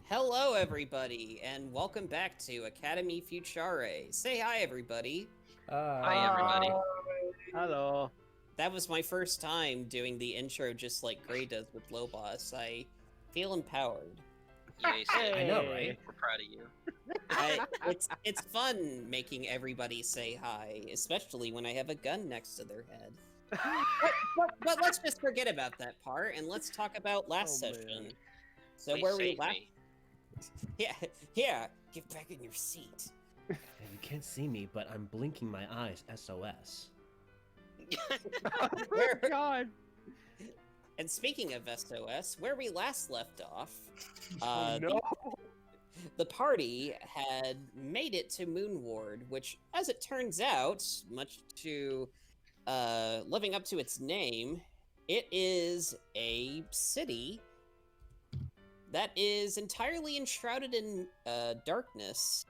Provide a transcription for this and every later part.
Hello, everybody, and welcome back to Academy Futurae. Say hi, everybody. Hi, everybody. Hello. That was my first time doing the intro just like Gray does with Lobos. I feel empowered. You aced it. Hey. I know, right? We're proud of you. It's fun making everybody say hi, especially when I have a gun next to their head. But let's just forget about that part, and let's talk about last Oh, session. man. So Please where we save last... me. Yeah, get back in your seat. Yeah, you can't see me, but I'm blinking my eyes SOS. Oh, God. And speaking of SOS, where we last left off, No. the party had made it to Moonward, which, as it turns out, much to living up to its name, it is a city that is entirely enshrouded in darkness.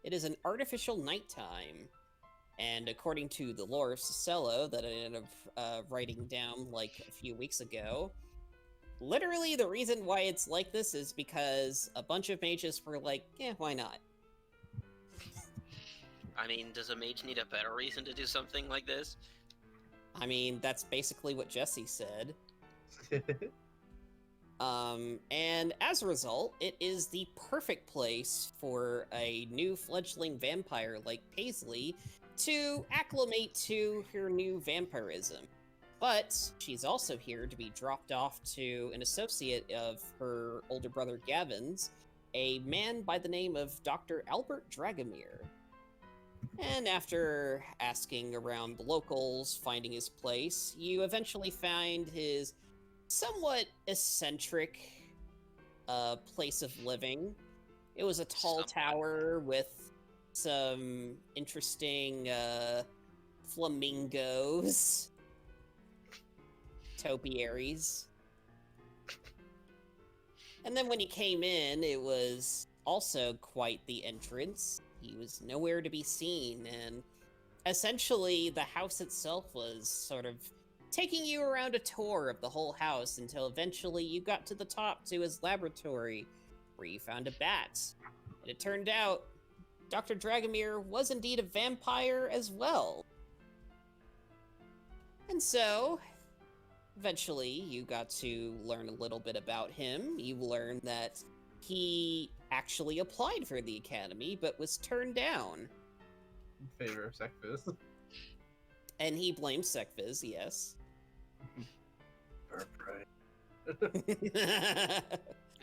It is an artificial nighttime. And according to the lore of Cicello that I ended up writing down like a few weeks ago, literally the reason why it's like this is because a bunch of mages were like, why not? I mean, does a mage need a better reason to do something like this? I mean, that's basically what Jesse said. And as a result, it is the perfect place for a new fledgling vampire like Paisley to acclimate to her new vampirism. But she's also here to be dropped off to an associate of her older brother Gavin's, a man by the name of Dr. Albert Dragomir. And after asking around the locals, finding his place, you eventually find his somewhat eccentric place of living. It was a tall tower with some interesting flamingos, topiaries. And then when he came in, it was also quite the entrance. He was nowhere to be seen, and essentially the house itself was sort of taking you around a tour of the whole house until eventually you got to the top to his laboratory, where you found a bat. And it turned out Dr. Dragomir was indeed a vampire as well. And so, eventually, you got to learn a little bit about him. You learned that he actually applied for the academy, but was turned down. In favor of Sekviz. And he blames Sekviz, yes. Right.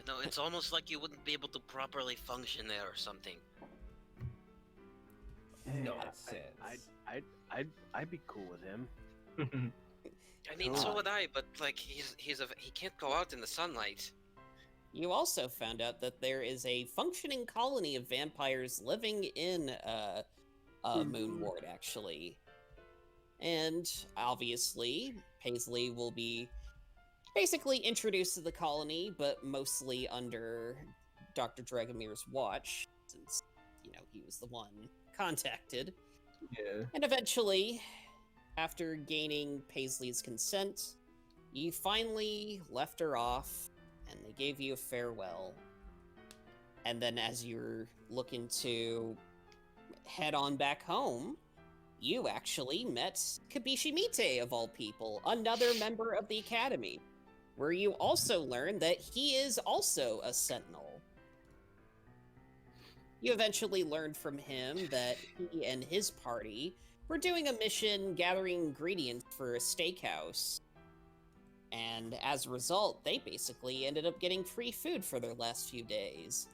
No, it's almost like you wouldn't be able to properly function there or something. Nonsense. I'd be cool with him. I mean, so would I, but like he can't go out in the sunlight. You also found out that there is a functioning colony of vampires living in Moonward, actually. And obviously, Paisley will be basically introduced to the colony, but mostly under Dr. Dragomir's watch, since, he was the one contacted. Yeah. And eventually, after gaining Paisley's consent, you finally left her off, and they gave you a farewell. And then as you're looking to head on back home, you actually met Kabishi Mite, of all people, another member of the Academy, where you also learn that he is also a Sentinel. You eventually learned from him that he and his party were doing a mission gathering ingredients for a steakhouse. And as a result, they basically ended up getting free food for their last few days.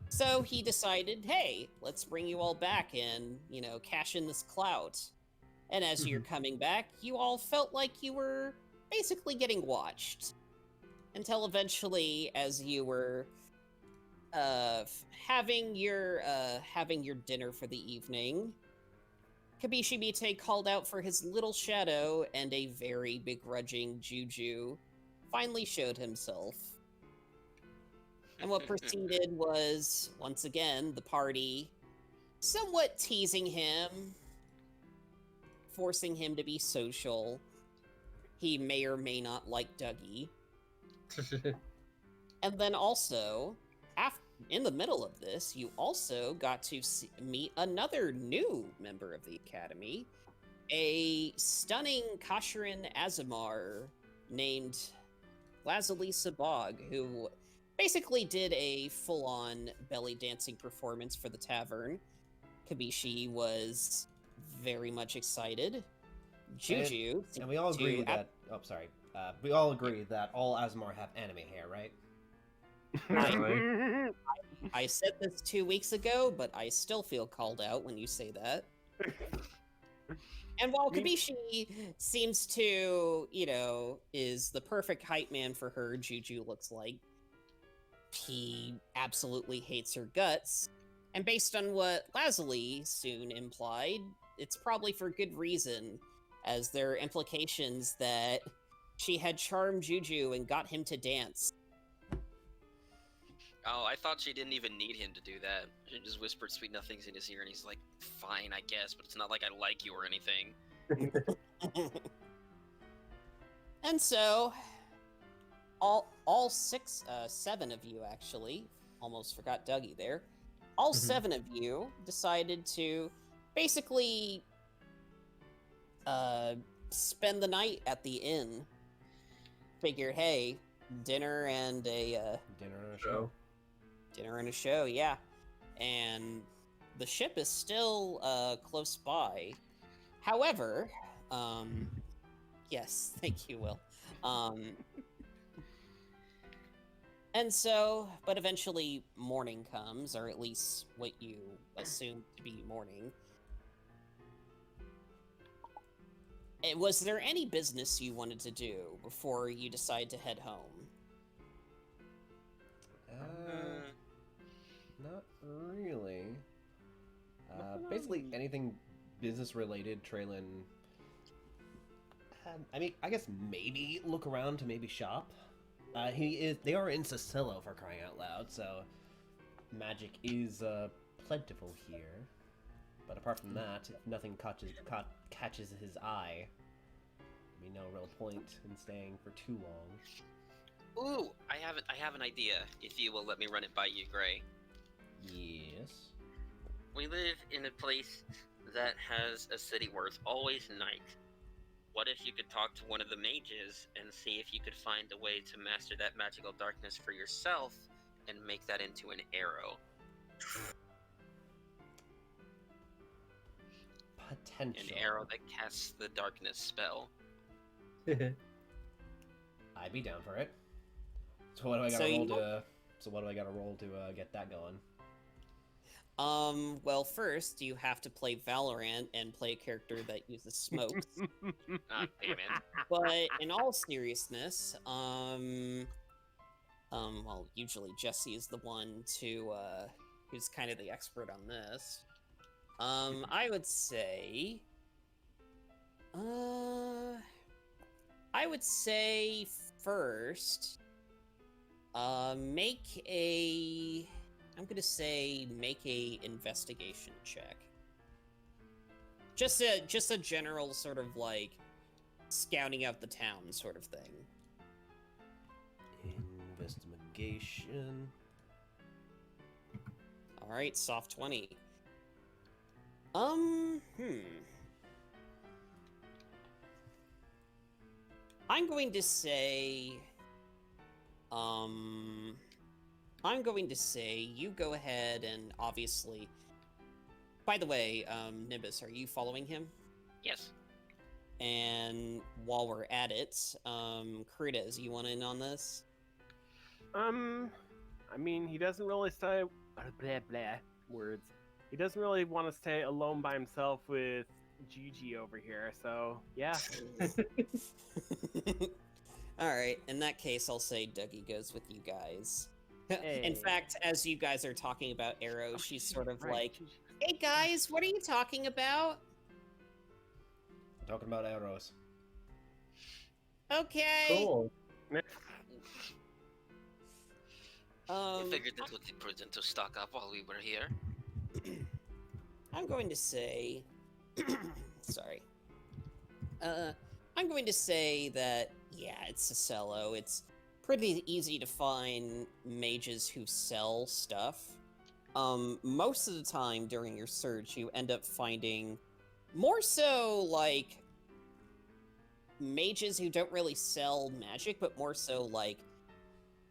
So he decided, hey, let's bring you all back and, cash in this clout. And as you're coming back, you all felt like you were basically getting watched. Until eventually, as you were having your dinner for the evening, Kabishi Mite called out for his little shadow, and a very begrudging Juju finally showed himself. And what proceeded was, once again, the party somewhat teasing him, forcing him to be social. He may or may not like Dougie. And then also, in the middle of this, you also got to meet another new member of the Academy, a stunning Kashirin Azumar named Lazalisa Bog, who basically did a full-on belly dancing performance for the tavern. Kabishi was very much excited. Juju, And we all agree that... Oh, sorry. We all agree that all Azumar have anime hair, right? I said this 2 weeks ago, but I still feel called out when you say that. And while Kabishi seems to, is the perfect hype man for her, Juju looks like he absolutely hates her guts. And based on what Lazuli soon implied, it's probably for good reason, as there are implications that she had charmed Juju and got him to dance. Oh, I thought she didn't even need him to do that. She just whispered sweet nothings in his ear, and he's like, fine, I guess, but it's not like I like you or anything. And so, seven of you actually, almost forgot Dougie there, all 7 of you decided to basically spend the night at the inn. Figured, hey, dinner and a Show. dinner and a show, yeah. And the ship is still close by. However, yes, thank you, Will. And so, but eventually morning comes, or at least what you assume to be morning. Was there any business you wanted to do before you decide to head home? Not really. Basically anything business related, Traylon. I mean, I guess maybe look around to maybe shop. They are in Sicilo for crying out loud, so magic is plentiful here. But apart from that, if nothing catches his eye, there'd be no real point in staying for too long. Ooh, I have an idea, if you will let me run it by you, Gray. Yes. We live in a place that has a city where it's always night. What if you could talk to one of the mages and see if you could find a way to master that magical darkness for yourself and make that into an arrow? Potential. An arrow that casts the darkness spell. I'd be down for it. So what do I gotta roll to get that going? Well, first you have to play Valorant and play a character that uses smokes. Ah, damn it. But in all seriousness, well, usually Jesse is the one who's kind of the expert on this. I would say, first, make a investigation check. Just a general sort of like scouting out the town sort of thing. Investigation. All right, soft 20. I'm going to say you go ahead and obviously... By the way, Nimbus, are you following him? Yes. And while we're at it, Kritas, you want in on this? I mean, he doesn't really say blah blah words. He doesn't really want to stay alone by himself with Gigi over here, so yeah. Alright, in that case, I'll say Dougie goes with you guys. Hey. In fact, as you guys are talking about arrows, she's sort of like, hey guys, what are you talking about? I'm talking about arrows. Okay. Cool. I figured it would be prudent to stock up while we were here. I'm going to say... Sorry. I'm going to say that, yeah, it's Sicelo. It's pretty easy to find mages who sell stuff. Most of the time during your search, you end up finding more so like mages who don't really sell magic, but more so like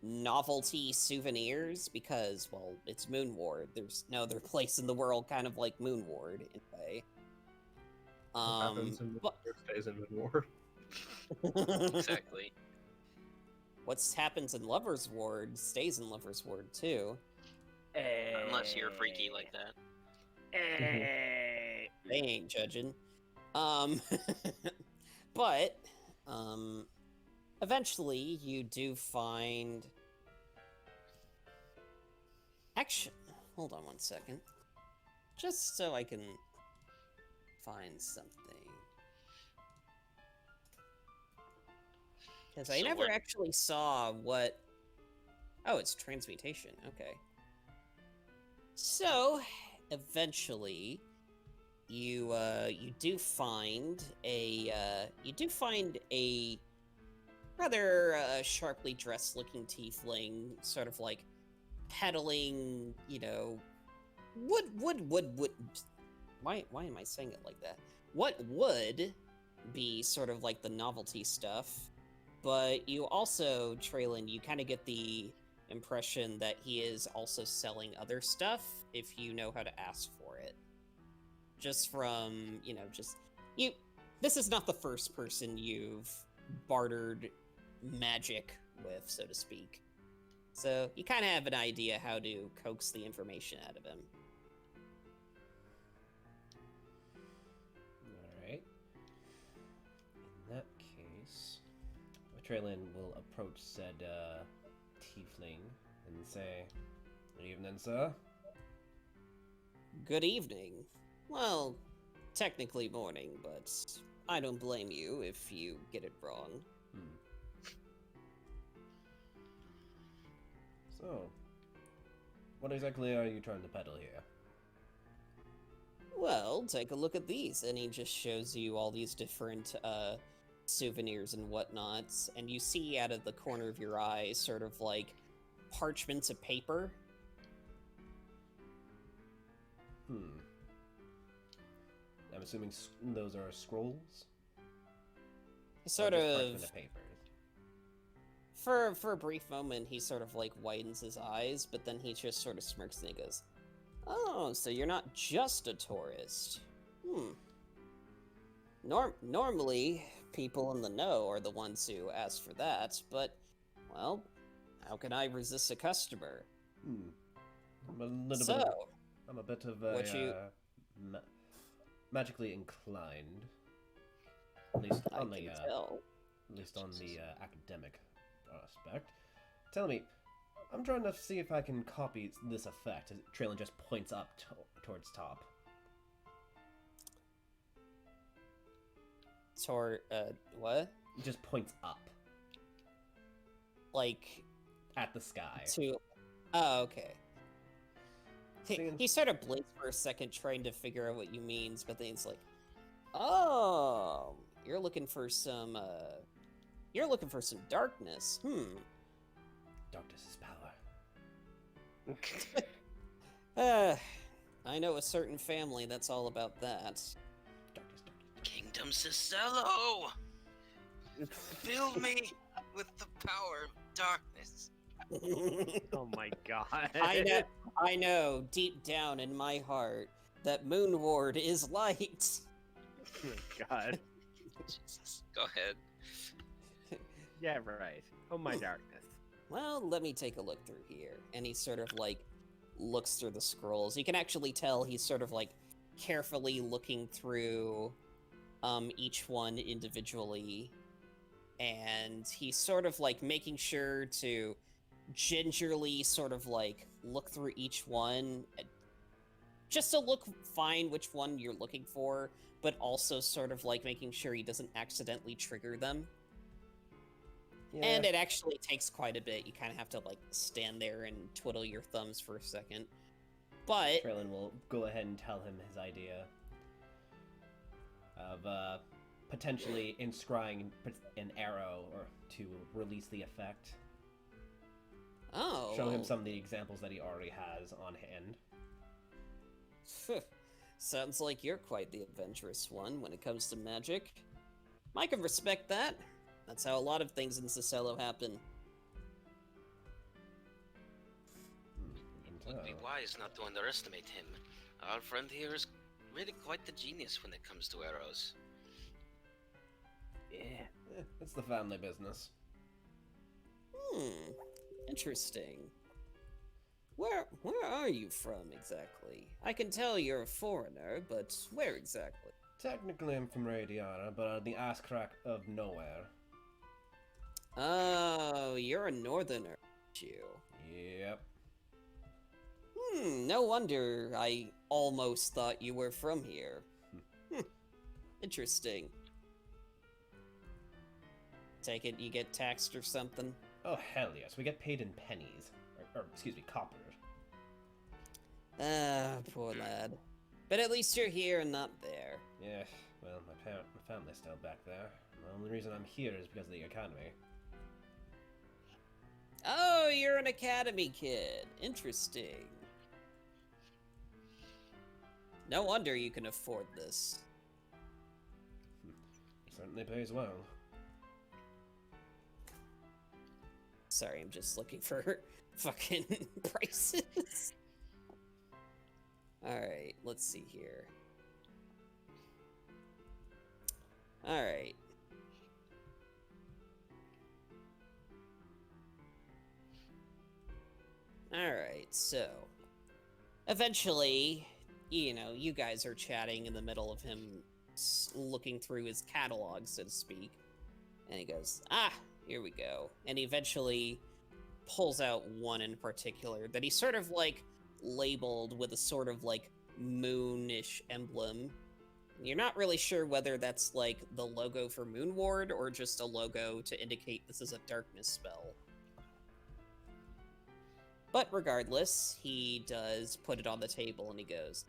novelty souvenirs because, well, it's Moonward. There's no other place in the world kind of like Moonward in a way. What happens in but stays in Midward. Exactly. what happens in Lover's Ward stays in Lover's Ward too. Unless you're freaky like that. They ain't judging. But eventually you do find. Actually, hold on one second. Just so I can find something. Because I So never what- actually saw what. Oh, it's transmutation. Okay. So, eventually, you do find a rather sharply dressed looking tiefling, sort of like peddling, wood. Why am I saying it like that? What would be sort of like the novelty stuff, but you also, Traylon, you kind of get the impression that he is also selling other stuff if you know how to ask for it. Just from, this is not the first person you've bartered magic with, so to speak. So you kind of have an idea how to coax the information out of him. Alright. In that case, Traylon will approach said tiefling and say, "Good evening, sir." Good evening. Well, technically morning, but I don't blame you if you get it wrong. So, what exactly are you trying to peddle here? Well, take a look at these. And he just shows you all these different souvenirs and whatnots. And you see out of the corner of your eye sort of like parchments of paper. I'm assuming those are scrolls? Sort Or just of. parchment papers? For a brief moment, he sort of like widens his eyes, but then he just sort of smirks and he goes, "Oh, so you're not just a tourist. Normally, people in the know are the ones who ask for that, but, well, how can I resist a customer? I'm a little So, bit. I'm a bit of a what you- magically inclined. At least I on the can tell. academic aspect. Tell me, I'm trying to see if I can copy this effect. As Traylon just points up towards top. What? He just points up Like, at the sky. to... Oh, okay. Seeing- He sort of blinks for a second trying to figure out what you means, but then he's like, "Oh, you're looking for some darkness. Darkness is power. I know a certain family that's all about that." Darkness. Kingdom Cicello! Fill me with the power of darkness. Oh my god. I know, deep down in my heart, that Moonward is light. Oh my god. Jesus. Go ahead. Yeah, right. Oh my darkness. Well, let me take a look through here. And he sort of like looks through the scrolls. You can actually tell he's sort of like carefully looking through each one individually. And he's sort of like making sure to gingerly sort of like look through each one just to find which one you're looking for, but also sort of like making sure he doesn't accidentally trigger them. Yeah. And it actually takes quite a bit. You kind of have to like stand there and twiddle your thumbs for a second. But Traylon will go ahead and tell him his idea of potentially inscrying an arrow or to release the effect Oh. Show him some of the examples that he already has on hand. Sounds like you're quite the adventurous one when it comes to magic. I can respect that. That's how a lot of things in Cicello happen. It would be wise not to underestimate him. Our friend here is really quite the genius when it comes to arrows. Yeah. It's the family business. Interesting. Where are you from exactly? I can tell you're a foreigner, but where exactly? Technically, I'm from Radiana, but the ass crack of nowhere. Oh, you're a northerner, aren't you? Yep. No wonder I almost thought you were from here. Interesting. Take it you get taxed or something? Oh, hell yes. We get paid in pennies. Or excuse me, coppers. Ah, poor lad. But at least you're here and not there. Yeah, well, my family's still back there. The only reason I'm here is because of the academy. Oh, you're an academy kid. Interesting. No wonder you can afford this. Certainly pays well. Sorry, I'm just looking for fucking prices. Alright, let's see here. Alright. Alright, so. Eventually, you know, you guys are chatting in the middle of him looking through his catalog, so to speak. And he goes, ah, here we go. And he eventually pulls out one in particular that he sort of like labeled with a sort of like moonish emblem. You're not really sure whether that's like the logo for Moon Ward or just a logo to indicate this is a darkness spell. But regardless, he does put it on the table and he goes,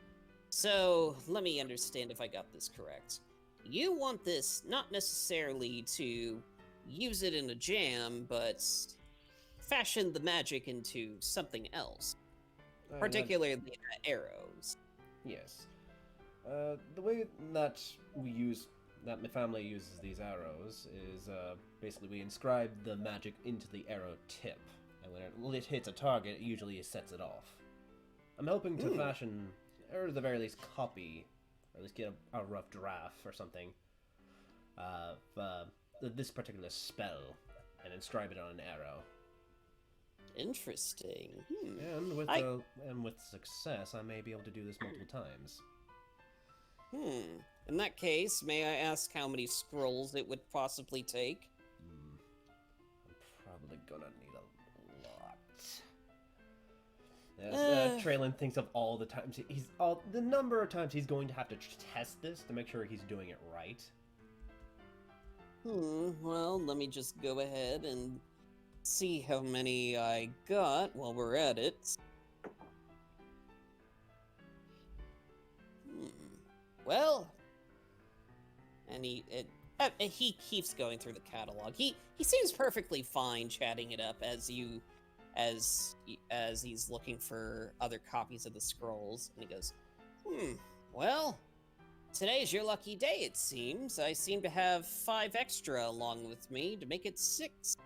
so let me understand if I got this correct. You want this not necessarily to use it in a jam, but fashion the magic into something else. Particularly arrows. Yes. The way that that my family uses these arrows is basically we inscribe the magic into the arrow tip, and when it hits a target, it usually sets it off. I'm hoping to fashion, or at the very least copy, or at least get a rough draft or something of this particular spell, and inscribe it on an arrow. Interesting. And with success, I may be able to do this multiple times. In that case, may I ask how many scrolls it would possibly take? I'm probably gonna need a lot. Yes, Traylon thinks of all the times the number of times he's going to have to test this to make sure he's doing it right. Well, let me just go ahead and see how many I got while we're at it. Well, and he keeps going through the catalog. He seems perfectly fine chatting it up as he's looking for other copies of the scrolls, and he goes, well, today's your lucky day, it seems. I seem to have 5 extra along with me to make it 6.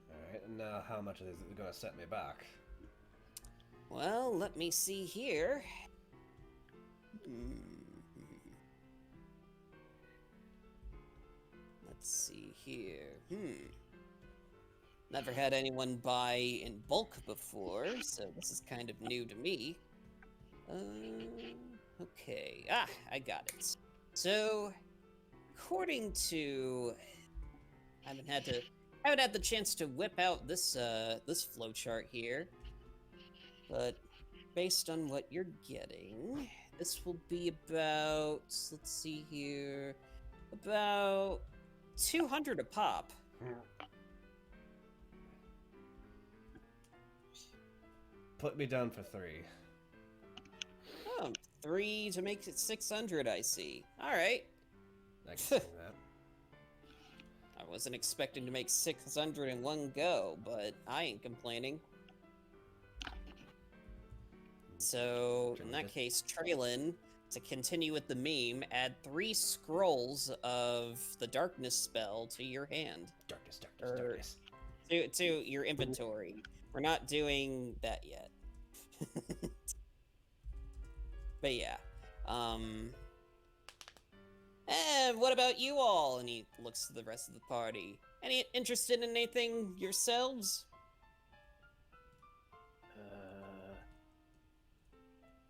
Alright, and now how much is it gonna set me back? Well, let me see here. Let's see here. Never had anyone buy in bulk before, so this is kind of new to me. Okay. I got it. So, according to, I haven't had the chance to whip out this this flowchart here, but based on what you're getting, this will be about, let's see here, about 200 a pop. Put me down for 3. Oh, 3 to make it 600, I see. All right. I can see that. wasn't expecting to make 600 in one go, but I ain't complaining. So, in that case, Traylon, to continue with the meme, add 3 scrolls of the darkness spell to your hand. Darkness. To your inventory. We're not doing that yet. But yeah. And what about you all? And he looks to the rest of the party. Any interested in anything yourselves?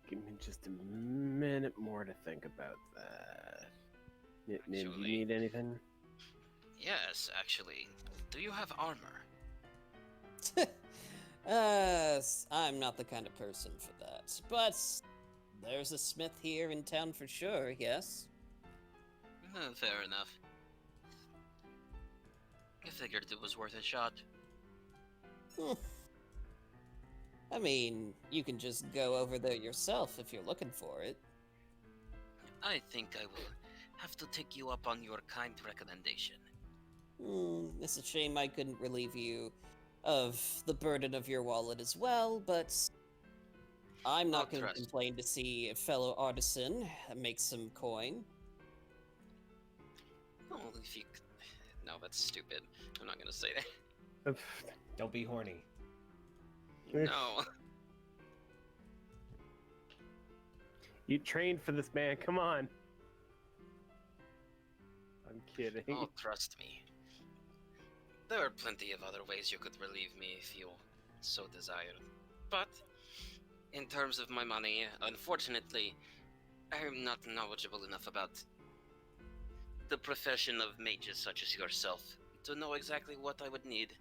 Give me just a minute more to think about that. Do you Actually- need anything? Yes, actually. Do you have armor? I'm not the kind of person for that. But there's a smith here in town for sure, yes? Fair enough. I figured it was worth a shot. I mean, you can just go over there yourself if you're looking for it. I think I will have to take you up on your kind recommendation. It's a shame I couldn't relieve you of the burden of your wallet as well, but I'm not going to trust. complain to see a fellow artisan make some coin. Oh, if you... No, that's stupid. I'm not gonna say that. Don't be horny. No. You trained for this, man. Come on. I'm kidding. Oh, trust me. There are plenty of other ways you could relieve me if you so desire. But, in terms of my money, unfortunately, I am not knowledgeable enough about the profession of mages such as yourself to know exactly what I would need.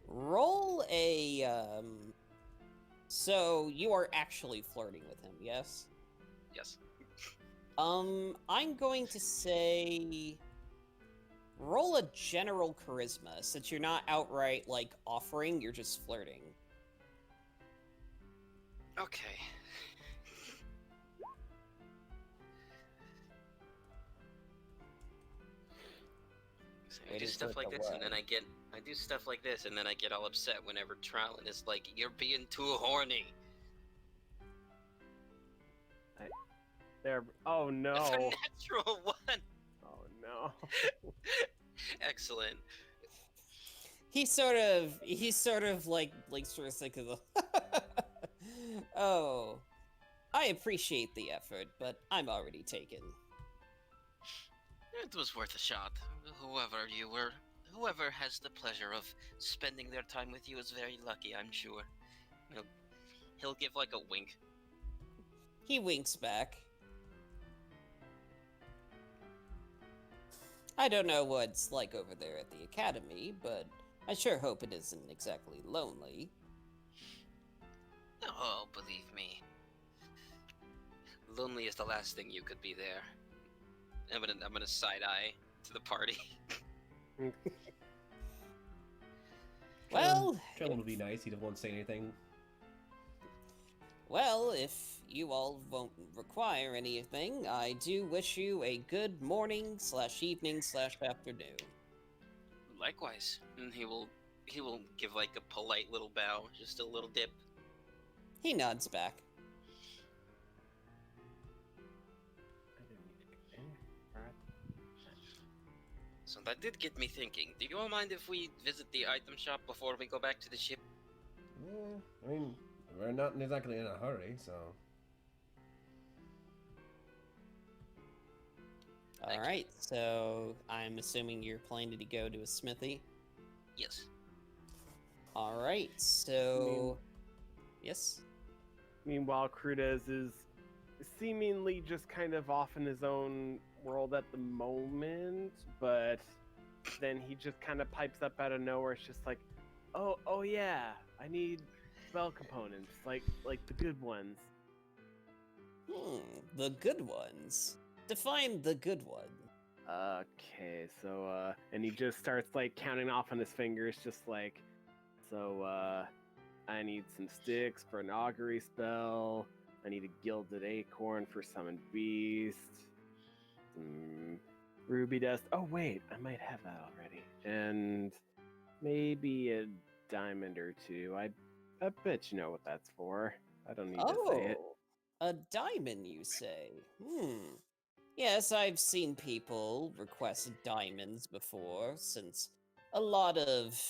Roll a, So, you are actually flirting with him, yes? Yes. I'm going to say... Roll a general charisma, since you're not outright, like, offering, you're just flirting. Okay. So I Wait, do is stuff that like the this, and what? then I do stuff like this, and then I get all upset whenever Trowlin is like, "You're being too horny." There. Oh no. That's a natural one. Oh no. Excellent. He sort of like sort of thinks of the Oh. I appreciate the effort, but I'm already taken. It was worth a shot. Whoever has the pleasure of spending their time with you is very lucky, I'm sure. He'll give like a wink. He winks back. I don't know what it's like over there at the academy, but I sure hope it isn't exactly lonely. Oh, believe me. Lonely is the last thing you could be there. I'm gonna side eye to the party. Well, Trellin would be nice. He won't say anything. well, if you all won't require anything, I do wish you a good morning / evening / afternoon. Likewise, and he will give like a polite little bow, just a little dip. He nods back. So that did get me thinking. Do you all mind if we visit the item shop before we go back to the ship? I mean, we're not exactly in a hurry, so... Thank you. Alright, so I'm assuming you're planning to go to a smithy? Yes. Alright, so... Yes? Meanwhile, Crudez is seemingly just kind of off in his own world at the moment, but then he just kind of pipes up out of nowhere. It's just like, oh yeah, I need spell components, like the good ones. The good ones. Define the good one. Okay, so and he just starts like counting off on his fingers, just like, so I need some sticks for an augury spell. I need a gilded acorn for summon beast. Some ruby dust. Oh wait, I might have that already. And maybe a diamond or two. I bet you know what that's for. I don't need to say it. Oh, a diamond, you say? Hmm. Yes, I've seen people request diamonds before, since a lot of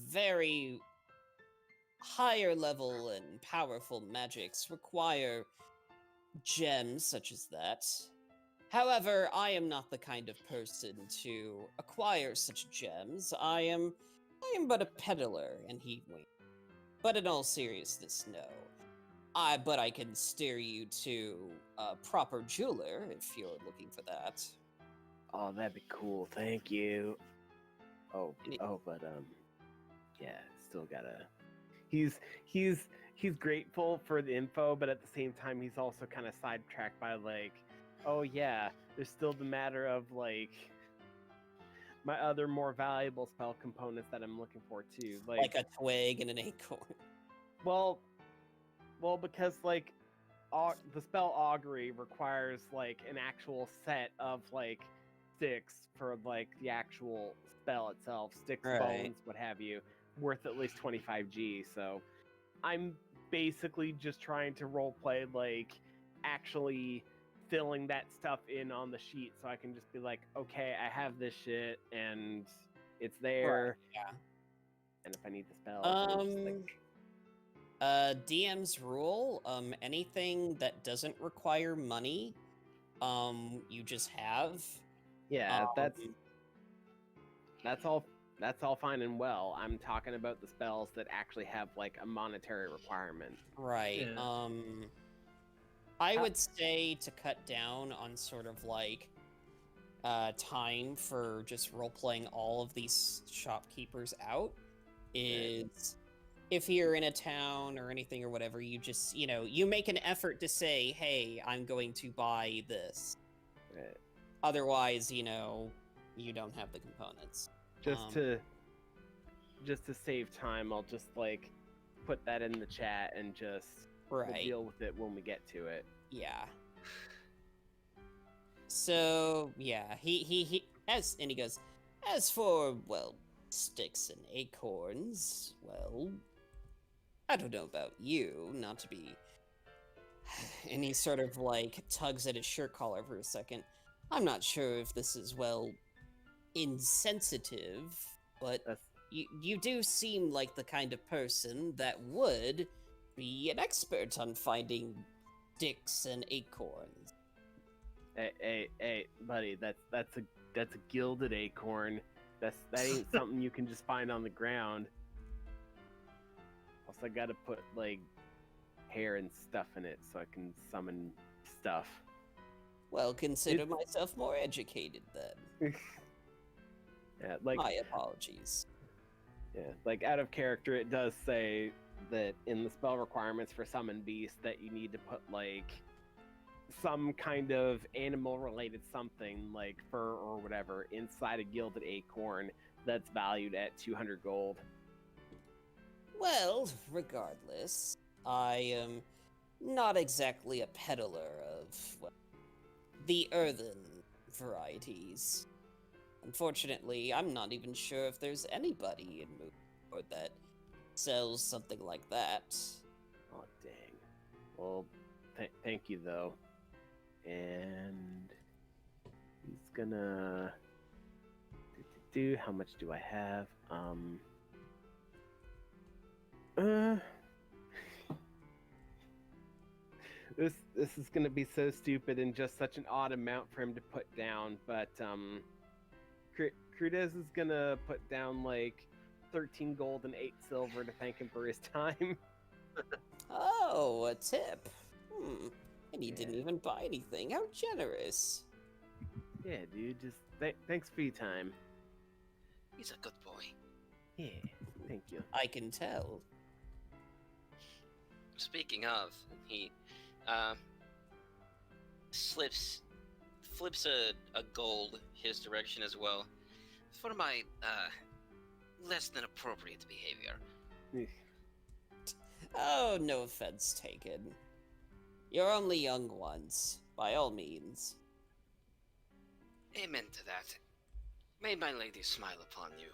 very higher level and powerful magics require gems such as that. However, I am not the kind of person to acquire such gems. I am but a peddler, and he winked. But in all seriousness, no. But I can steer you to a proper jeweler if you're looking for that. Oh, that'd be cool. Thank you. Oh, Any- but yeah, still gotta. He's grateful for the info, but at the same time, he's also kind of sidetracked by like, oh yeah, there's still the matter of like my other more valuable spell components that I'm looking for too. Like a twig and an acorn. Well, because like the spell augury requires like an actual set of like sticks for like the actual spell itself, sticks, Right. bones, what have you, worth at least 25G. So I'm basically just trying to roleplay like actually filling that stuff in on the sheet so I can just be like, okay, I have this shit and it's there. Yeah. And if I need the spell, I'm just like, DM's rule, anything that doesn't require money, you just have. yeah, Um, that's all fine and well. I'm talking about the spells that actually have like a monetary requirement. Right. Yeah. I would say to cut down on sort of like time for just role playing all of these shopkeepers out is if you're in a town or anything or whatever, you just, you make an effort to say, hey, I'm going to buy this. Right. Otherwise, you don't have the components. Just to save time, I'll just like put that in the chat and just we'll Right. deal with it when we get to it. Yeah. So yeah, he goes, as for, well, sticks and acorns, well, I don't know about you, not to be. And he sort of like tugs at his shirt collar for a second. I'm not sure if this is, well, insensitive, but That's you do seem like the kind of person that would be an expert on finding sticks and acorns. hey, buddy, that's a gilded acorn. That ain't something you can just find on the ground. Also, I gotta put like hair and stuff in it so I can summon stuff. Well, consider myself more educated then. Yeah, like My apologies. yeah, like out of character, it does say that in the spell requirements for summon beast that you need to put like some kind of animal related something like fur or whatever inside a gilded acorn that's valued at 200 gold. Well, regardless, I am not exactly a peddler of, well, the earthen varieties. Unfortunately, I'm not even sure if there's anybody in Moonport that sells something like that. Oh dang. Well, thank you though. And he's gonna do how much do I have? This is gonna be so stupid and just such an odd amount for him to put down, but Crudez is gonna put down like 13 gold and 8 silver to thank him for his time. Oh, a tip. And he didn't Yeah. even buy anything. How generous. Yeah, dude, just thanks for your time. He's a good boy. Yeah, thank you. I can tell. Speaking of, he flips a gold his direction as well for my less than appropriate behavior. Oh, no offense taken. You're only young ones, by all means. Amen to that. May my lady smile upon you.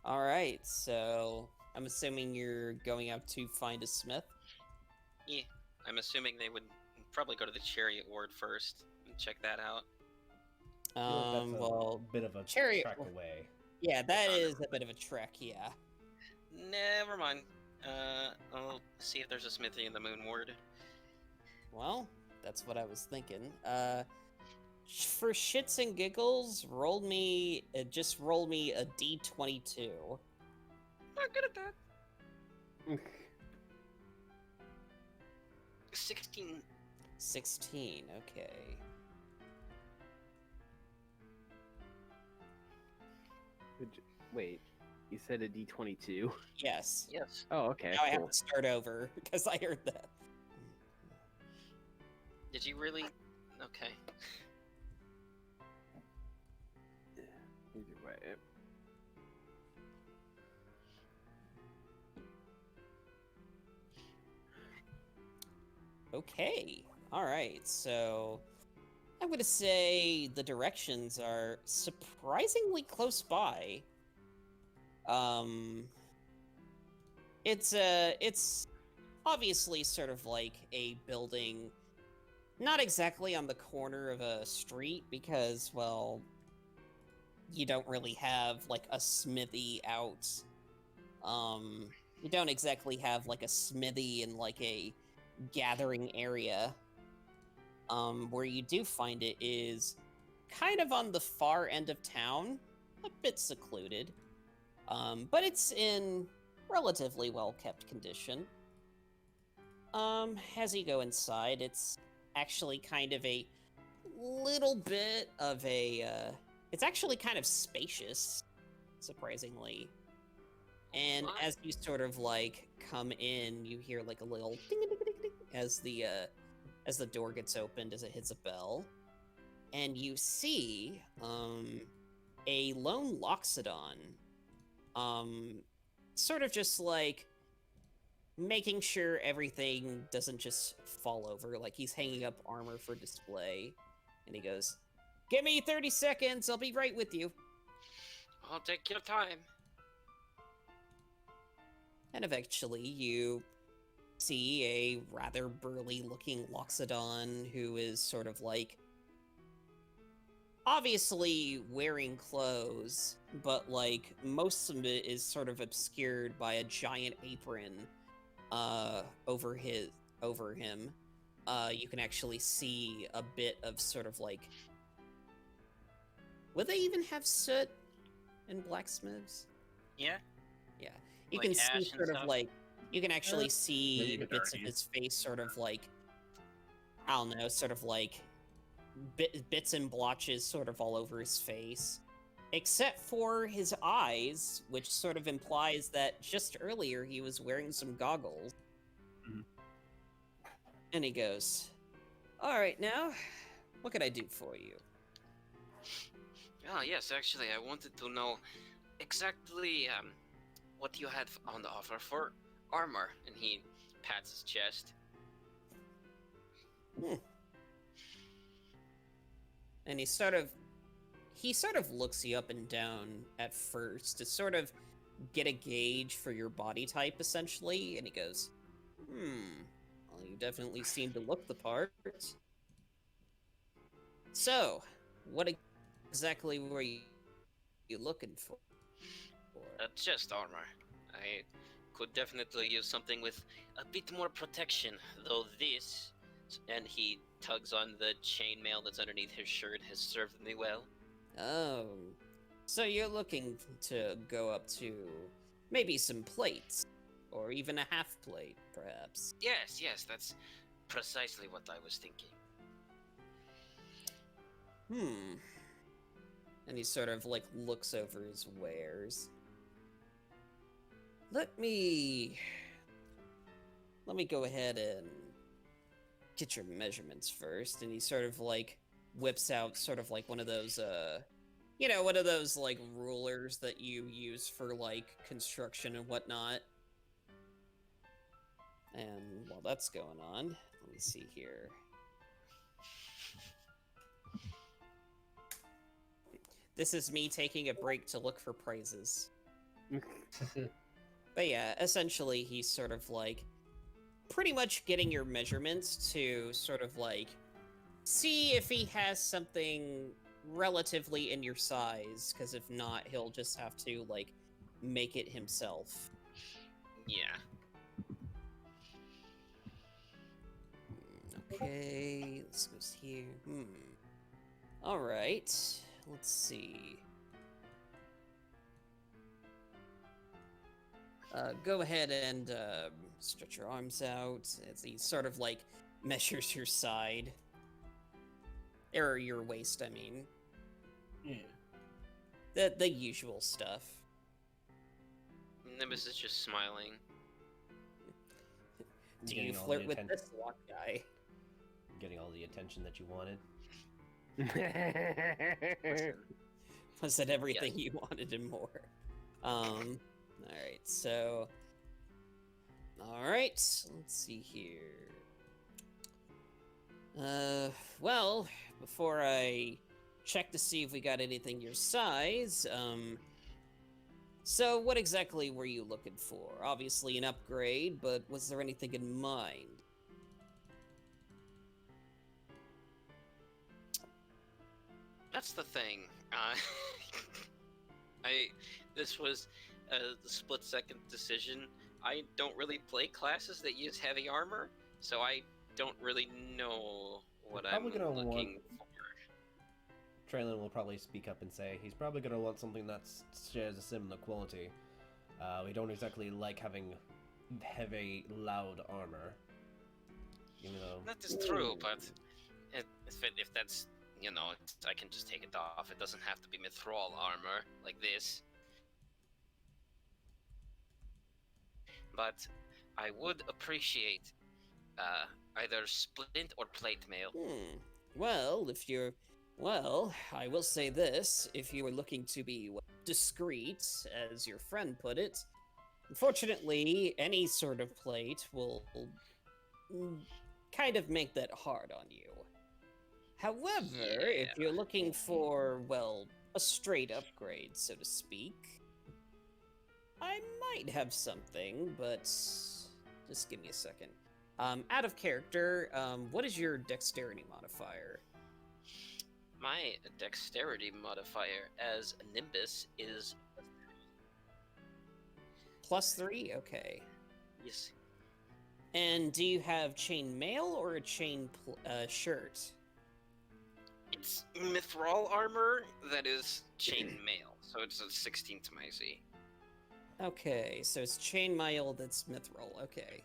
All right, so I'm assuming you're going out to find a smith. Yeah, I'm assuming they would probably go to the Chariot Ward first and check that out. I feel like that's Well, a bit of a Chariot- trek away. yeah, that is a bit of a trek. Yeah. Never mind. I'll see if there's a smithy in the Moon Ward. Well, that's what I was thinking. For shits and giggles, just roll me a d22. Not good at that. 16. 16, okay. Wait, you said a D22? Yes. Yes. Oh, okay. Now I have Cool. to start over because I heard that. Did you really? Okay. Either way. Okay. All right. So I'm going to say the directions are surprisingly close by. It's obviously sort of like a building, not exactly on the corner of a street because, well, you don't really have like a smithy out. You don't exactly have like a smithy in like a gathering area. Where you do find it is kind of on the far end of town, a bit secluded. But it's in relatively well-kept condition. As you go inside, it's actually kind of a little bit of a, it's actually kind of spacious, surprisingly. And What? as you sort of like come in, you hear like a little ding ding ding ding as the door gets opened as it hits a bell. And you see a lone Loxodon sort of just like making sure everything doesn't just fall over. Like he's hanging up armor for display. And he goes, "Give me 30 seconds, I'll be right with you." I'll take your time. And eventually you see a rather burly looking Loxodon who is sort of like obviously wearing clothes, but like most of it is sort of obscured by a giant apron over him. You can actually see a bit of sort of like, would they even have soot in blacksmiths? Yeah. Yeah, you Like can see ash and sort of stuff? like, you can actually see maybe bits of dirty. his face sort of like, I don't know, sort of like bits and blotches sort of all over his face. Except for his eyes, which sort of implies that just earlier he was wearing some goggles. Mhm. And he goes, "All right, now, what can I do for you?" Ah, yes, actually, I wanted to know exactly what you had on the offer for armor. And he pats his chest. And he sort of looks you up and down at first to sort of get a gauge for your body type, essentially. And he goes, well, you definitely seem to look the part. So, what exactly were you looking for? Chest armor. I could definitely use something with a bit more protection, though this, and he tugs on the chainmail that's underneath his shirt, has served me well. Oh, so you're looking to go up to maybe some plates, or even a half plate, perhaps. Yes, that's precisely what I was thinking. And he sort of like looks over his wares. Let me go ahead and get your measurements first. And he sort of like whips out sort of like one of those one of those like rulers that you use for like construction and whatnot. And while that's going on, let me see here. This is me taking a break to look for prizes. But yeah, essentially he's sort of like pretty much getting your measurements to sort of like see if he has something relatively in your size, because if not, he'll just have to like make it himself. Yeah. Okay, this goes here. All right, let's see. Go ahead and stretch your arms out as he sort of like measures your side. Or your waist, I mean. Yeah. The usual stuff. Nimbus is just smiling. Do you Getting all flirt the with atten- this one guy? Getting all the attention that you wanted. Was it everything you wanted and more? Alright, so... Alright, let's see here. Well, before I check to see if we got anything your size, so what exactly were you looking for? Obviously an upgrade, but was there anything in mind? That's the thing. This was a split-second decision. I don't really play classes that use heavy armor, so I don't really know what You're I'm probably gonna looking for. Traylon will probably speak up and say he's probably going to want something that shares a similar quality. We don't exactly like having heavy, loud armor. Even though... That is true, but if that's, you know, I can just take it off. It doesn't have to be mithril armor like this. But I would appreciate either splint or plate mail. Well, if you're... Well, I will say this, if you were looking to be discreet, as your friend put it, unfortunately, any sort of plate will kind of make that hard on you. However, if you're looking for, well, a straight upgrade, so to speak, I might have something, but just give me a second. Out of character, what is your dexterity modifier? My dexterity modifier as a Nimbus is +3? Okay. yes. And do you have chain mail or a chain shirt? It's mithril armor that is chain mail, so it's a 16 to my Z. Okay, so it's chain mail that's mithril. Okay.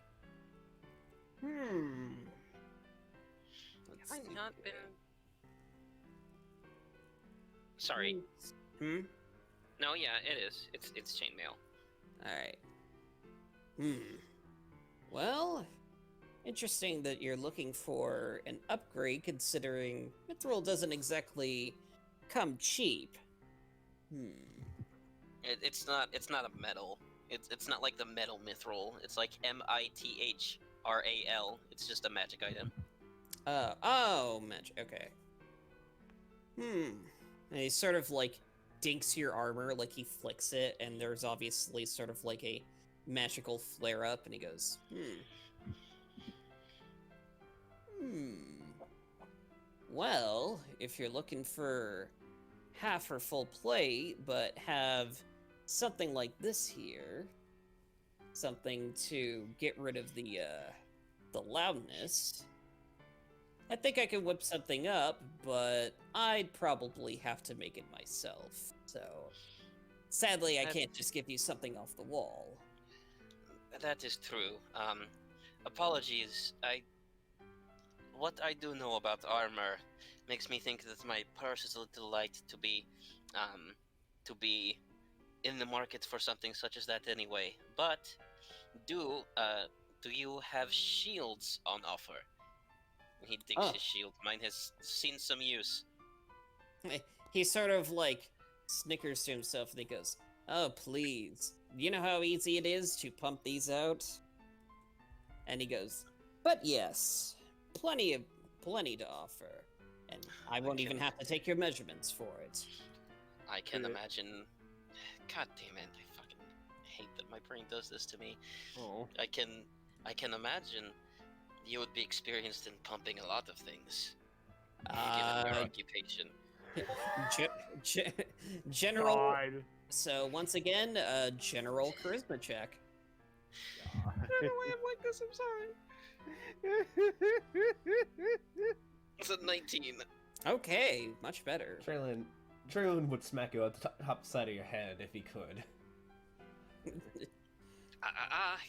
Let's Have I see not here. been? Sorry. No, yeah, it is. It's chainmail. Alright. Well, interesting that you're looking for an upgrade, considering mithril doesn't exactly come cheap. It's not a metal. It's not like the metal mithril. It's like mithrral. It's just a magic item. Oh, magic. Okay. And he sort of like dinks your armor, like he flicks it, and there's obviously sort of like a magical flare up, and he goes, Well, if you're looking for half or full plate, but have something like this here, something to get rid of the loudness, I think I could whip something up, but I'd probably have to make it myself. So, sadly, I can't just give you something off the wall. That is true. Apologies. What I do know about armor makes me think that my purse is a little light to be in the market for something such as that anyway. But do you have shields on offer? He thinks his shield. Mine has seen some use. He sort of like snickers to himself and he goes, "Oh, please. You know how easy it is to pump these out?" And he goes, "But yes, plenty to offer. And I won't even have to take your measurements for it." I can Good. imagine. God damn it! I fucking hate that my brain does this to me. Oh. I can imagine you would be experienced in pumping a lot of things, given your occupation. General. God. So once again, general charisma check. God. I don't know why I'm like this. I'm sorry. It's a 19. Okay, much better. Traylon would smack you on the top side of your head if he could.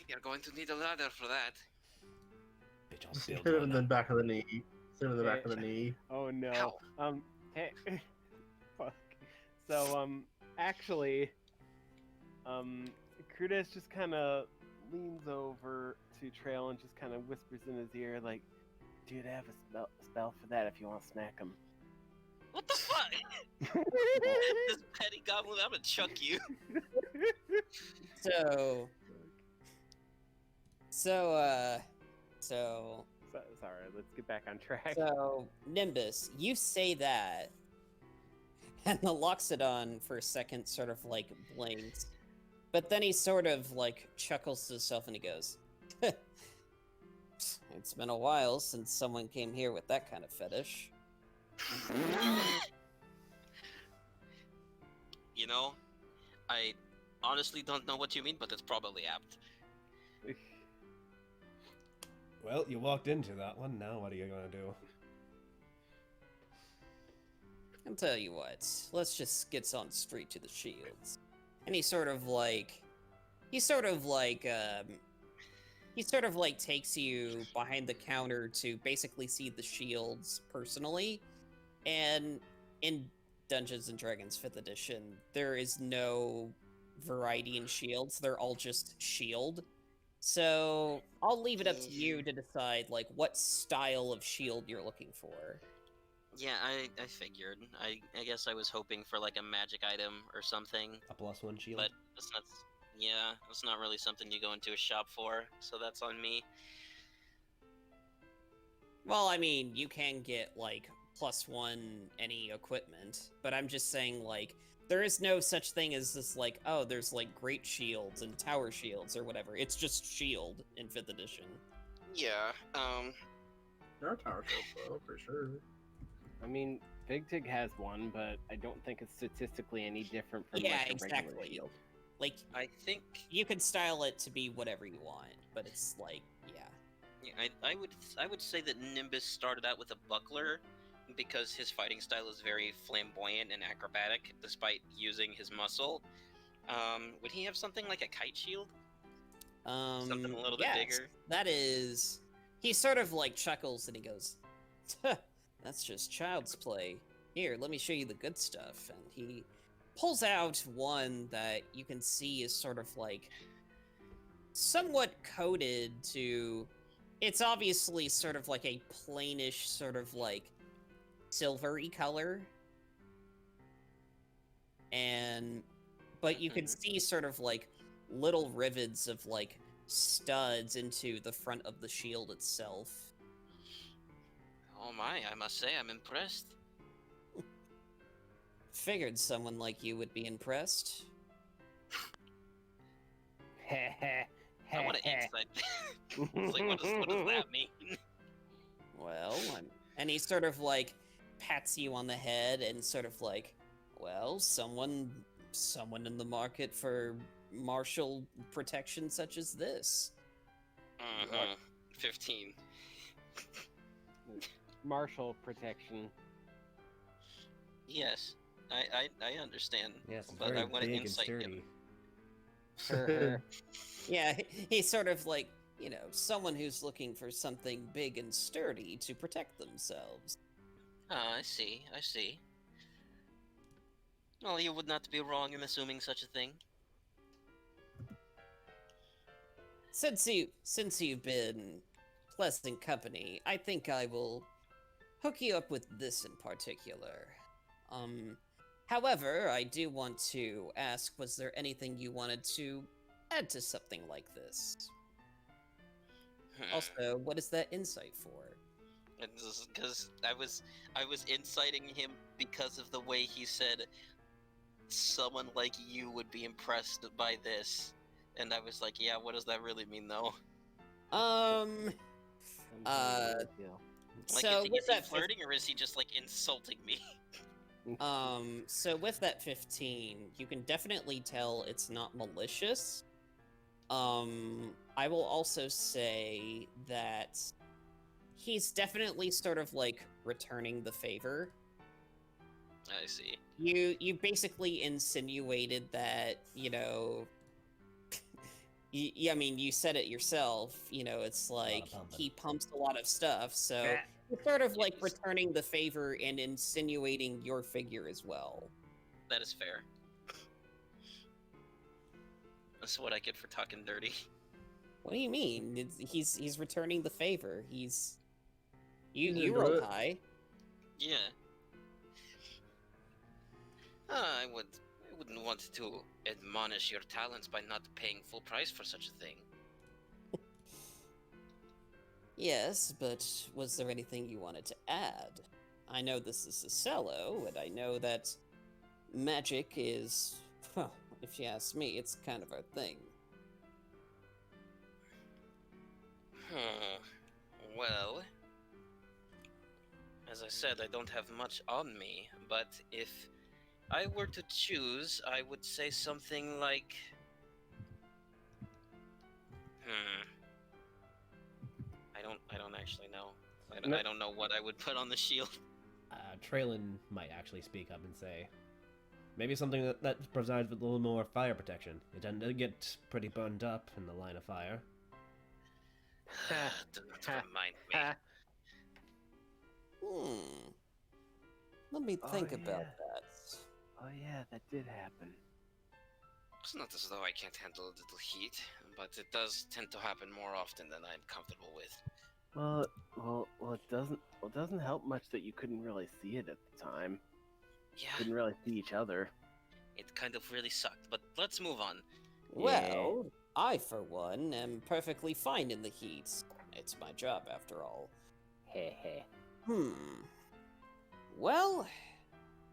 You're going to need a ladder for that. Bitch, I'll Hit build him in the one. back of the knee. Hit him in the back of the knee. Oh no. Ow. Hey, fuck. So actually, Crudez just kind of leans over to Trail and just kind of whispers in his ear, like, "Dude, I have a spell for that if you want to smack him." What the fuck? This petty goblin, I'm gonna chuck you. So, Sorry, let's get back on track. so Nimbus, you say that, and the Loxodon for a second sort of like blinks, but then he sort of like chuckles to himself and he goes, "It's been a while since someone came here with that kind of fetish." You know, I honestly don't know what you mean, but it's probably apt. Well, you walked into that one. Now what are you gonna do? I'll tell you what, let's just get on straight to the shields. And he sort of like takes you behind the counter to basically see the shields personally. And in Dungeons and Dragons 5th edition, there is no variety in shields. They're all just shield. So I'll leave it up to you to decide like what style of shield you're looking for. Yeah, I figured. I guess I was hoping for like a magic item or something, A +1 shield? but that's not. Yeah, that's not really something you go into a shop for, so that's on me. Well, I mean, you can get like +1 any equipment, but I'm just saying like there is no such thing as this like, oh, there's like great shields and tower shields or whatever. It's just shield in 5th edition. Yeah. There are tower shields though, for sure. I mean, Big Tig has one, but I don't think it's statistically any different from Yeah, like a regular exactly. shield. Like I think. you could style it to be whatever you want, but it's like, yeah. Yeah, I would say that Nimbus started out with a buckler, because his fighting style is very flamboyant and acrobatic, despite using his muscle. Would he have something like a kite shield? Something a little bit bigger? That is. He sort of like chuckles and he goes, "Huh, that's just child's play. Here, let me show you the good stuff." And he pulls out one that you can see is sort of like somewhat coated to. It's obviously sort of like a plainish, sort of like silvery color. But you can see sort of like little rivets of like studs into the front of the shield itself. Oh my, I must say I'm impressed. Figured someone like you would be impressed. I want to insight. It's like, what does that mean? Well, and he sort of like pats you on the head and sort of like, well, someone in the market for martial protection such as this. 15. Martial protection. Yes, I understand. Yes, but very I want to big and insight sturdy. him. Yeah, he's sort of like, someone who's looking for something big and sturdy to protect themselves. Ah, I see. Well, you would not be wrong in assuming such a thing. Since you've been pleasant company, I think I will hook you up with this in particular. However, I do want to ask, was there anything you wanted to add to something like this? Also, what is that insight for? Because I was inciting him because of the way he said, someone like you would be impressed by this. And I was like, yeah, what does that really mean, though? Like, So is with he that flirting or is he just, like, insulting me? So with that 15, you can definitely tell it's not malicious. I will also say that he's definitely sort of like returning the favor. I see. You basically insinuated that, I mean, you said it yourself, it's like pumping. he pumps a lot of stuff, so Yeah. you're sort of like Yes. returning the favor and insinuating your figure as well. That is fair. That's what I get for talking dirty. What do you mean? He's returning the favor. You gonna do rolled it. high. Yeah. I wouldn't want to admonish your talents by not paying full price for such a thing. Yes, but was there anything you wanted to add? I know this is a cello, and I know that magic is, well, if you ask me, it's kind of our thing. Well, as I said, I don't have much on me, but if I were to choose, I would say something like... I don't actually know. I don't know what I would put on the shield. Traylon might actually speak up and say, maybe something that provides with a little more fire protection. It tends to get pretty burned up in the line of fire. Don't remind me. Let me think about yeah. that. Oh yeah, that did happen. It's not as though I can't handle a little heat, but it does tend to happen more often than I'm comfortable with. Well, it doesn't help much that you couldn't really see it at the time. Yeah, Couldn't really see each other. it kind of really sucked, but let's move on. Well, I, for one, am perfectly fine in the heat. It's my job, after all. Heh heh. Well,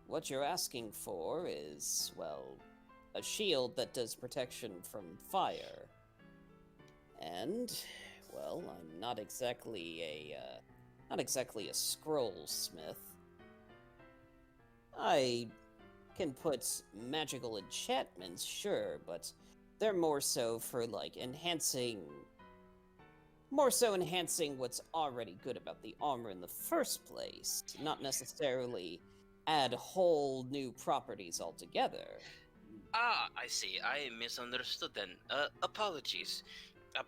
what you're asking for is, well, a shield that does protection from fire. And, well, I'm not exactly a scroll smith. I can put magical enchantments, sure, but they're more so for, like, enhancing what's already good about the armor in the first place, not necessarily add whole new properties altogether. Ah, I see. I misunderstood then. Apologies.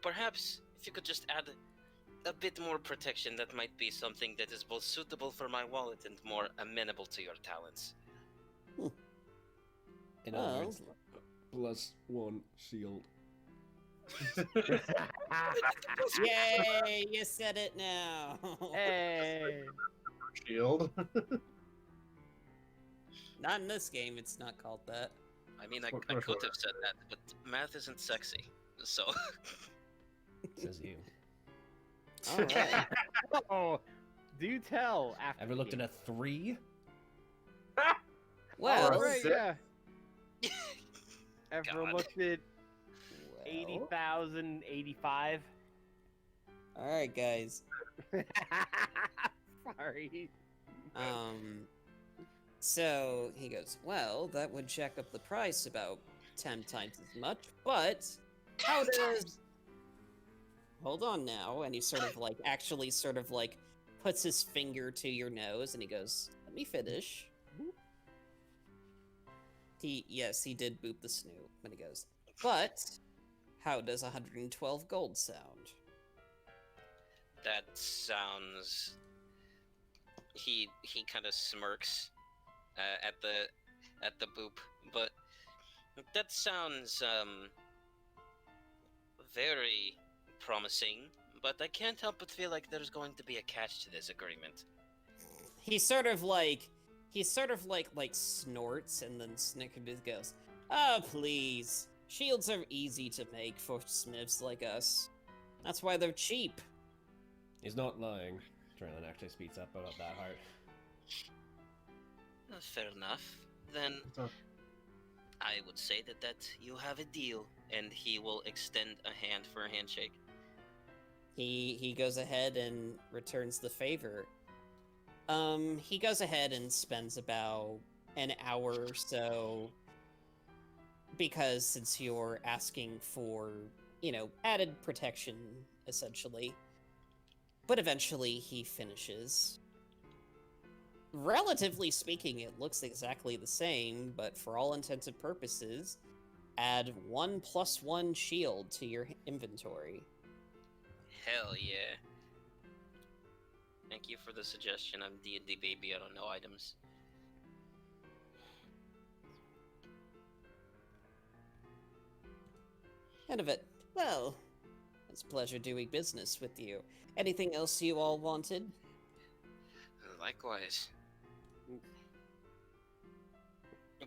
Perhaps if you could just add a bit more protection, that might be something that is both suitable for my wallet and more amenable to your talents. In Well, other words, +1 shield. Yay, you said it now. Hey. Shield. Not in this game, it's not called that. I mean, I For could sure. have said that, but math isn't sexy, so... Says you. Alright. Oh, do tell. After Ever looked at the a 3? Well, game. Right, Sick. yeah. Ever God. looked at well, 80,085? alright, guys. Sorry. So he goes, well, that would jack up the price about 10 times as much, but how does... Hold on now, and he sort of like, actually sort of like, puts his finger to your nose, and he goes, let me finish. Yes, he did boop the snoot, and he goes, but how does 112 gold sound? That sounds... He kind of smirks at the boop, but that sounds very promising. But I can't help but feel like there's going to be a catch to this agreement. He sort of like snorts and then snickers goes, oh, please. Shields are easy to make for smiths like us. That's why they're cheap. He's not lying. Traylon actually speaks up about that heart. Fair enough. Then, So- I would say that you have a deal, and he will extend a hand for a handshake. He goes ahead and returns the favor. He goes ahead and spends about an hour or so, because since you're asking for, added protection, essentially. But eventually he finishes. Relatively speaking, it looks exactly the same, but for all intents and purposes, add 1+1 shield to your inventory. Hell yeah. Thank you for the suggestion. I'm D&D baby, I don't know items. End of it. Well, it's a pleasure doing business with you. Anything else you all wanted? Likewise.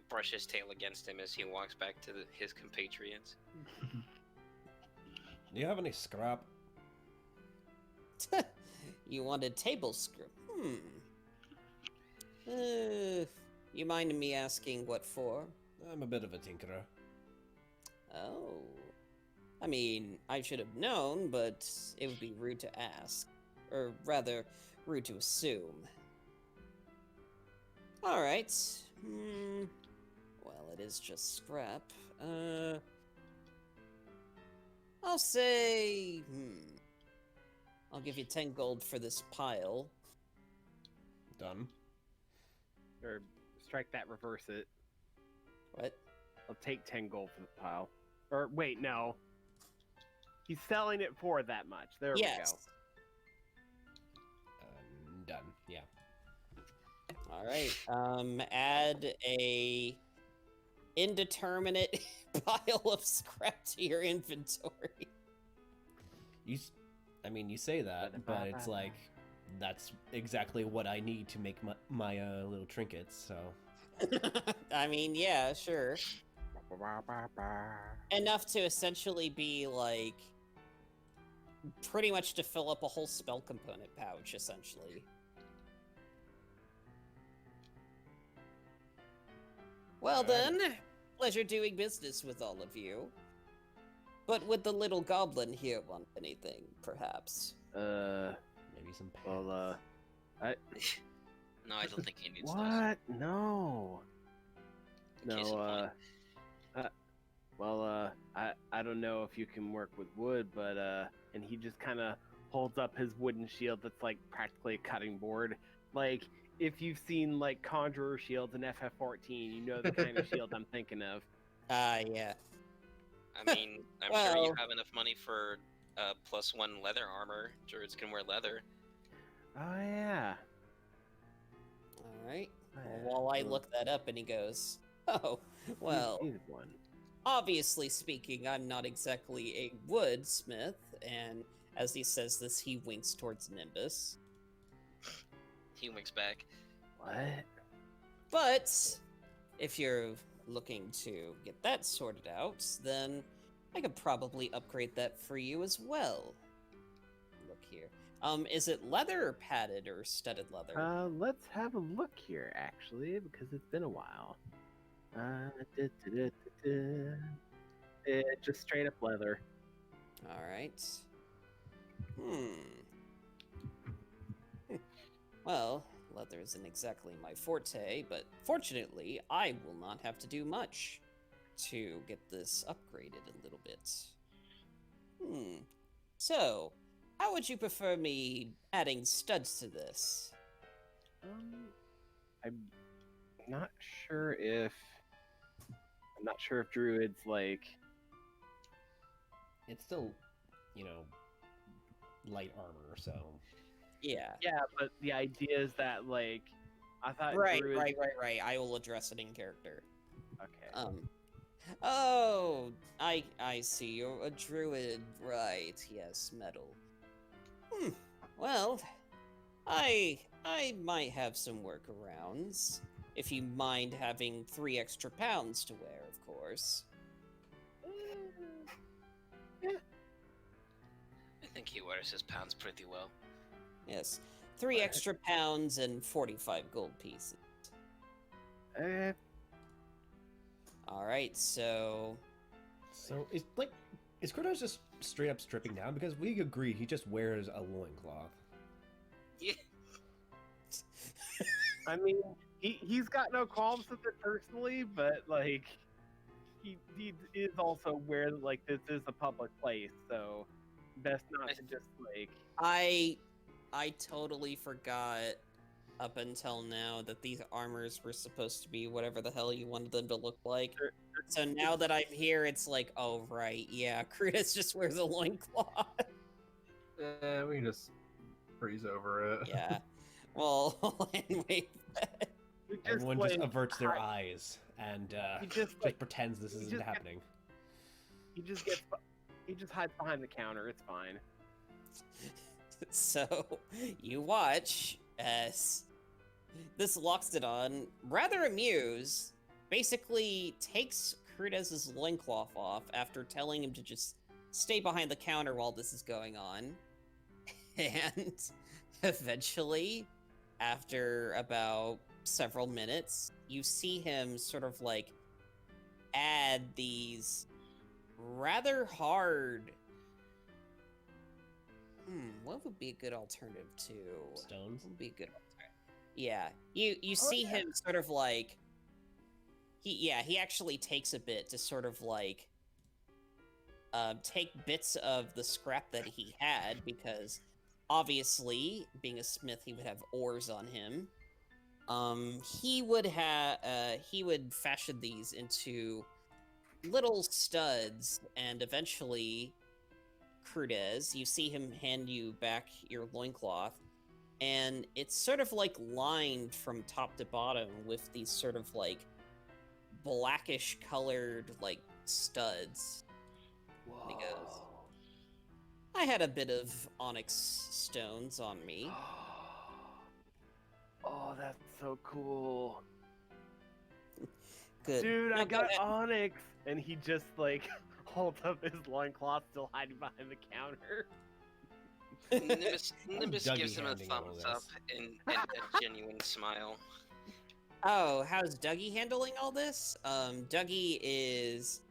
Brush his tail against him as he walks back to his compatriots. Do you have any scrap? You wanted table script? You mind me asking what for? I'm a bit of a tinkerer. Oh. I mean, I should have known, but it would be rude to ask. Or rather, rude to assume. Alright. Well, it is just scrap. I'll say... I'll give you 10 gold for this pile. Done. Or strike that, reverse it. What? I'll take 10 gold for the pile. Or wait, no. He's selling it for that much. There Yes. we go. Done. Yeah. Alright, add a indeterminate pile of scrap to your inventory. You say that, but it's like, that's exactly what I need to make my little trinkets, so... I mean, yeah, sure. Enough to essentially be, like, pretty much to fill up a whole spell component pouch, essentially. Well then, pleasure doing business with all of you. But would the little goblin here want anything, perhaps? Maybe some pants. Well, No, I don't think he needs those. what? No. In case you No, want. I don't know if you can work with wood, but, and he just kind of holds up his wooden shield that's, like, practically a cutting board. Like, if you've seen, like, Conjurer shields in FF14, you know the kind of shield I'm thinking of. Yeah. I mean, I'm sure you have enough money for +1 leather armor. Druids can wear leather. Oh, yeah. Alright. Well, while I look that up, and he goes, oh, well, He's one. obviously speaking, I'm not exactly a woodsmith, and as he says this, he winks towards Nimbus. He winks back. What? But if you're looking to get that sorted out, then I could probably upgrade that for you as well. Look here. Is it leather or padded or studded leather? Let's have a look here, actually, because it's been a while. Just straight up leather. Alright. Well, leather isn't exactly my forte, but fortunately, I will not have to do much to get this upgraded a little bit. So, how would you prefer me adding studs to this? I'm not sure if druids, like... It's still, light armor, so... Yeah. Yeah, but the idea is that, like, I thought Right. I will address it in character. Okay. Oh, I see. You're a druid, right? Yes, metal. Well, I might have some workarounds. If you mind having 3 extra pounds to wear, of course. Yeah. I think he wears his pounds pretty well. Yes, 3 extra pounds and 45 gold pieces. All right, so So is Kratos just straight up stripping down? Because we agreed he just wears a loincloth. Yeah. I mean, he's got no qualms with it personally, but like, he is also aware that like this is a public place, so best not to just like. I totally forgot up until now that these armors were supposed to be whatever the hell you wanted them to look like. So now that I'm here, it's like, oh right, yeah, Kratos just wears a loincloth. Yeah, we can just breeze over it. Yeah. Well, anyway. He just, Everyone like, just averts their hi- eyes and He just just, like, pretends this he isn't just happening. He just hides behind the counter. It's fine. So you watch as this Loxodon, rather amused, basically takes Kratos' loincloth off after telling him to just stay behind the counter while this is going on. And eventually, after about several minutes, you see him sort of like add these rather hard. What would be a good alternative to Stones? What would be a good alternative? Yeah, you see him sort of like he actually takes a bit to sort of like take bits of the scrap that he had, because obviously being a smith he would have ores on him. He would fashion these into little studs, and eventually, Kratos, you see him hand you back your loincloth, and it's sort of like lined from top to bottom with these sort of like blackish colored like studs. Whoa. He goes, I had a bit of onyx stones on me. Oh, that's so cool. Good. Dude, Now I go got ahead. onyx. And he just like holds up his loincloth, still hiding behind the counter. Nimbus Dougie gives him a handling all thumbs this? up and a genuine smile. Oh, how's Dougie handling all this? Dougie is...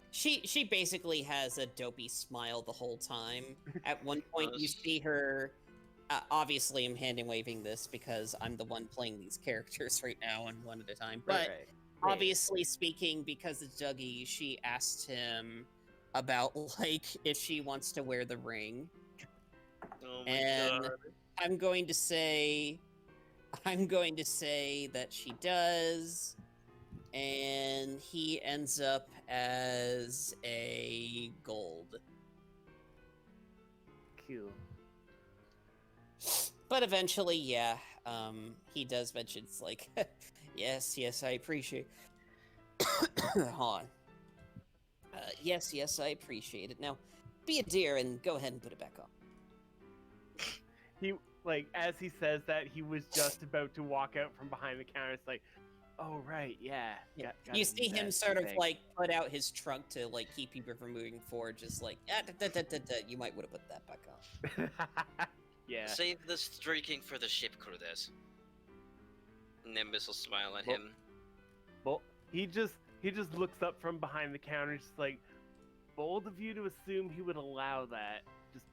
She basically has a dopey smile the whole time. At one point, you see her... obviously, I'm hand-waving this because I'm the one playing these characters right now and one at a time. But Right. obviously speaking, because it's Dougie, she asked him about, like, if she wants to wear the ring. Oh my And god. I'm going to say that she does, and he ends up as a gold. Cool. But eventually, yeah, he does mention, it's like, yes, I appreciate. Hold on. Yes, I appreciate it. Now, be a dear and go ahead and put it back on. He like as he says that, he was just about to walk out from behind the counter. It's like, oh right, yeah. You see him sort of like put out his trunk to like keep people from moving forward, just like, you might would have put that back on. Yeah. Save this drinking for the ship, Kratos. Nimbus will smile at him. Well, he just looks up from behind the counter, just like, bold of you to assume he would allow that. Just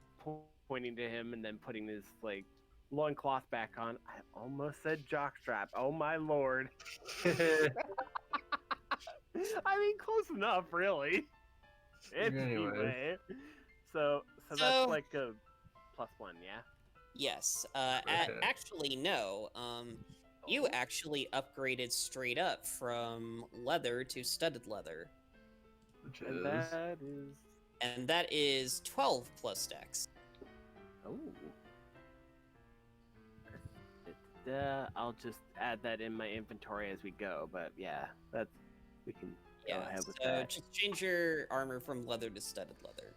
pointing to him and then putting his like loincloth back on. I almost said jockstrap. Oh my lord. I mean, close enough, really. Anyway. So that's like a +1, yeah? Yes. Okay. Actually, no. You actually upgraded straight up from leather to studded leather. Which And is... that is 12 plus dex. Oh. I'll just add that in my inventory as we go, but yeah, we can go ahead with so that. just change your armor from leather to studded leather.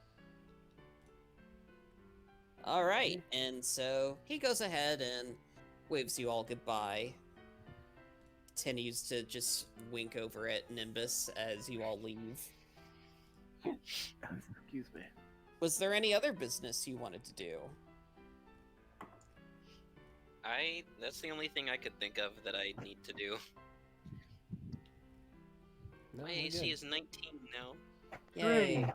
Alright, and so he goes ahead and waves you all goodbye. Continues to just wink over at Nimbus as you all leave. Excuse me. Was there any other business you wanted to do? That's the only thing I could think of that I need to do. No, My we're AC good. is 19 now. Yay.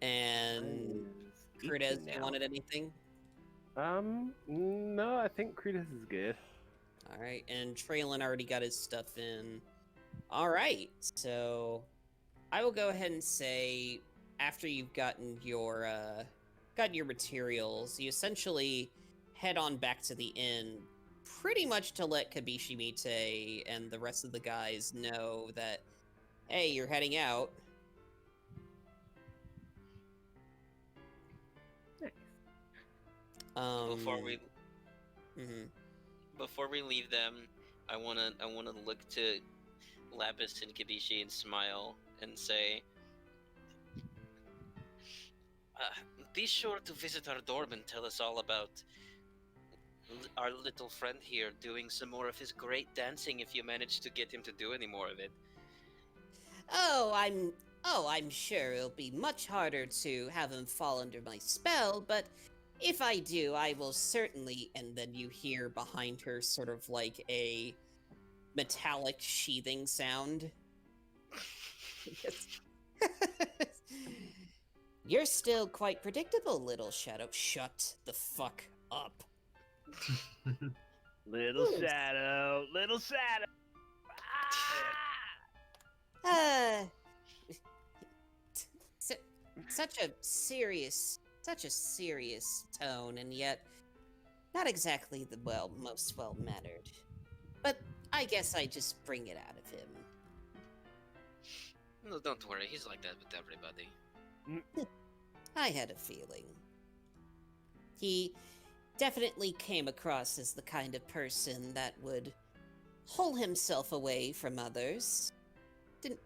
And Is Cortez, 18 you now. wanted anything? No, I think Cretus is good. All right, and Traylon already got his stuff in. All right, so I will go ahead and say after you've gotten your materials, you essentially head on back to the inn, pretty much to let Kabishi Mite and the rest of the guys know that, hey, you're heading out. Before we mhm. before we leave them, I wanna look to Lapis and Kibishi and smile and say, be sure to visit our dorm and tell us all about our little friend here doing some more of his great dancing if you manage to get him to do any more of it. Oh, I'm sure it'll be much harder to have him fall under my spell, but if I do, I will certainly. And then you hear behind her sort of like a metallic sheathing sound. You're still quite predictable, little shadow. Shut the fuck up. Little shadow, little shadow. Such a serious tone, and yet not exactly the most well-mannered. But I guess I just bring it out of him. No, don't worry, he's like that with everybody. I had a feeling. He definitely came across as the kind of person that would hole himself away from others. Didn't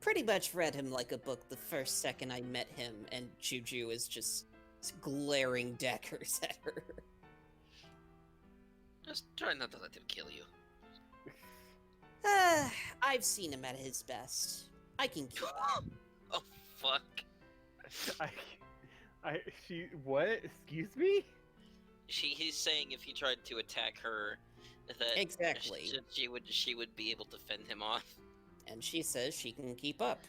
pretty much read him like a book the first second I met him, and Juju is just glaring daggers at her. Just try not to let him kill you. I've seen him at his best. I can keep up. Oh, fuck. What? Excuse me? He's saying if he tried to attack her, that Exactly. she would be able to fend him off. And she says she can keep up.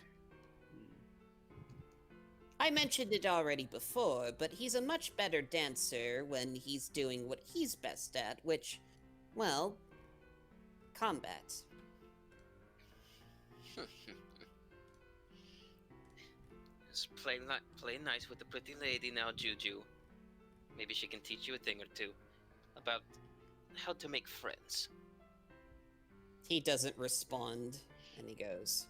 I mentioned it already before, but he's a much better dancer when he's doing what he's best at, which, well, combat. Just play nice with the pretty lady now, Juju. Maybe she can teach you a thing or two about how to make friends. He doesn't respond, and he goes,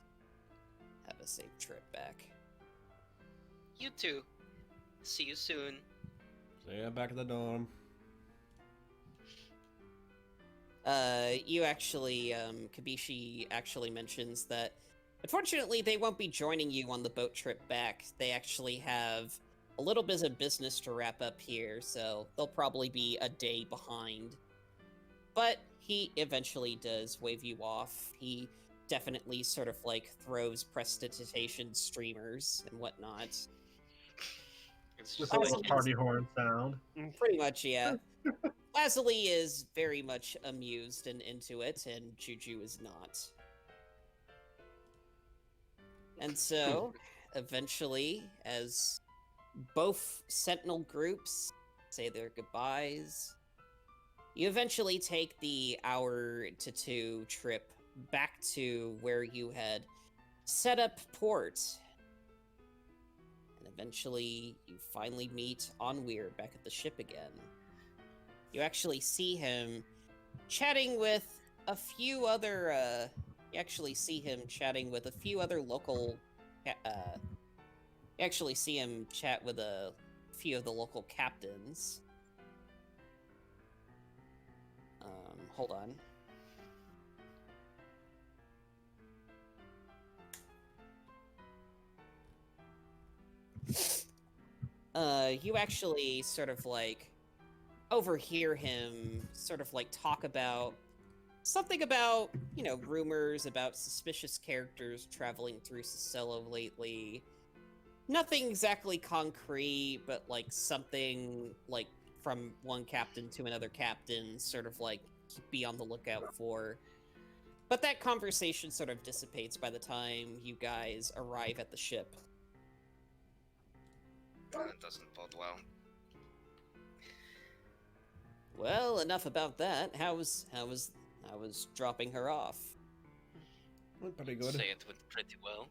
have a safe trip back. You too. See you soon. So yeah, back at the dorm. You actually, Kabishi actually mentions that unfortunately they won't be joining you on the boat trip back. They actually have a little bit of business to wrap up here, so they'll probably be a day behind. But he eventually does wave you off. He definitely sort of like throws prestidigitation streamers and whatnot. It's Just just a like little party horn sound. Pretty much, yeah. Lazuli is very much amused and into it, and Juju is not. And so, eventually, as both Sentinel groups say their goodbyes, you eventually take the hour to 2 trip back to where you had set up port. And eventually, you finally meet Onweir back at the ship again. You actually see him chatting with a few other, you actually see him chatting with a few other local, you actually see him chat with a few of the local captains. Hold on. You actually sort of like overhear him sort of like talk about something about, you know, rumors about suspicious characters traveling through Sicelo lately. Nothing exactly concrete, but like something like from one captain to another captain, sort of like be on the lookout for. But that conversation sort of dissipates by the time you guys arrive at the ship. That doesn't bode well. Well, enough about that. How was dropping her off? Went pretty good. Say it went pretty well.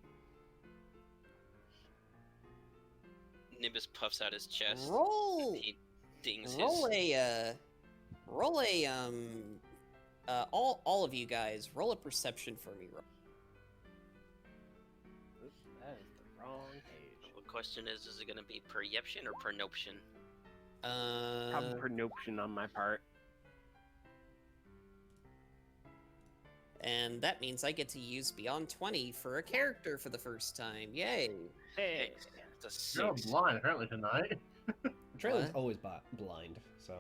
Nimbus puffs out his chest. Roll, He dings roll his. all of you guys, roll a perception for me. Oops, that is the wrong page. The question is it going to be perception or pernoption? Probably pernoption on my part. And that means I get to use Beyond 20 for a character for the first time. Yay! Hey, It's a You're 6. blind apparently tonight. Trailer's What? always blind, so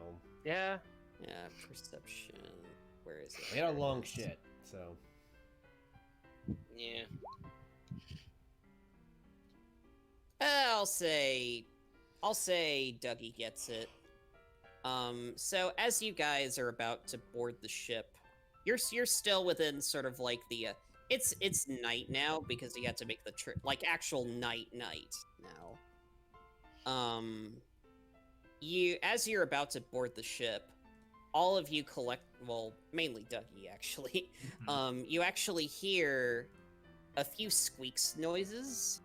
yeah. Yeah, perception. Where is it? we had a long shit. So Yeah. I'll say Dougie gets it. So as you guys are about to board the ship, you're still within sort of like the it's night now because you had to make the trip like actual night now. As you're about to board the ship, all of you mainly Dougie actually. You actually hear a few squeaks noises.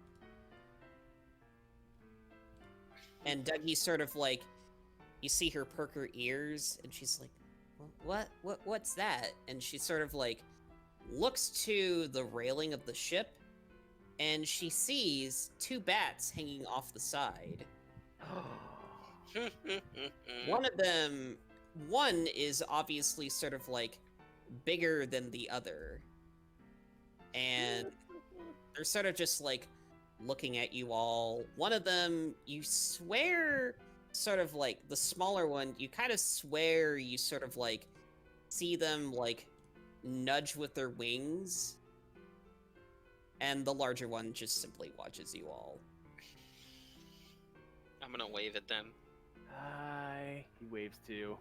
And Dougie sort of like, you see her perk her ears, and she's like, what's that? And she sort of like looks to the railing of the ship, and she sees 2 bats hanging off the side. One is obviously sort of like bigger than the other, and they're sort of just like looking at you all. One of them, you swear, sort of like the smaller one, you kind of swear you sort of like see them like nudge with their wings, and the larger one just simply watches you all. I'm gonna wave at them. Hi. He waves too.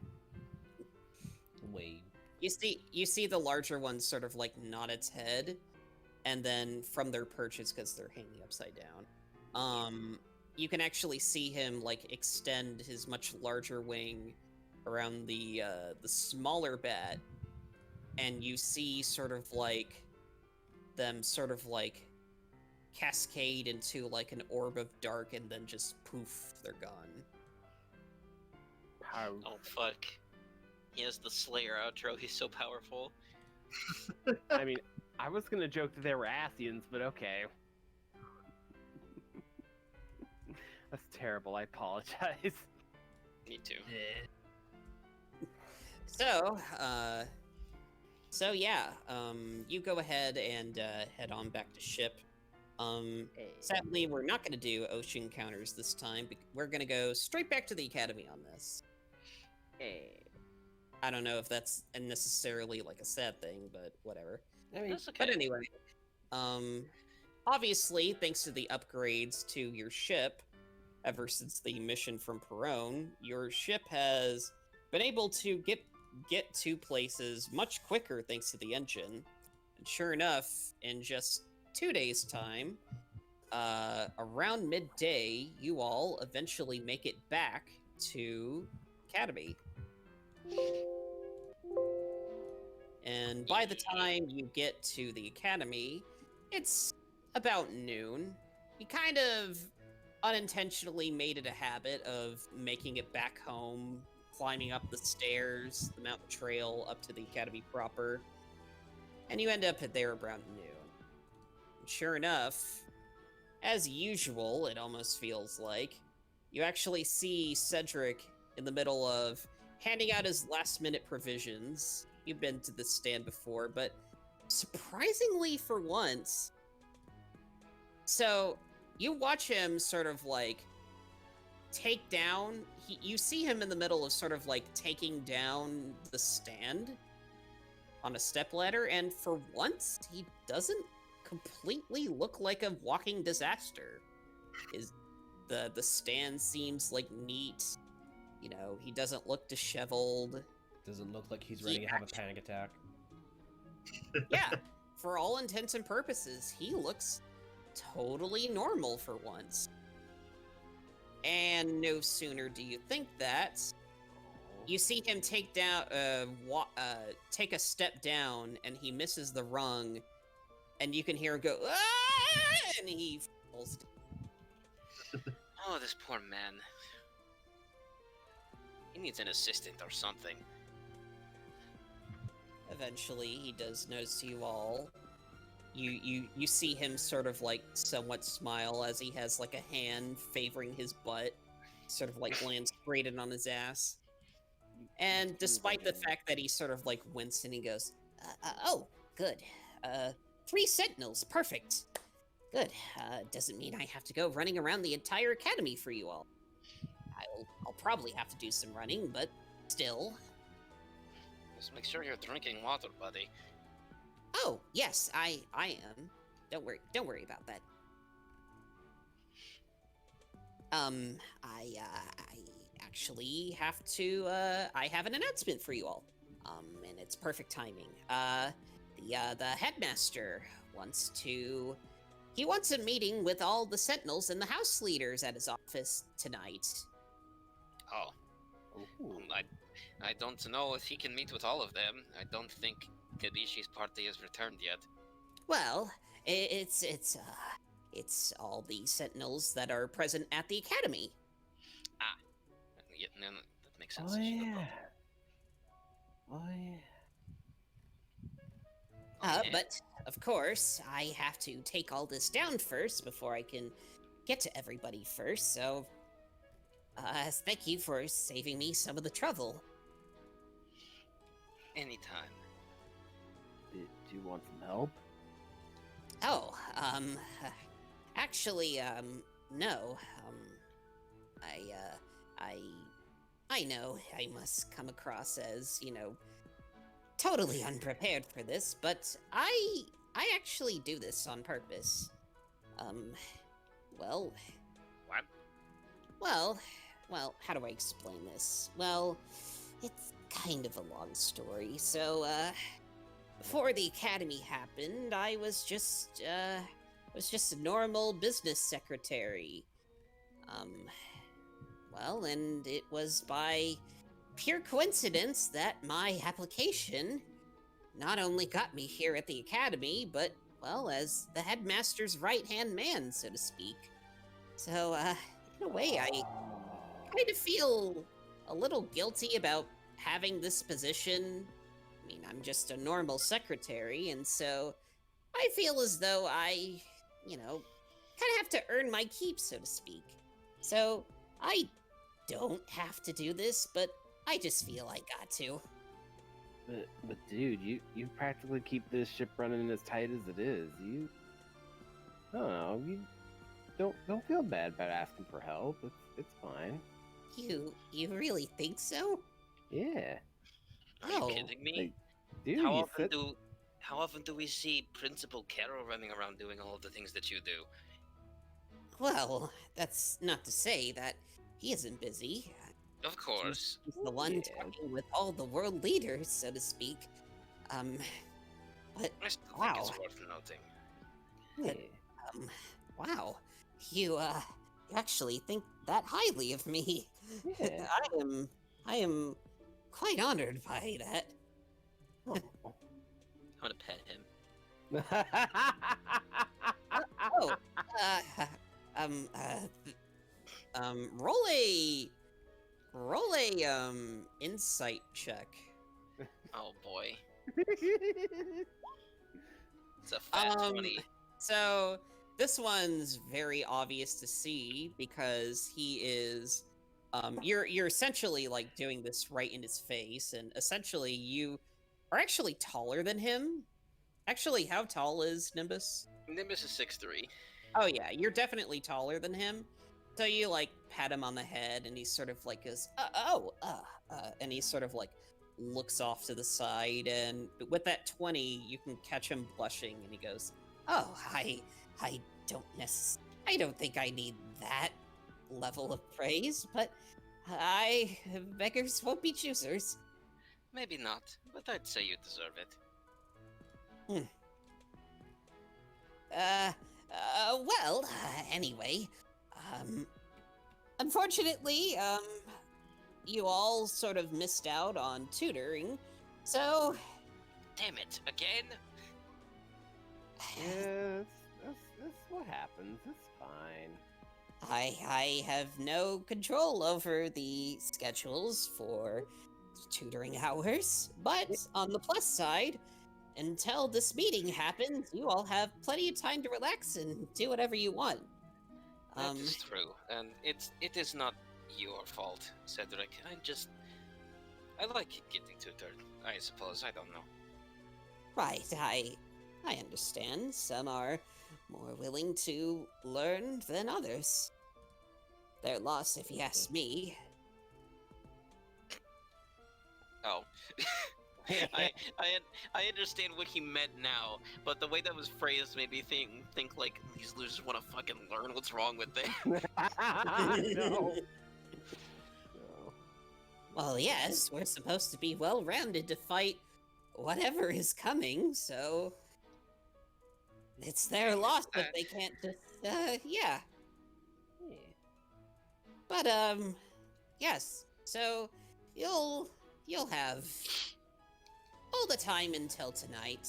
wait. You see the larger one sort of like nod its head, and then from their perches, because they're hanging upside down, you can actually see him like extend his much larger wing around the smaller bat, and you see sort of like them sort of like cascade into like an orb of dark, and then just poof, they're gone. Pow. Oh fuck. He has the Slayer outro, he's so powerful. I mean, I was gonna joke that they were Asians, but okay. That's terrible, I apologize. Me too. So yeah, you go ahead and head on back to ship. Sadly, we're not going to do ocean encounters this time. We're going to go straight back to the academy on this. I don't know if that's necessarily like a sad thing, but whatever. I mean, That's okay. But anyway, obviously, thanks to the upgrades to your ship, ever since the mission from Perone, your ship has been able to get to places much quicker thanks to the engine. And sure enough, in just 2 days' time, around midday, you all eventually make it back to Academy. And by the time you get to the Academy, it's about noon. You kind of unintentionally made it a habit of making it back home, climbing up the stairs, the mountain trail up to the Academy proper, and you end up there around noon. And sure enough, as usual, it almost feels like, you actually see Cedric in the middle of handing out his last-minute provisions. You've been to this stand before, but surprisingly for once, so you watch him sort of like take down, you see him in the middle of sort of like taking down the stand on a stepladder, and for once, he doesn't completely look like a walking disaster. The stand seems like neat. You know, he doesn't look disheveled. doesn't look like he's ready to have a panic attack. Yeah, for all intents and purposes, he looks totally normal for once. And no sooner do you think that, you see him take a step down, and he misses the rung, and you can hear him go, "Ah!" and he falls. Oh, this poor man. He needs an assistant or something. Eventually, he does notice you all. You see him sort of like somewhat smile as he has like a hand favoring his butt, sort of like lands straight in on his ass. And despite the fact that he sort of like winces and he goes, "Oh, good. 3 sentinels, perfect. Good. Doesn't mean I have to go running around the entire academy for you all. I'll probably have to do some running, but still." Just make sure you're drinking water, buddy. Oh, yes, I am. Don't worry about that. I actually have to, I have an announcement for you all. And it's perfect timing. The headmaster wants a meeting with all the sentinels and the house leaders at his office tonight. Oh. I don't know if he can meet with all of them. I don't think Kadishi's party has returned yet. Well, it's all the sentinels that are present at the academy. Yeah, no, that makes sense. Oh yeah. Oh yeah. Yeah. But of course, I have to take all this down first before I can get to everybody first. So, thank you for saving me some of the trouble. Anytime. Do you want some help? Oh, actually, no. I know I must come across as, totally unprepared for this, but I actually do this on purpose. Well... What? Well, how do I explain this? Well, it's kind of a long story. So, before the academy happened, I was just a normal business secretary. Well, and it was by pure coincidence that my application not only got me here at the academy, but, well, as the headmaster's right-hand man, so to speak. So, in a way, I kind of feel a little guilty about having this position. I mean, I'm just a normal secretary, and so I feel as though I, kind of have to earn my keep, so to speak. So, I don't have to do this, but I just feel I got to. But dude, you practically keep this ship running as tight as it is. You don't feel bad about asking for help. It's fine. You really think so? Yeah. Are you kidding me? Like, dude, How you often do we see Principal Carol running around doing all of the things that you do? Well, that's not to say that he isn't busy. Of course. He's the one talking with all the world leaders, so to speak. But I still wow. think it's worth noting. Yeah. Wow. You actually think that highly of me. Yeah. I am quite honored by that. Oh. I want to pet him. Oh, roll a insight check. Oh boy. It's a fat 20. So this one's very obvious to see because he is, you're essentially like doing this right in his face, and essentially you are actually taller than him. Actually, how tall is Nimbus? Nimbus is 6'3". Oh yeah, you're definitely taller than him. So you like pat him on the head, and he sort of like goes, and he sort of like looks off to the side, and with that 20, you can catch him blushing, and he goes, "Oh, I don't think I need that level of praise, but beggars won't be choosers." Maybe not, but I'd say you deserve it. Hmm. Anyway, unfortunately, you all sort of missed out on tutoring, so Damn it, again? Yeah, that's what happens. It's fine. I have no control over the schedules for tutoring hours, but on the plus side, until this meeting happens, you all have plenty of time to relax and do whatever you want. That is true, and it is not your fault, Cedric. I like getting tutored, I suppose. I don't know. Right, I understand. Some are more willing to learn than others. Their loss, if you ask me. Oh. I understand what he meant now, but the way that was phrased made me think like these losers want to fucking learn what's wrong with them. No. No. Well, yes, we're supposed to be well-rounded to fight whatever is coming, so it's their loss that they can't just, yeah. But, yes, so you'll have all the time until tonight.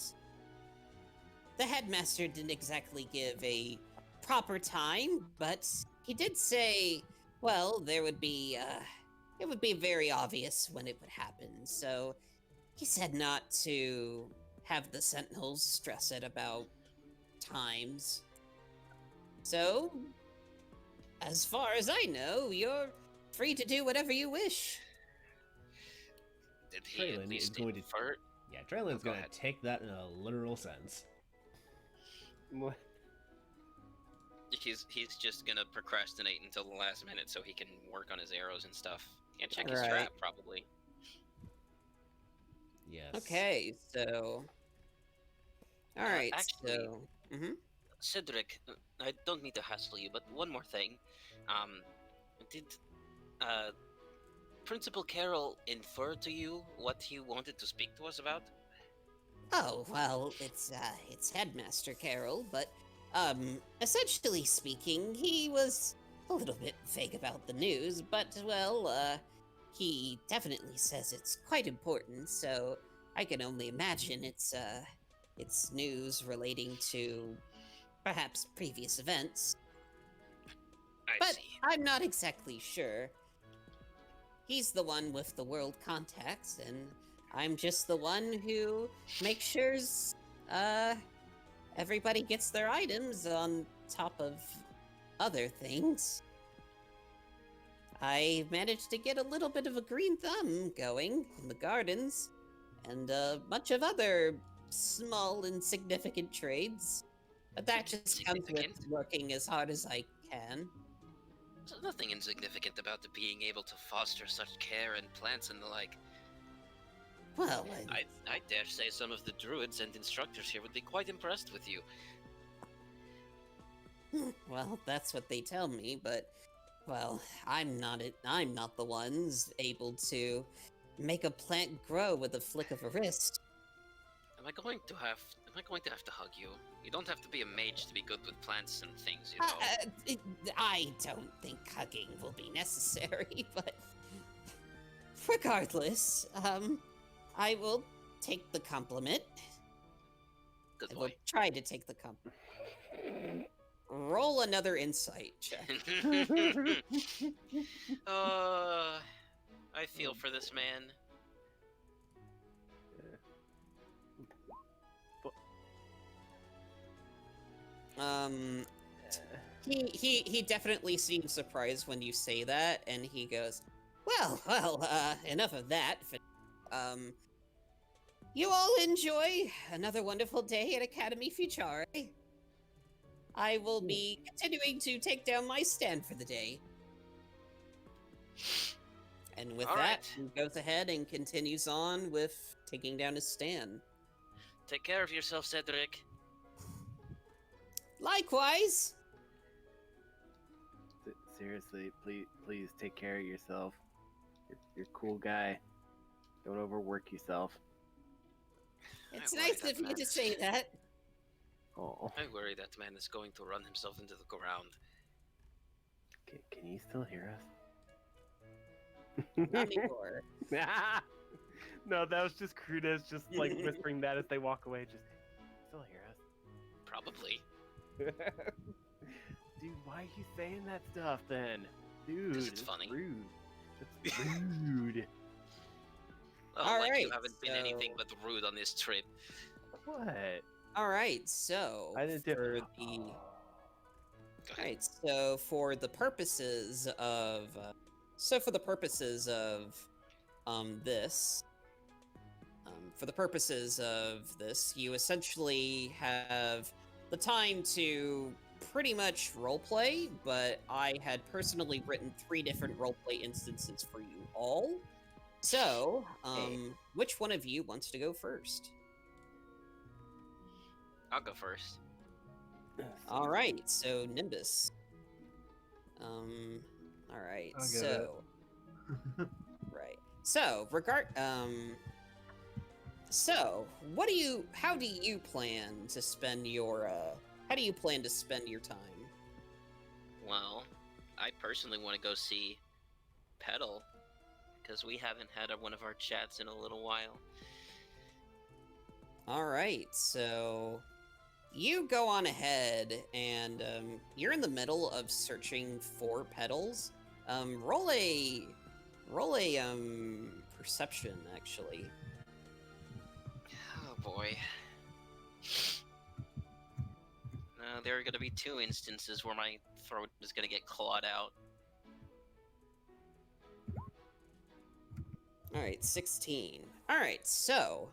The headmaster didn't exactly give a proper time, but he did say, well, there would be, it would be very obvious when it would happen, so he said not to have the sentinels stress it about times. So, as far as I know, you're free to do whatever you wish. Did he at Traylon least is going to- infer? Yeah, Traylon's Go gonna ahead. take that in a literal sense. He's just gonna procrastinate until the last minute so he can work on his arrows and stuff. And check his Right. trap, probably. Yes. Okay, so... Alright, actually- so... Mhm. Cedric, I don't mean to hassle you, but one more thing. Did Principal Carroll infer to you what he wanted to speak to us about? Oh, well, it's Headmaster Carroll, but, essentially speaking, he was a little bit vague about the news, but, well, he definitely says it's quite important, so I can only imagine it's news relating to perhaps previous events. I But see. I'm not exactly sure. He's the one with the world contacts, and I'm just the one who makes sure everybody gets their items on top of other things. I managed to get a little bit of a green thumb going in the gardens, and a bunch of other small insignificant trades. But that just comes with Insignificant? working as hard as I can. There's nothing insignificant about the being able to foster such care and plants and the like. Well, I dare say some of the druids and instructors here would be quite impressed with you. well, that's what they tell me, but well, I'm not the ones able to make a plant grow with a flick of a wrist. Am I going to have to hug you? You don't have to be a mage to be good with plants and things, you know. I don't think hugging will be necessary, but regardless, I will take the compliment. Good I will boy. try to take the compliment. Roll another insight check. I feel for this man. He definitely seems surprised when you say that, and he goes, well, enough of that. You all enjoy another wonderful day at Academy Futurae. I will be continuing to take down my stand for the day. And with All that, right. he goes ahead and continues on with taking down his stand. Take care of yourself, Cedric. Likewise! Seriously, please take care of yourself. You're a cool guy. Don't overwork yourself. It's worry nice that of you man to is- say that. Oh, I worry that man is going to run himself into the ground. can you still hear us? Not anymore. No, that was just Crudez just like whispering that as they walk away. Just still hear Probably. us. Dude, why are you saying that stuff then? Dude, it's funny. rude. It's rude. Oh, All like you right, haven't been anything so- but rude on this trip. What? All right, so I didn't for do. the Go all ahead. right, so for the purposes of this, for the purposes of this, you essentially have the time to pretty much roleplay, but I had personally written 3 different roleplay instances for you all. So, which one of you wants to go first? I'll go first. All right, so Nimbus. All right, I'll get so right, so how do you plan to spend your time? Well, I personally want to go see Petal, because we haven't had one of our chats in a little while. All right, so you go on ahead, and you're in the middle of searching for petals. Roll a perception, actually. Oh boy. There are going to be 2 instances where my throat is going to get clawed out. All right, 16. All right, so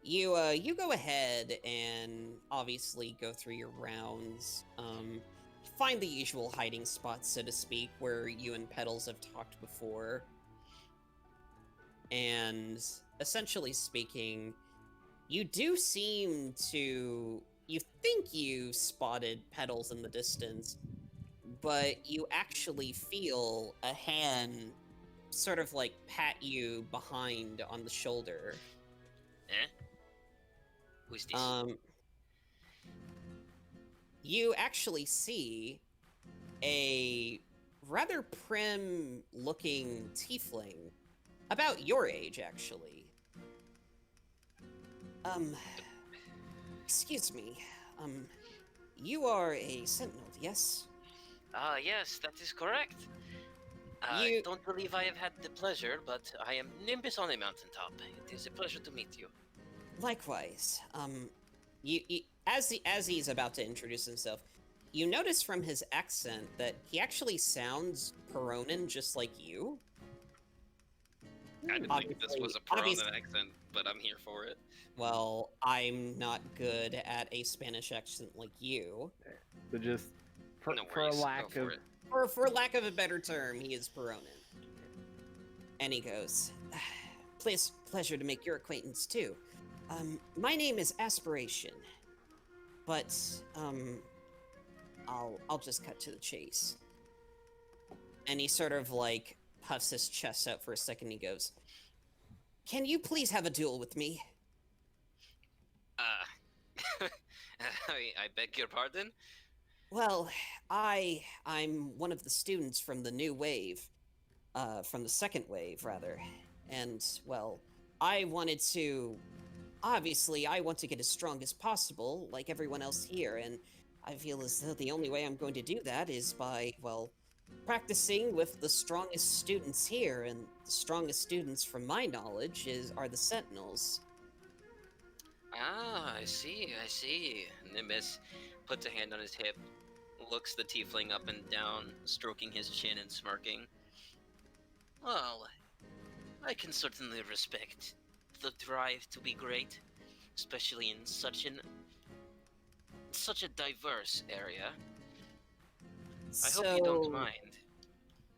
you go ahead and obviously go through your rounds. Find the usual hiding spots, so to speak, where you and Petals have talked before. And essentially speaking, you do seem to... You think you spotted Petals in the distance, but you actually feel a hand sort of like pat you behind on the shoulder. Eh? Who's this? You actually see a rather prim-looking tiefling, about your age, actually. Excuse me. You are a sentinel, yes? Yes, that is correct. I You- don't believe I have had the pleasure, but I am Nimbus on a mountaintop. It is a pleasure to meet you. Likewise. As he's about to introduce himself, you notice from his accent that he actually sounds Peronan, just like you. I didn't think this was a Obviously- Peronan accent, but I'm here for it. Well, I'm not good at a Spanish accent like you. So just for, No for a worries, lack go for of it. For lack of a better term, he is Peronan. And he goes, pleasure to make your acquaintance too. My name is Aspiration, but I'll just cut to the chase. And he sort of like puffs his chest out for a second. He goes, "Can you please have a duel with me?" I beg your pardon? Well, I'm one of the students from the new wave, from the second wave, rather. And, well, I want to get as strong as possible, like everyone else here, and I feel as though the only way I'm going to do that is by, well, practicing with the strongest students here, and the strongest students, from my knowledge, are the Sentinels. I see. Nimbus puts a hand on his hip, looks the tiefling up and down, stroking his chin and smirking. Well, I can certainly respect the drive to be great, especially in such a diverse area. I hope you don't mind.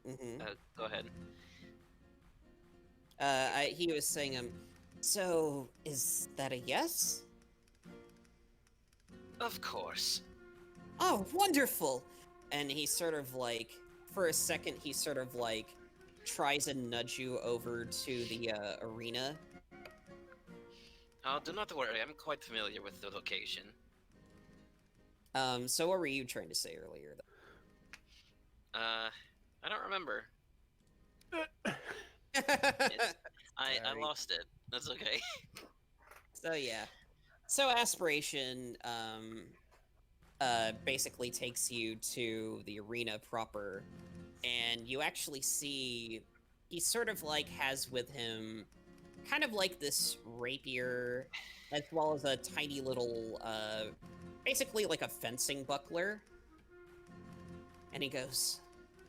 Mhm. Go ahead. He was saying, so, is that a yes? Of course. Oh, wonderful! And he sort of like, for a second, he sort of like tries to nudge you over to the arena. Oh, do not worry. I'm quite familiar with the location. So what were you trying to say earlier? I don't remember. It's... I Sorry. lost it. That's okay. So yeah. So aspiration basically takes you to the arena proper, and you actually see he sort of like has with him kind of like this rapier, as well as a tiny little basically like a fencing buckler. And he goes,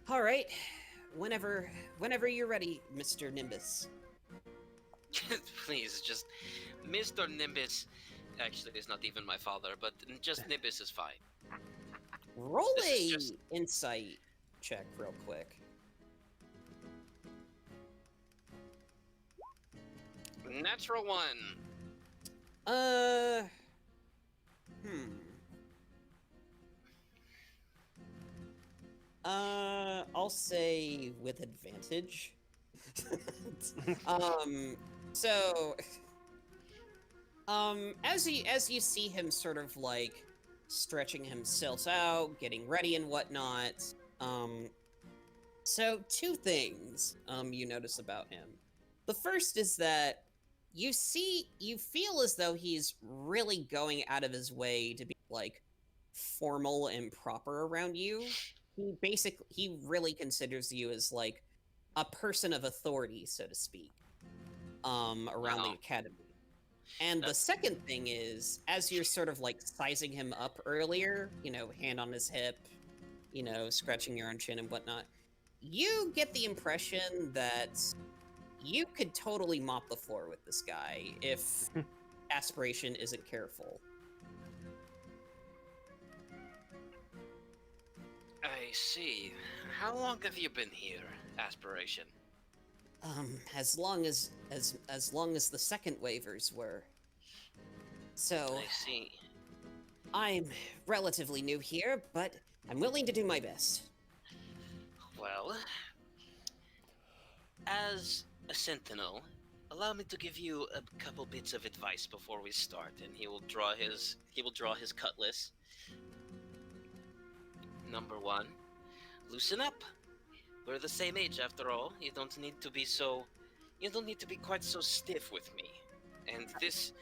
"All right, whenever you're ready, Mr. Nimbus." Please, just Mr. Nimbus. Actually, it's not even my father, but just Nimbus is fine. Roll This is a just- insight check real quick. Natural 1. I'll say with advantage. So, as you see him sort of like stretching himself out, getting ready and whatnot, so two things, you notice about him. The first is that you feel as though he's really going out of his way to be like formal and proper around you. He really considers you as like a person of authority, so to speak, around the Wow. academy. And the That's- second thing is, as you're sort of like sizing him up earlier, hand on his hip, scratching your own chin and whatnot, you get the impression that you could totally mop the floor with this guy if aspiration isn't careful. I see. How long have you been here, Aspiration? As long as the second waivers were. So I see. I'm relatively new here, but I'm willing to do my best. Well, as a sentinel, allow me to give you a couple bits of advice before we start. And he will draw his cutlass. Number 1, loosen up. We're the same age after all. You don't need to be quite so stiff with me. And this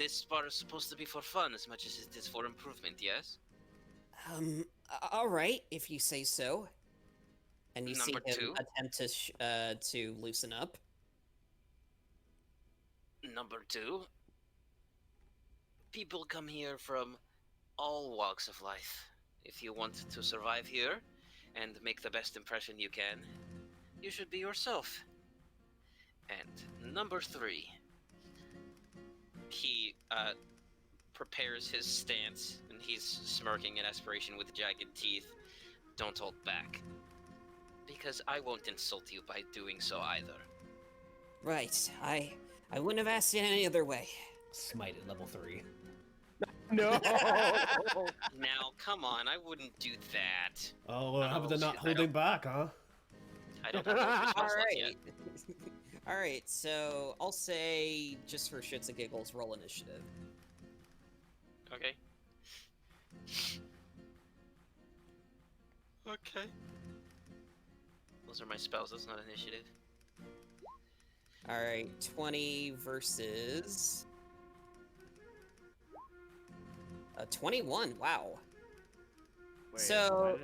spar is supposed to be for fun as much as it is for improvement, yes? All right, if you say so. And you see Number him 2. attempt to loosen up. Number 2, people come here from all walks of life. If you want to survive here and make the best impression you can, you should be yourself. And number 3, he prepares his stance and he's smirking in aspiration with jagged teeth. Don't hold back, because I won't insult you by doing so either. Right. I wouldn't have asked it any other way. Smite at level 3. No. Now, come on, I wouldn't do that. Oh, how about the Oh, not shit, I holding don't- back, huh? I don't have no official All slots yet. right. All right. So I'll say, just for shits and giggles, roll initiative. Okay. Okay. Those are my spells, that's not initiative. All right. 20 versus 21. Wow. Wait, So- why did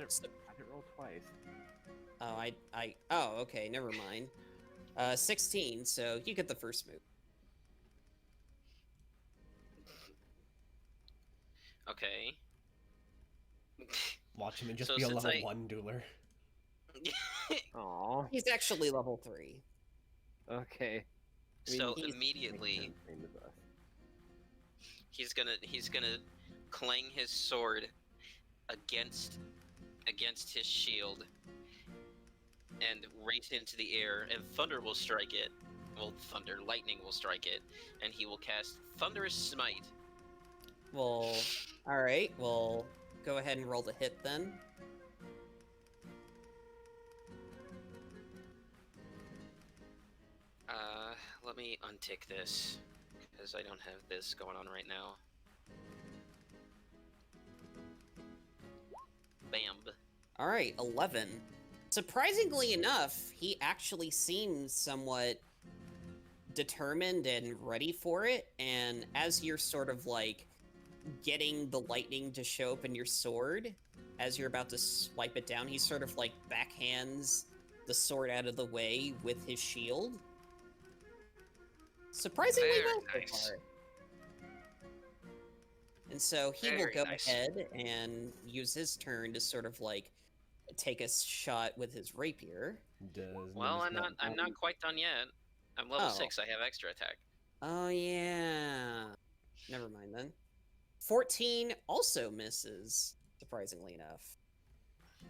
it roll twice? Oh, okay. Never mind. 16. So you get the first move. Okay. Watch him and just So be a since level I- 1 dueler. Aw. He's actually level 3. Okay. I mean, So he's- immediately makes sense, same as us. he's gonna clang his sword against his shield and race into the air, and thunder will strike it. Well, lightning will strike it, and he will cast Thunderous Smite. Well, all right. Well, go ahead and roll the hit then. Let me untick this, because I don't have this going on right now. Bam. All right, 11. Surprisingly enough, he actually seems somewhat determined and ready for it, and as you're sort of like getting the lightning to show up in your sword, as you're about to swipe it down, he sort of like backhands the sword out of the way with his shield. Surprisingly Very well so nice. far. And so he will Very go nice. ahead and use his turn to sort of like take a shot with his rapier. Does Well, Nimbus I'm not quite done yet. I'm level Oh. 6. I have extra attack. Oh yeah. Never mind then. 14 also misses, surprisingly enough. Oh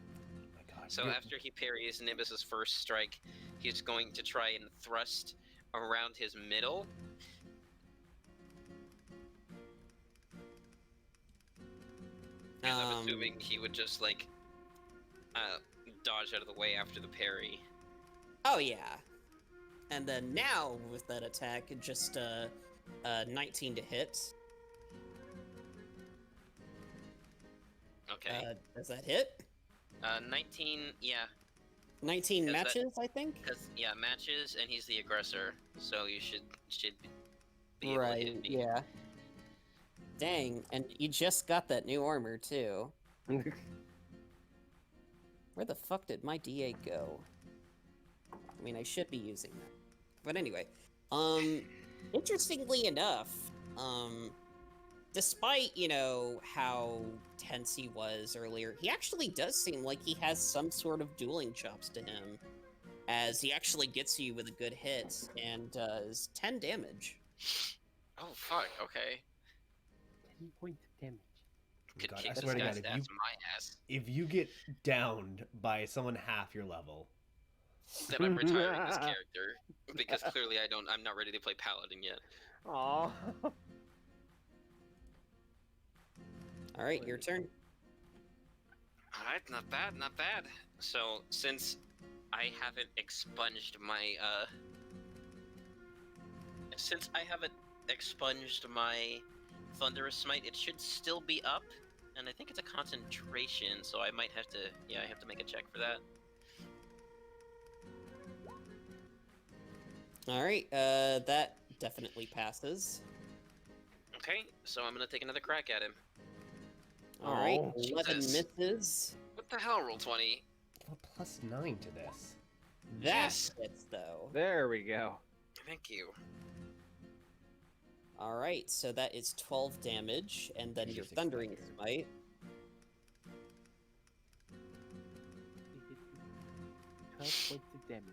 my God, So after he parries Nimbus's first strike, he's going to try and thrust around his middle. And I'm assuming he would just like dodge out of the way after the parry. Oh yeah. And then now with that attack, just 19 to hit. Okay. Does that hit? 19, yeah. 19 Does that- matches, I think. Because, yeah, matches, and he's the aggressor, so you should be able to Right. hit me. Yeah. Dang, and you just got that new armor too. Where the fuck did my D8 go? I mean, I should be using that. But anyway, interestingly enough, despite, you know, how tense he was earlier, he actually does seem like he has some sort of dueling chops to him, as he actually gets you with a good hit and does 10 damage. Oh, fuck, okay. 10 points of damage. Could God, I kick this swear to guy's God, ass my ass. if you get downed by someone half your level, Then I'm retiring this character, because clearly I'm not ready to play Paladin yet. Aw. All right, your turn. Alright, not bad, not bad. So, since I haven't expunged my, Thunderous Smite, it should still be up, and I think it's a concentration, so I might have to, yeah, I have to make a check for that. All right, that definitely passes. Okay, so I'm gonna take another crack at him. All right, Oh, 11 Jesus. misses. What the hell, roll 20? well, +9 to this. That Yes. hits, though. There we go. Thank you. All right, so that is 12 damage, and then your Jesus, Thundering Tiger. Smite. 12 points of damage.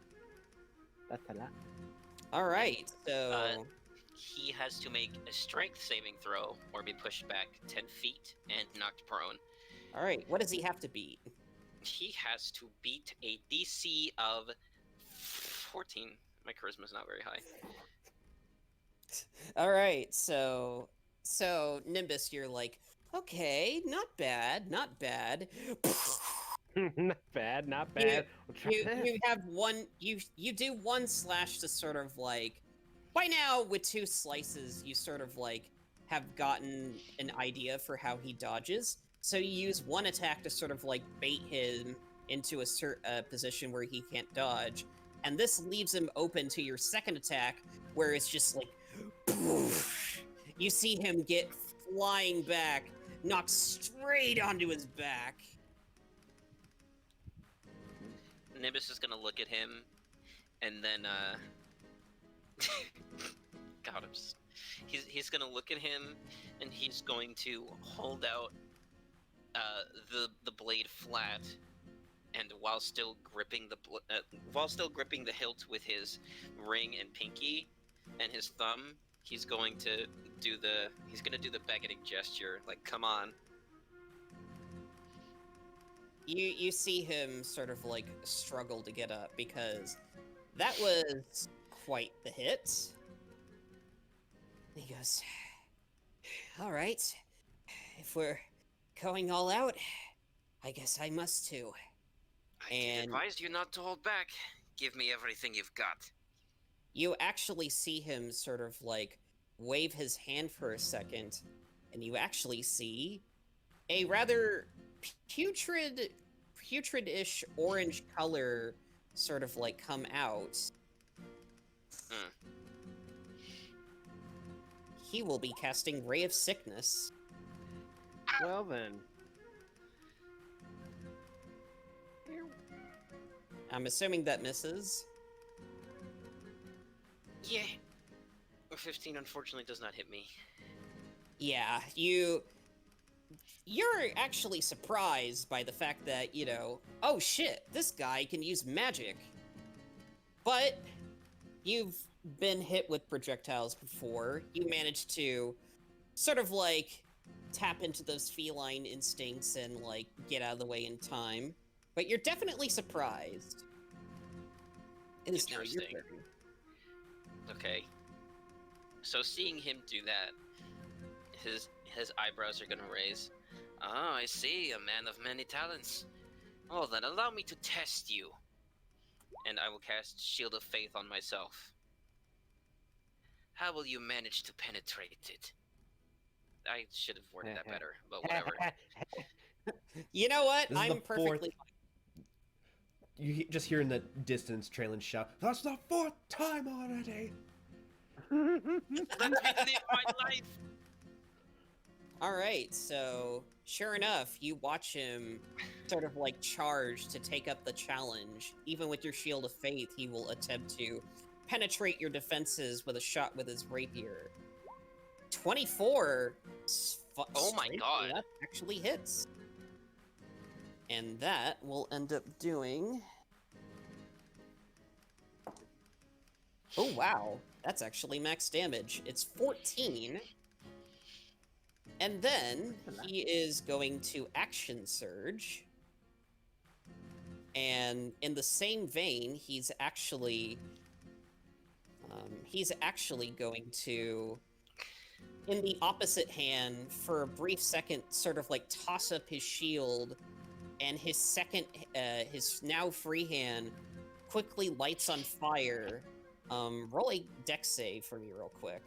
That's a lot. All right, so He has to make a strength saving throw or be pushed back 10 feet and knocked prone. all right, what does he have to beat? He has to beat a DC of 14. My charisma's not very high. All right, so Nimbus, you're like, okay, not bad, not bad. Not bad, not bad. We'll try You this. you have one you do one slash to sort of like, by now with 2 slices you sort of like have gotten an idea for how he dodges. So you use one attack to sort of like bait him into a position where he can't dodge, and this leaves him open to your second attack, where it's just like, poof. You see him get flying back, knocked straight onto his back. Nimbus is gonna look at him, and then, God, he's gonna look at him, and he's going to hold out, the blade flat, and while still gripping the hilt with his ring and pinky, and his thumb, he's going to do the beckoning gesture, like, come on. You see him sort of like struggle to get up, because that was quite the hit. He goes, all right, if we're going all out, I guess I must too. I And- advise you not to hold back. Give me everything you've got. You actually see him sort of like wave his hand for a second, and you actually see a rather putrid-ish orange color sort of like come out. Hmm. He will be casting Ray of Sickness. Well then. I'm assuming that misses. Yeah. A 15 unfortunately does not hit me. Yeah, you're actually surprised by the fact that, you know, oh shit, this guy can use magic. But you've been hit with projectiles before. You managed to sort of like tap into those feline instincts and like get out of the way in time. But you're definitely surprised. It is now your Interesting. turn. Okay. So seeing him do that, his eyebrows are gonna raise. Ah, I see, a man of many talents. Oh, then allow me to test you. And I will cast Shield of Faith on myself. How will you manage to penetrate it? I should have worded that better, but whatever. You know what? This is I'm the perfectly just hear in the distance Traylon shout, "That's the 4th time already!" Let me live my life! Alright, so sure enough, you watch him sort of like charge to take up the challenge. Even with your Shield of Faith, he will attempt to penetrate your defenses with a shot with his rapier. 24! Oh my god. That actually hits. And that will end up doing... Oh wow, that's actually max damage. It's 14. And then he is going to action surge. And in the same vein, he's actually going to, in the opposite hand, for a brief second, sort of like toss up his shield, and his second, his now free hand quickly lights on fire. Roll a dex save for me real quick.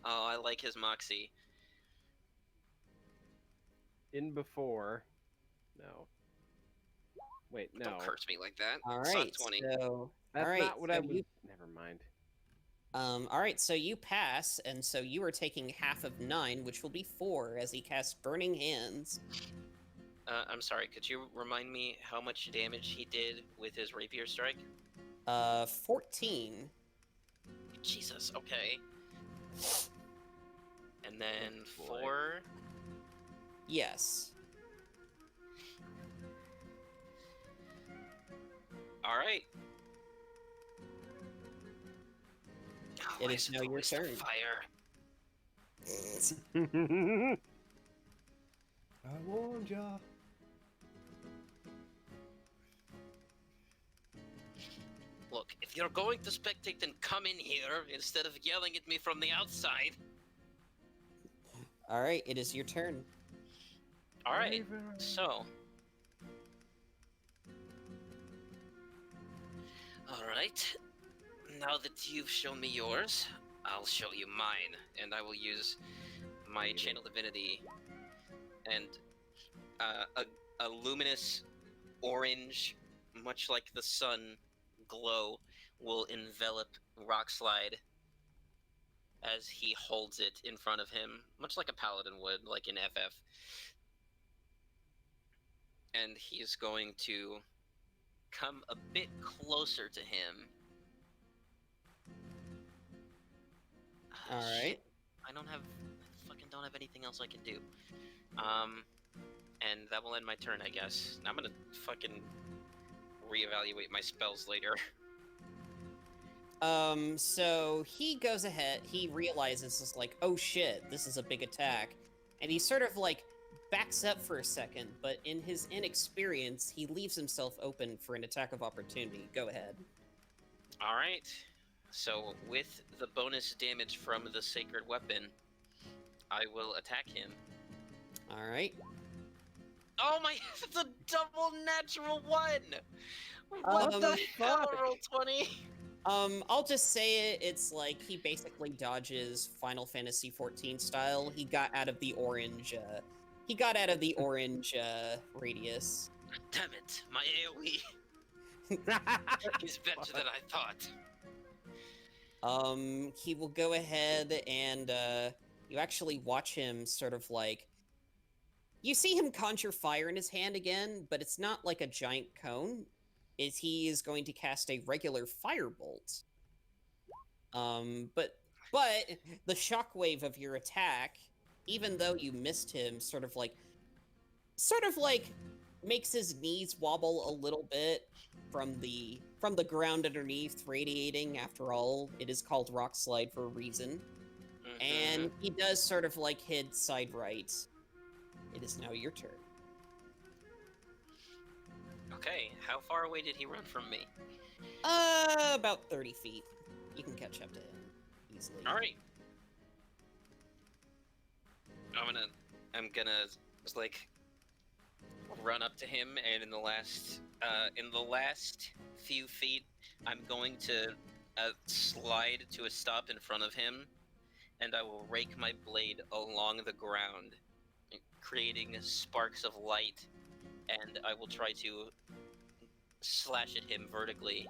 Oh, I like his moxie. In before. No. Wait, no. Don't curse me like that. All Suck right, 20. so That's all right, not what so I was. you- Never mind. all right, so you pass, and so you are taking half of 9, which will be 4, as he casts Burning Hands. I'm sorry, could you remind me how much damage he did with his rapier strike? 14. Jesus, okay. And then Boy. 4. Yes. Alright. It is now your turn. Fire. I warned ya. Look, if you're going to spectate, then come in here instead of yelling at me from the outside. All right, it is your turn. Alright, so. Alright. Now that you've shown me yours, I'll show you mine, and I will use my Channel Divinity and a luminous orange, much like the sun, glow will envelop Rockslide as he holds it in front of him, much like a paladin would, like in FF. And he's going to come a bit closer to him. All right. Shit. I fucking don't have anything else I can do. And that will end my turn, I guess. I'm gonna fucking reevaluate my spells later. So he goes ahead, he realizes it's like, oh shit, this is a big attack. And he sort of like backs up for a second, but in his inexperience, he leaves himself open for an attack of opportunity. Go ahead. Alright. So, with the bonus damage from the sacred weapon, I will attack him. All right. Oh my, it's a double natural 1! What Um, the hell, roll 20? I'll just say it. It's like he basically dodges Final Fantasy 14 style. He got out of the orange. He got out of the orange radius. Damn it, my AoE is better than I thought. He will go ahead and you actually watch him sort of like. You see him conjure fire in his hand again, but it's not like a giant cone. He is going to cast a regular firebolt. But the shockwave of your attack, even though you missed him, sort of like makes his knees wobble a little bit from the ground underneath, radiating. After all, it is called rock slide for a reason. And he does sort of like hit side right. It is now your turn. Okay, how far away did he run from me? About 30 feet. You can catch up to him easily. All right. I'm gonna like run up to him, and in the last few feet, I'm going to slide to a stop in front of him, and I will rake my blade along the ground, creating sparks of light, and I will try to slash at him vertically.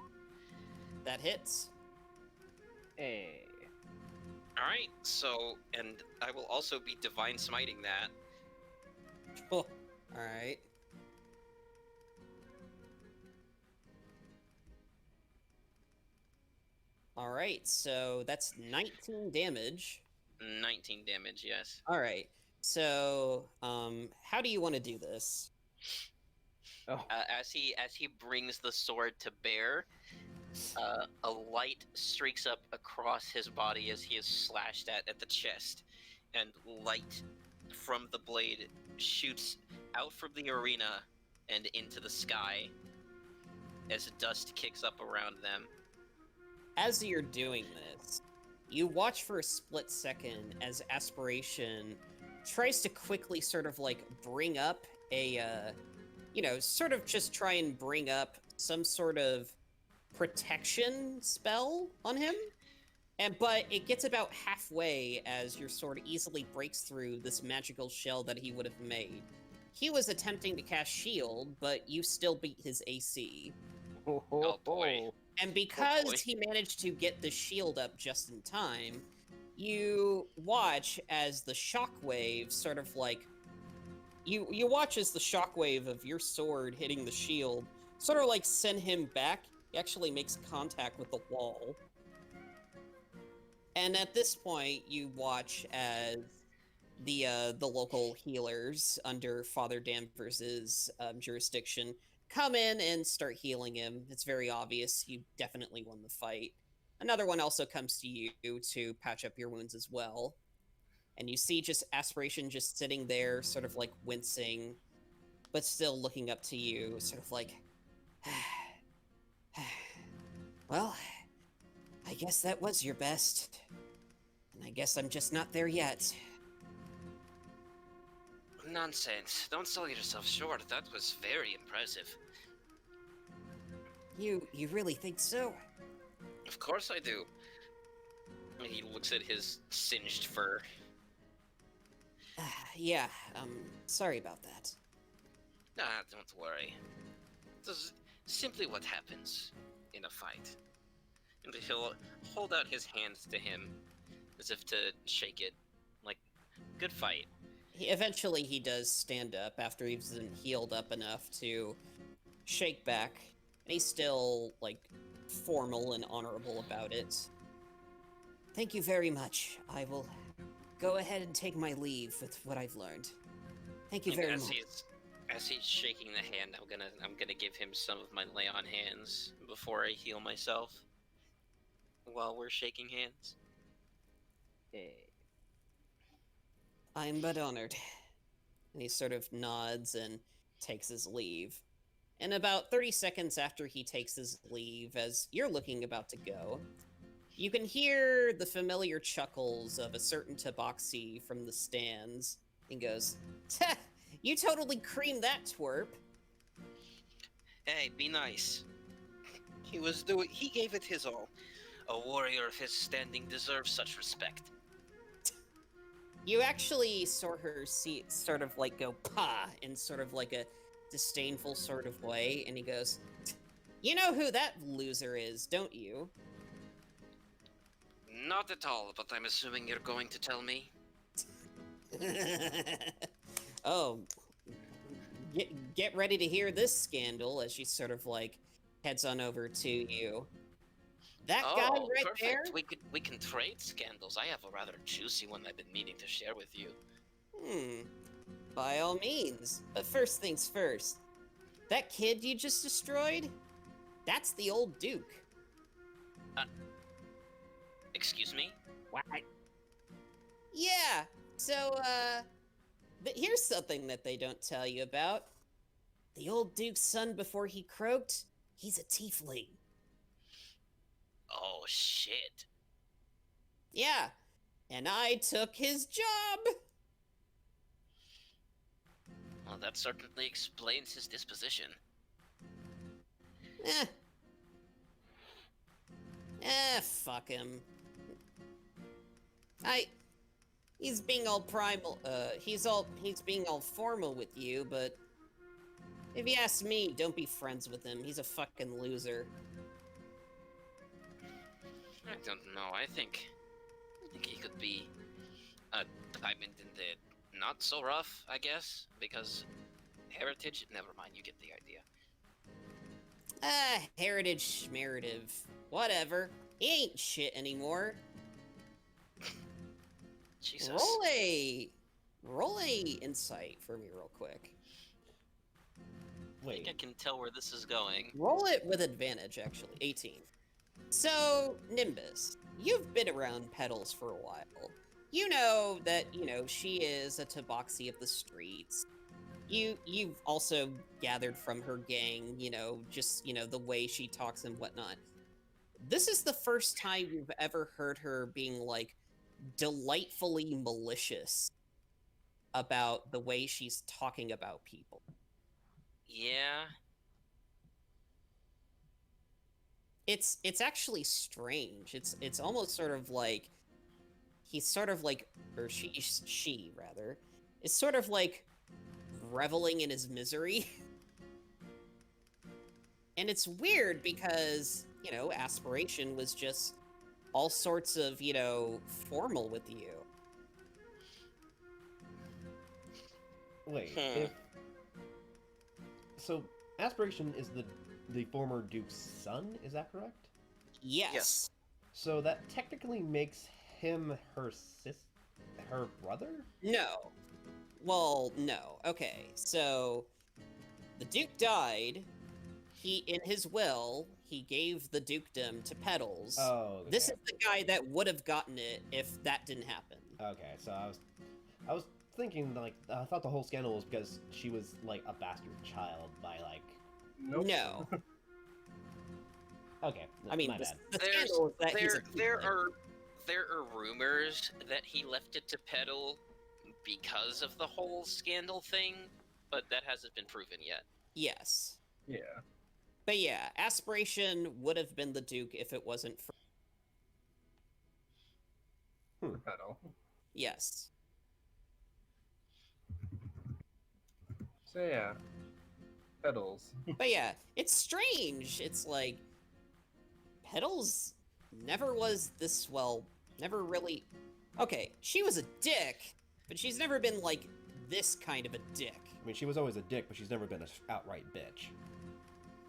That hits. Hey. Alright, so, and I will also be divine smiting that. Oh, alright. Alright, so that's 19 damage. 19 damage, yes. Alright, so, how do you want to do this? Oh. As he brings the sword to bear, a light streaks up across his body as he is slashed at the chest, and light from the blade shoots out from the arena and into the sky as dust kicks up around them. As you're doing this, you watch for a split second as Aspiration tries to quickly sort of like bring up a, sort of just try and bring up some sort of protection spell on him. But it gets about halfway as your sword easily breaks through this magical shell that he would have made. He was attempting to cast shield, but you still beat his AC. Oh boy. And because he managed to get the shield up just in time, you watch as the shockwave sort of like... You watch as the shockwave of your sword hitting the shield sort of like send him back. He actually makes contact with the wall. And at this point, you watch as the local healers under Father Danvers's jurisdiction come in and start healing him. It's very obvious you definitely won the fight. Another one also comes to you to patch up your wounds as well. And you see just Aspiration just sitting there, sort of like wincing, but still looking up to you, sort of like, well, I guess that was your best. And I guess I'm just not there yet. Nonsense. Don't sell yourself short. That was very impressive. You really think so? Of course I do. He looks at his singed fur. Yeah, sorry about that. Ah, don't worry. This is simply what happens in a fight. And he'll hold out his hands to him, as if to shake it. Like, good fight. Eventually he does stand up after he's been healed up enough to shake back. And he's still, like, formal and honorable about it. Thank you very much. I will go ahead and take my leave with what I've learned. Thank you And very as much. As he's shaking the hand, I'm gonna give him some of my lay on hands before I heal myself. While we're shaking hands. Hey. I'm but honored. And he sort of nods and takes his leave. And about 30 seconds after he takes his leave, as you're looking about to go, you can hear the familiar chuckles of a certain Tabaxi from the stands. He goes, "Teh, you totally creamed that twerp." Hey, be nice. He gave it his all. A warrior of his standing deserves such respect. You actually saw her see sort of like go pa in sort of like a disdainful sort of way, and he goes, "You know who that loser is, don't you?" Not at all, but I'm assuming you're going to tell me. Oh, get ready to hear this scandal as she sort of like heads on over to you. That guy Oh, right perfect. there. We can trade scandals. I have a rather juicy one I've been meaning to share with you. By all means. But first things first. That kid you just destroyed? That's the old Duke. Excuse me? What? Yeah. So, but here's something that they don't tell you about. The old Duke's son before he croaked, he's a tiefling. Oh, shit. Yeah. And I took his job. Well, that certainly explains his disposition. Eh. Fuck him. He's being all primal, he's being all formal with you, but if you ask me, don't be friends with him. He's a fucking loser. I don't know. I think he could be a diamond in the not so rough, I guess, because heritage. Never mind. You get the idea. Heritage schmeritive. Whatever. He ain't shit anymore. Jesus. Roll a insight for me real quick. I think I can tell where this is going. Roll it with advantage, actually. 18. So, Nimbus, you've been around Petals for a while. You know that, she is a tabaxi of the streets. You've also gathered from her gang, just, the way she talks and whatnot. This is the first time you've ever heard her being, like, delightfully malicious about the way she's talking about people. Yeah. It's actually strange. It's almost sort of like he's sort of like, or she rather, is sort of like reveling in his misery. And it's weird because, Aspiration was just all sorts of, formal with you. Wait, so Aspiration is the former Duke's son, is that correct? Yes. So that technically makes him her brother? No. Well, no. Okay, so the Duke died. In his will, he gave the dukedom to Petals. Oh, okay. This is the guy that would have gotten it if that didn't happen. Okay, so I was thinking, like, I thought the whole scandal was because she was, like, a bastard child by, like... Nope. No. Okay, I mean, my bad. the scandal is that he's a there tiefling. are rumors that he left it to Petal because of the whole scandal thing, but that hasn't been proven yet. Yes. Yeah. But yeah, Aspiration would have been the Duke if it wasn't for... Pedal. Yes. So yeah. Pedals. But yeah, it's strange. It's like... Petals never was this, never really... Okay, she was a dick, but she's never been, like, this kind of a dick. I mean, she was always a dick, but she's never been an outright bitch.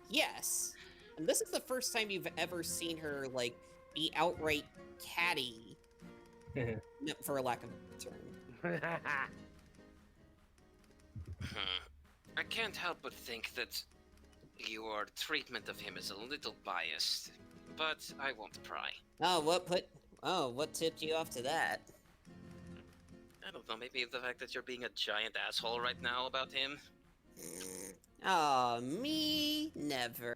Yes. And this is the first time you've ever seen her, like, be outright catty, no, for a lack of a term. I can't help but think that your treatment of him is a little biased, but I won't pry. What tipped you off to that? I don't know, maybe the fact that you're being a giant asshole right now about him? Aw, me? Never.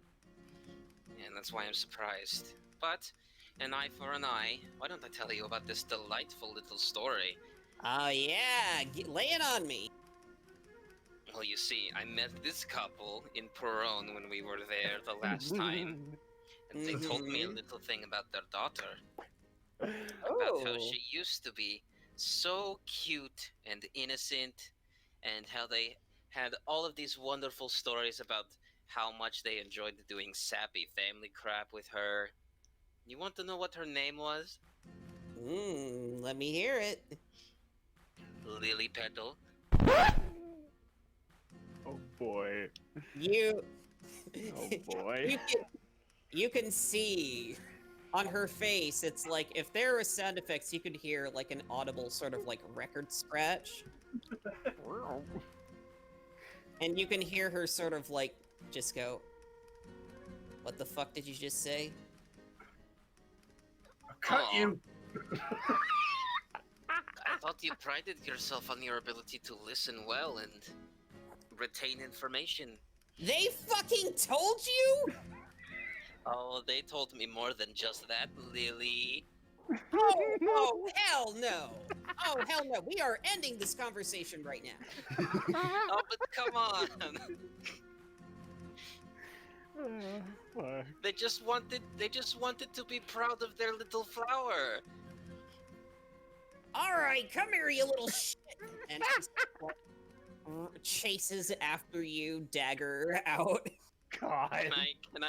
And that's why I'm surprised. But, an eye for an eye, why don't I tell you about this delightful little story? Oh yeah, lay it on me. Well, you see, I met this couple in Peron when we were there the last time. And they told me a Mhm. little thing about their daughter, about how Oh. she used to be so cute and innocent, and how they had all of these wonderful stories about how much they enjoyed doing sappy family crap with her. You want to know what her name was? Let me hear it. Lily Petal. Oh boy. You. Oh boy. You can see on her face. It's like if there were sound effects, you could hear like an audible sort of like record scratch, and you can hear her sort of like just go, "What the fuck did you just say?" I'll cut Aw. you. I thought you prided yourself on your ability to listen well and retain information. They fucking told you? Oh, they told me more than just that, Lily. Oh, hell no. Oh, hell no. We are ending this conversation right now. Oh, but come on. Fuck. They just wanted to be proud of their little flower. All right, come here, you little shit. And she chases after you, dagger out. God. Can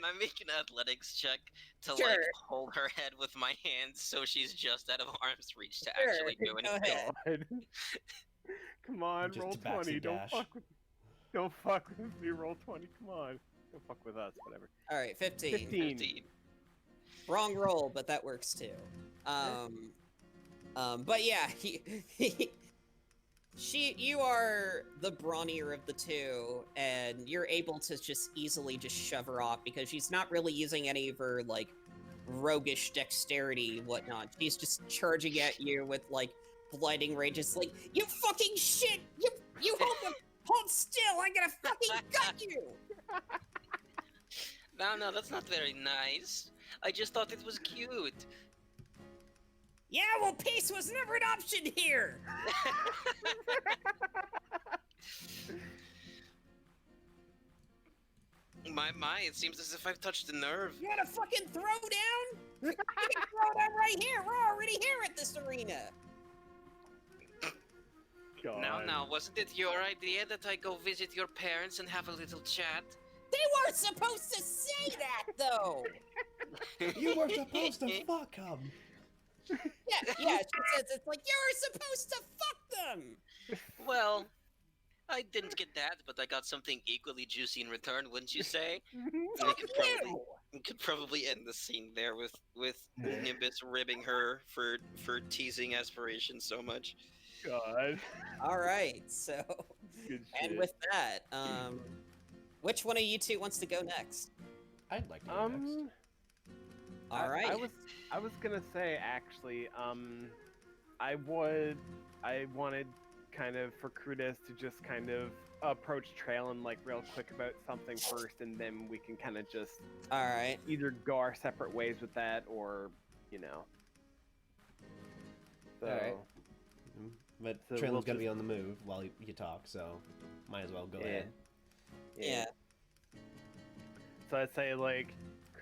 I make an athletics check to Sure. like hold her head with my hands so she's just out of arm's reach to Sure, actually do go anything? ahead. God. Come on, Just roll a backseat 20. dash. Don't fuck with me. Roll 20. Come on. Don't fuck with us. Whatever. All right, 15. 15. 15. Wrong roll, but that works too. But yeah, you are the brawnier of the two, and you're able to just easily just shove her off because she's not really using any of her like roguish dexterity, whatnot. She's just charging at you with like blinding rage. It's like, you fucking shit! You hold still! I'm gonna fucking gut you! No, that's not very nice. I just thought it was cute. Yeah, well, peace was never an option here. My, it seems as if I've touched a nerve. You got a fucking throwdown? You can throw down right here. We're already here at this arena. God. Now, wasn't it your idea that I go visit your parents and have a little chat? They weren't supposed to say that, though. You were supposed to fuck him. Yeah, she says it's like, you're supposed to fuck them. Well, I didn't get that, but I got something equally juicy in return, wouldn't you say? Fuck you. We could probably end the scene there with Nimbus ribbing her for teasing aspiration so much. God. All right, so, Good shit. and with that, which one of you two wants to go next? I'd like to go next. All right. I was gonna say actually, I wanted kind of for Krudes to just kind of approach Traylon like real quick about something first, and then we can kind of just All right. either go our separate ways with that, or you know. So, Alright. But So Traylon's we'll gotta be just- on the move while you talk, so might as well go Yeah. ahead. Yeah. So I'd say like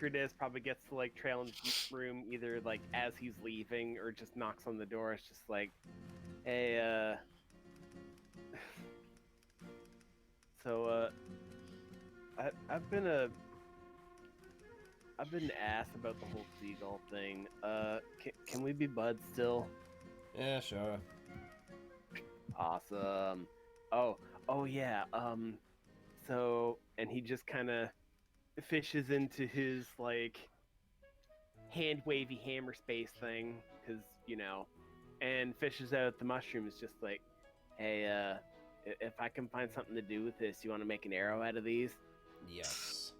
Krudes probably gets to like Traylon's room either like as he's leaving or just knocks on the door. It's just like, hey, so I've been asked about the whole seagull thing. Can we be buds still? Yeah, sure. Awesome. Oh yeah. So, and he just kind of fishes into his like hand wavy hammer space thing, because and fishes out the mushrooms. Just like, hey, if I can find something to do with this, you want to make an arrow out of these? Yes.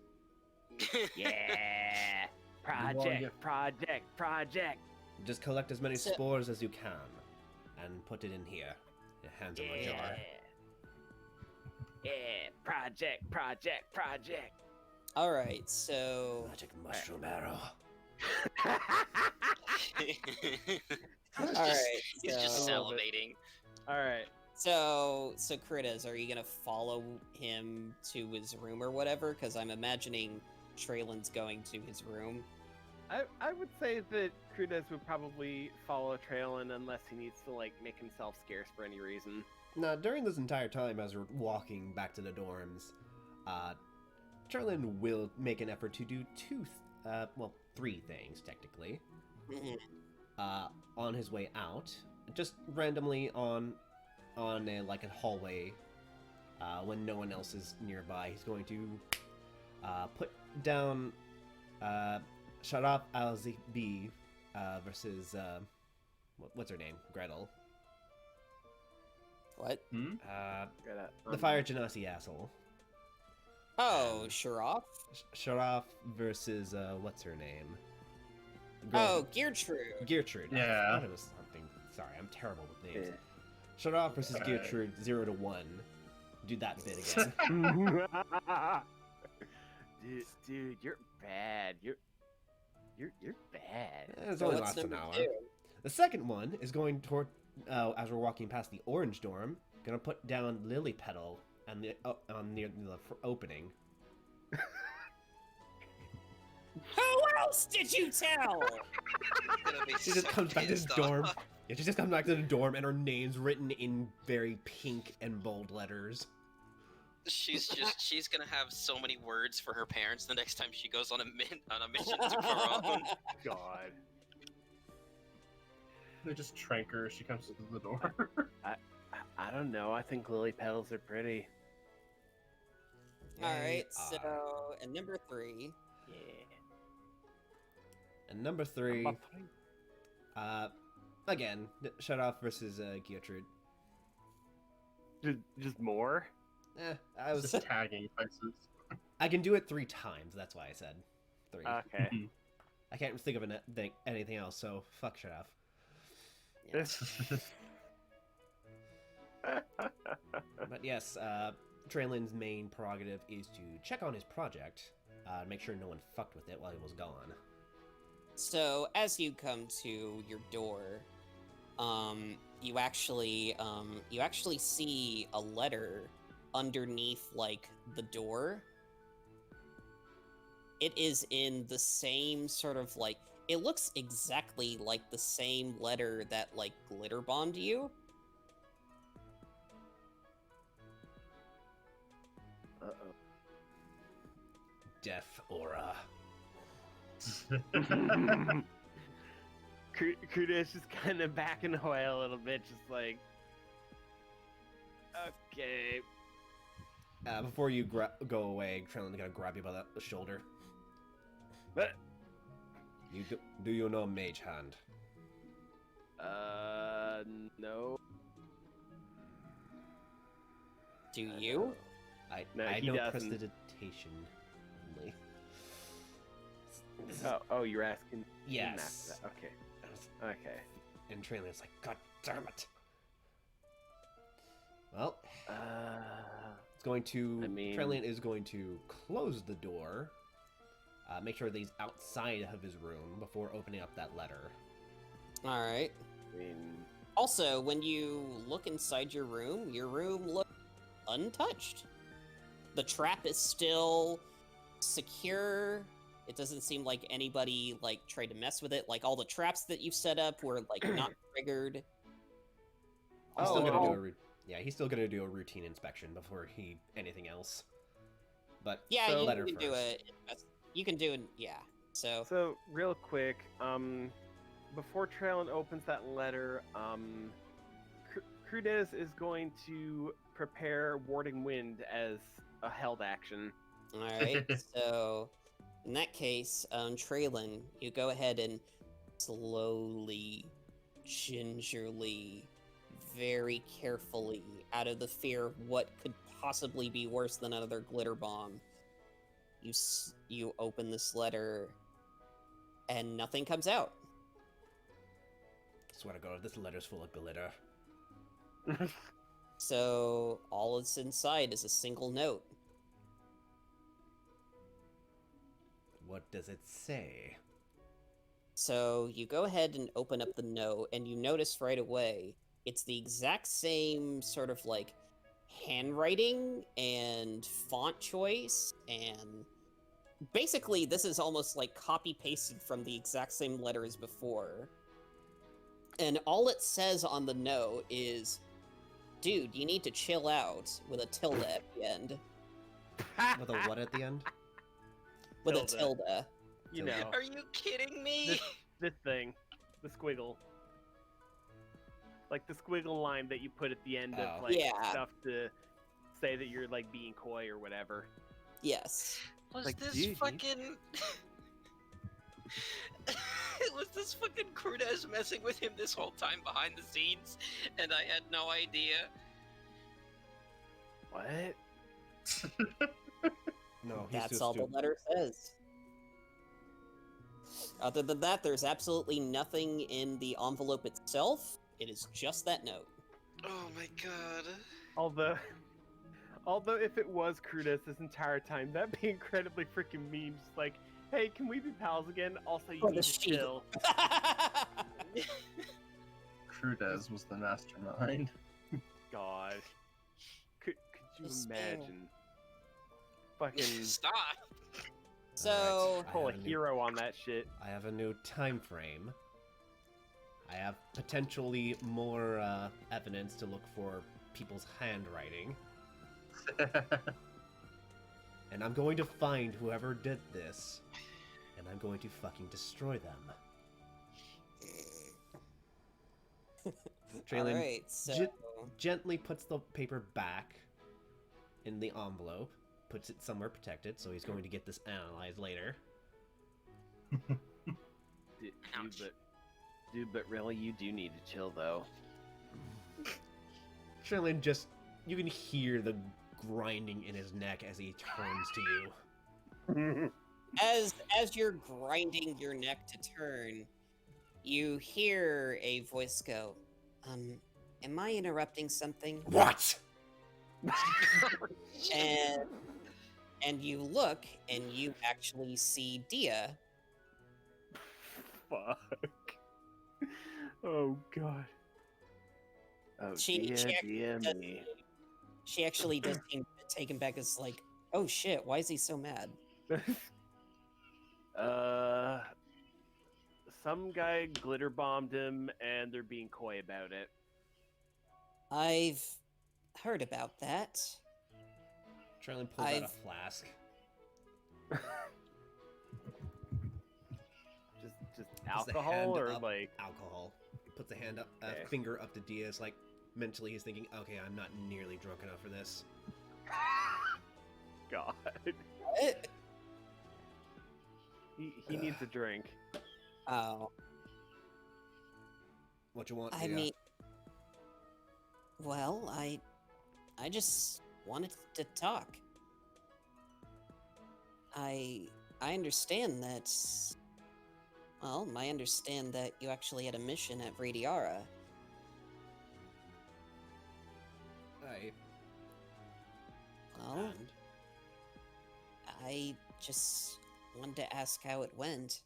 Yeah. Project. Just collect as many So- spores as you can, and put it in here. Your hands in my jar. Yeah. Project. All right. So, Magic mushroom arrow. all right. He's just So, salivating. All right. so Kritas, are you gonna follow him to his room or whatever? Because I'm imagining Traylin's going to his room. I would say that Crudez would probably follow Traylon unless he needs to like make himself scarce for any reason. Now, during this entire time, as we're walking back to the dorms, Traylon will make an effort to do three things technically. On his way out, just randomly on a hallway, when no one else is nearby, he's going to put down Sharaf Al-Zikbi versus what's her name? Gretel. What? The Fire Genasi asshole. Oh, Sharaf? Sharaf versus what's her name? Oh, Gertrude. Gertrude. Yeah. I thought it was something. Sorry, I'm terrible with names. Sharaf versus Gertrude 0 to 1. Do that bit again. dude, you're bad. You're bad. It's So only what's lasts an number hour. 2? The second one is going toward, as we're walking past the orange dorm, gonna put down Lily Petal on the near the opening. Who else did you tell? She just comes back to the dorm. Yeah, she just comes back to the dorm, and her name's written in very pink and bold letters. She's gonna have so many words for her parents the next time she goes on a mission to Peron. God. They just trank her as she comes to the door. I don't know. I think lily petals are pretty. Alright, They are. so, and number 3. Yeah. And number 3, again, Shut Off versus Gertrude. Just more? I was. Just tagging places. I can do it 3 times. That's why I said 3. Okay. I can't think of anything else. So fuck Shut Off. But yes, Traylin's main prerogative is to check on his project, make sure no one fucked with it while he was gone. So, as you come to your door, you actually see a letter underneath, like, the door. It is in the same sort of, like, it looks exactly like the same letter that, like, glitter bombed you. Uh-oh. Death aura. Kuda's just kind of backing away a little bit, just like, okay. Before you go away, Traylin's gonna grab you by the shoulder. But, Do you know Mage Hand? no. Do you? No, I he know doesn't. prestidigitation only. Oh, you're asking? you didn't Yes. ask that. Okay. Okay. And Traylin's like, God damn it. Well, it's going to. I mean- Traylin is going to close the door. Make sure that he's outside of his room before opening up that letter. Alright. I mean, Also, when you look inside your room looks untouched. The trap is still secure. It doesn't seem like anybody, like, tried to mess with it. Like, all the traps that you've set up were, like, not triggered. He's still gonna Oh. do he's still gonna do a routine inspection before anything else. But Yeah, So- you letter can do first. it. You can do it, yeah. So, so real quick, before Traylon opens that letter, Crudez is going to prepare Warding Wind as a held action. alright. So, in that case, Traylon, you go ahead and slowly, gingerly, very carefully, out of the fear of what could possibly be worse than another glitter bomb, you open this letter, and nothing comes out. Swear to God, this letter's full of glitter. So all that's inside is a single note. What does it say? So you go ahead and open up the note, and you notice right away it's the exact same sort of like handwriting and font choice and basically, this is almost like copy-pasted from the exact same letter as before. And all it says on the note is, dude, you need to chill out, with a tilde at the end. With a what at the end? With Tilde. a tilde. You know, Are you kidding me? this thing, the squiggle. Like the squiggle line that you put at the end Oh. of like Yeah. stuff to say that you're like being coy or whatever. Yes. Was Like, this dude, fucking... Was this fucking Crudez messing with him this whole time behind the scenes, and I had no idea? What? No, he's That's just all the stupid. letter says. Other than that, there's absolutely nothing in the envelope itself. It is just that note. Oh my god. Although if it was Crudis this entire time, that'd be incredibly freaking mean. Just like, hey, can we be pals again? Also, you For need the to sheep. chill. Crudez was the mastermind. God. Could you Despair. imagine? Fucking Stop! So, Alright, I pull a have a new- hero on that shit. I have a new time frame. I have potentially more evidence to look for people's handwriting. And I'm going to find whoever did this, and I'm going to fucking destroy them. Traylon alright, so... gently puts the paper back in the envelope, puts it somewhere protected, so he's going to get this analyzed later. Ouch. Dude, but really, you do need to chill, though. Traylon just, you can hear the grinding in his neck as he turns to you. As you're grinding your neck to turn, you hear a voice go, am I interrupting something? What? And you look, and you actually see Dia. Fuck. Oh, God. Oh, She dear does- me. She actually does seem taken back as like, oh shit, why is he so mad? Some guy glitter bombed him, and they're being coy about it. I've heard about that. Traylon pulls out a I've- flask. Just Puts the alcohol, hand or up, like alcohol. Puts a hand up, Okay. finger up to Diaz, like mentally he's thinking, okay, I'm not nearly drunk enough for this. God. What? He needs a drink. Oh, What you want? I Dia? mean, well, I just wanted to talk. I understand that. Well, I understand that you actually had a mission at Radiara. Aye. Well, And? I just wanted to ask how it went.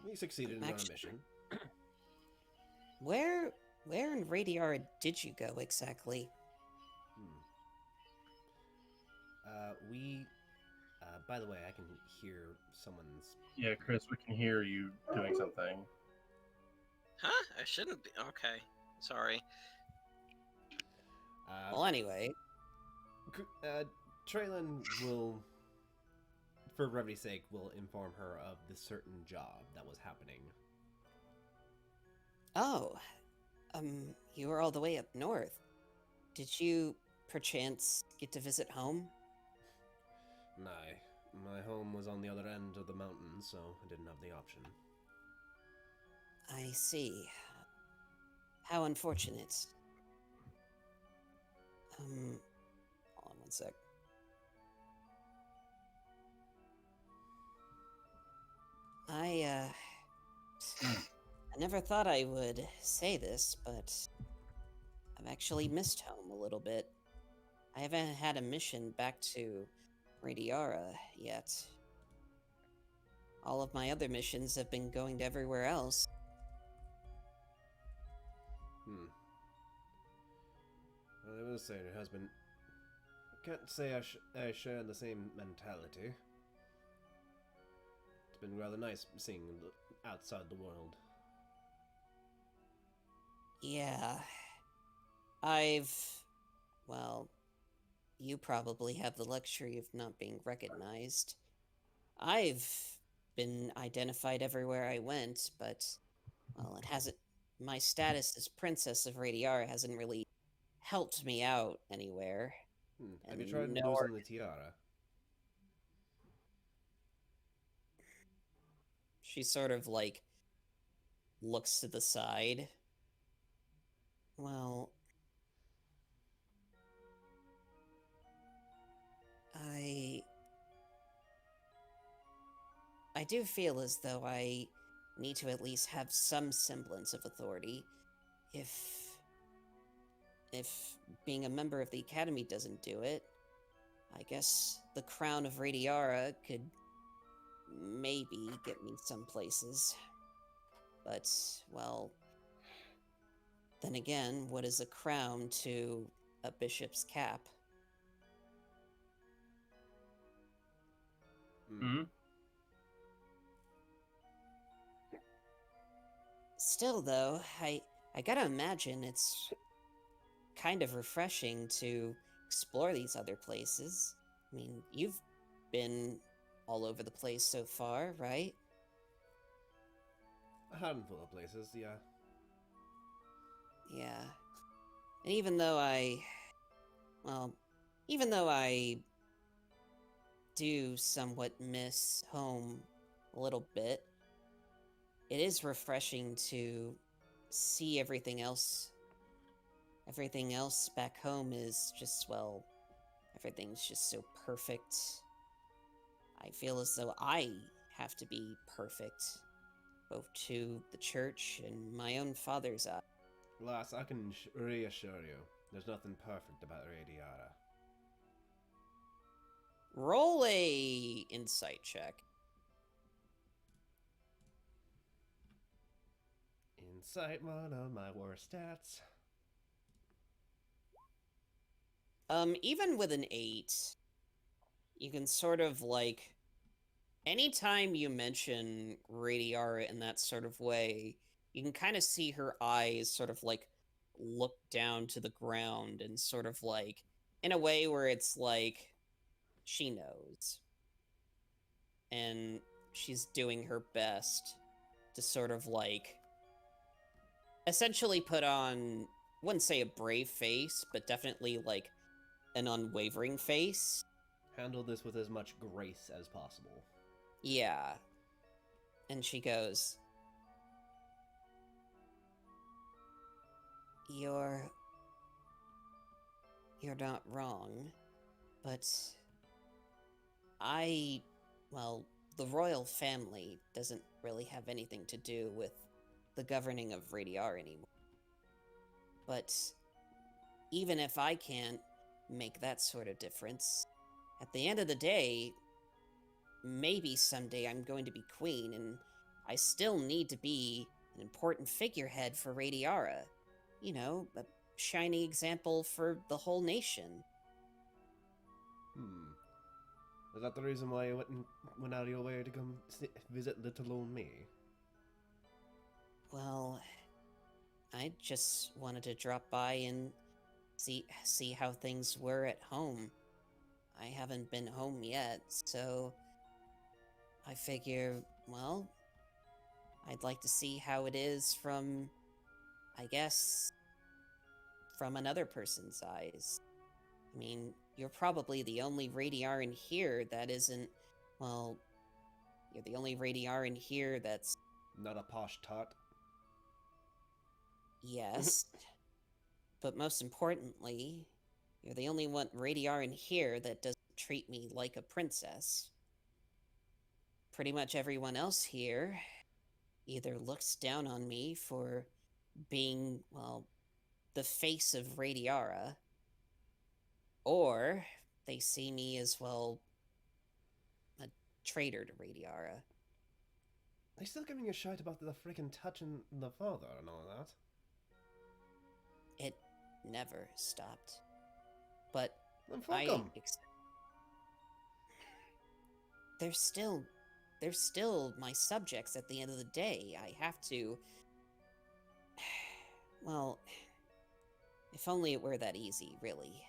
We succeeded in our Actually- mission. Where in Radiara did you go exactly? By the way, I can hear someone's. Yeah, Chris, we can hear you doing something. Huh? I shouldn't be. Okay. Sorry. Well, anyway, Traylon will, for brevity's sake, will inform her of the certain job that was happening. oh, you were all the way up north. Did you, perchance, get to visit home? Nah, my home was on the other end of the mountain, so I didn't have the option. I see. How unfortunate. Hold on one sec. I never thought I would say this, but I've actually missed home a little bit. I haven't had a mission back to Radiara yet. All of my other missions have been going to everywhere else. Well, I will say it has been Can't say I share the same mentality. It's been rather nice seeing outside the world. Yeah. Well, you probably have the luxury of not being recognized. I've been identified everywhere I went, but, well, it hasn't. My status as Princess of Radiara hasn't really helped me out anywhere. Have you And tried nowhere. losing the tiara? She sort of, like, looks to the side. Well, I do feel as though I need to at least have some semblance of authority. If being a member of the Academy doesn't do it, I guess the crown of Radiara could maybe get me some places. But, well, then again, what is a crown to a bishop's cap? Hmm? Still, though, I gotta imagine it's kind of refreshing to explore these other places. I mean, you've been all over the place so far, right? A handful of places, yeah. Yeah. And even though I do somewhat miss home a little bit, it is refreshing to see everything else. Everything else back home is just, well, everything's just so perfect. I feel as though I have to be perfect, both to the church and my own father's eye. Lass, I can reassure you, there's nothing perfect about Radiara. Roll a insight check. Insight, one of my worst stats. Even with an 8, you can sort of, like, anytime you mention Radiara in that sort of way, you can kind of see her eyes sort of, like, look down to the ground and sort of, like, in a way where it's like she knows. And she's doing her best to sort of, like, essentially put on, wouldn't say a brave face, but definitely, like, an unwavering face. Handle this with as much grace as possible. Yeah. And she goes, You're not wrong, but well, the royal family doesn't really have anything to do with the governing of Radiar anymore. But even if I can't make that sort of difference, at the end of the day, maybe someday I'm going to be queen, and I still need to be an important figurehead for Radiara. You know, a shining example for the whole nation. Is that the reason why you went out of your way to come visit little old me? Well, I just wanted to drop by and see how things were at home. I haven't been home yet, so I figure, well, I'd like to see how it is from, I guess, from another person's eyes. I mean, you're probably the only Radiaran here that isn't, well, you're the only Radiaran here that's... Not a posh tot? Yes. But most importantly, you're the only one Radiaran here that doesn't treat me like a princess. Pretty much everyone else here either looks down on me for being, well, the face of Radiara, or they see me as, well, a traitor to Radiara. They still giving you a shite about the freaking touching the father and all that? It never stopped. But Then fuck I 'em. they're still my subjects at the end of the day. I have to. Well, if only it were that easy, really.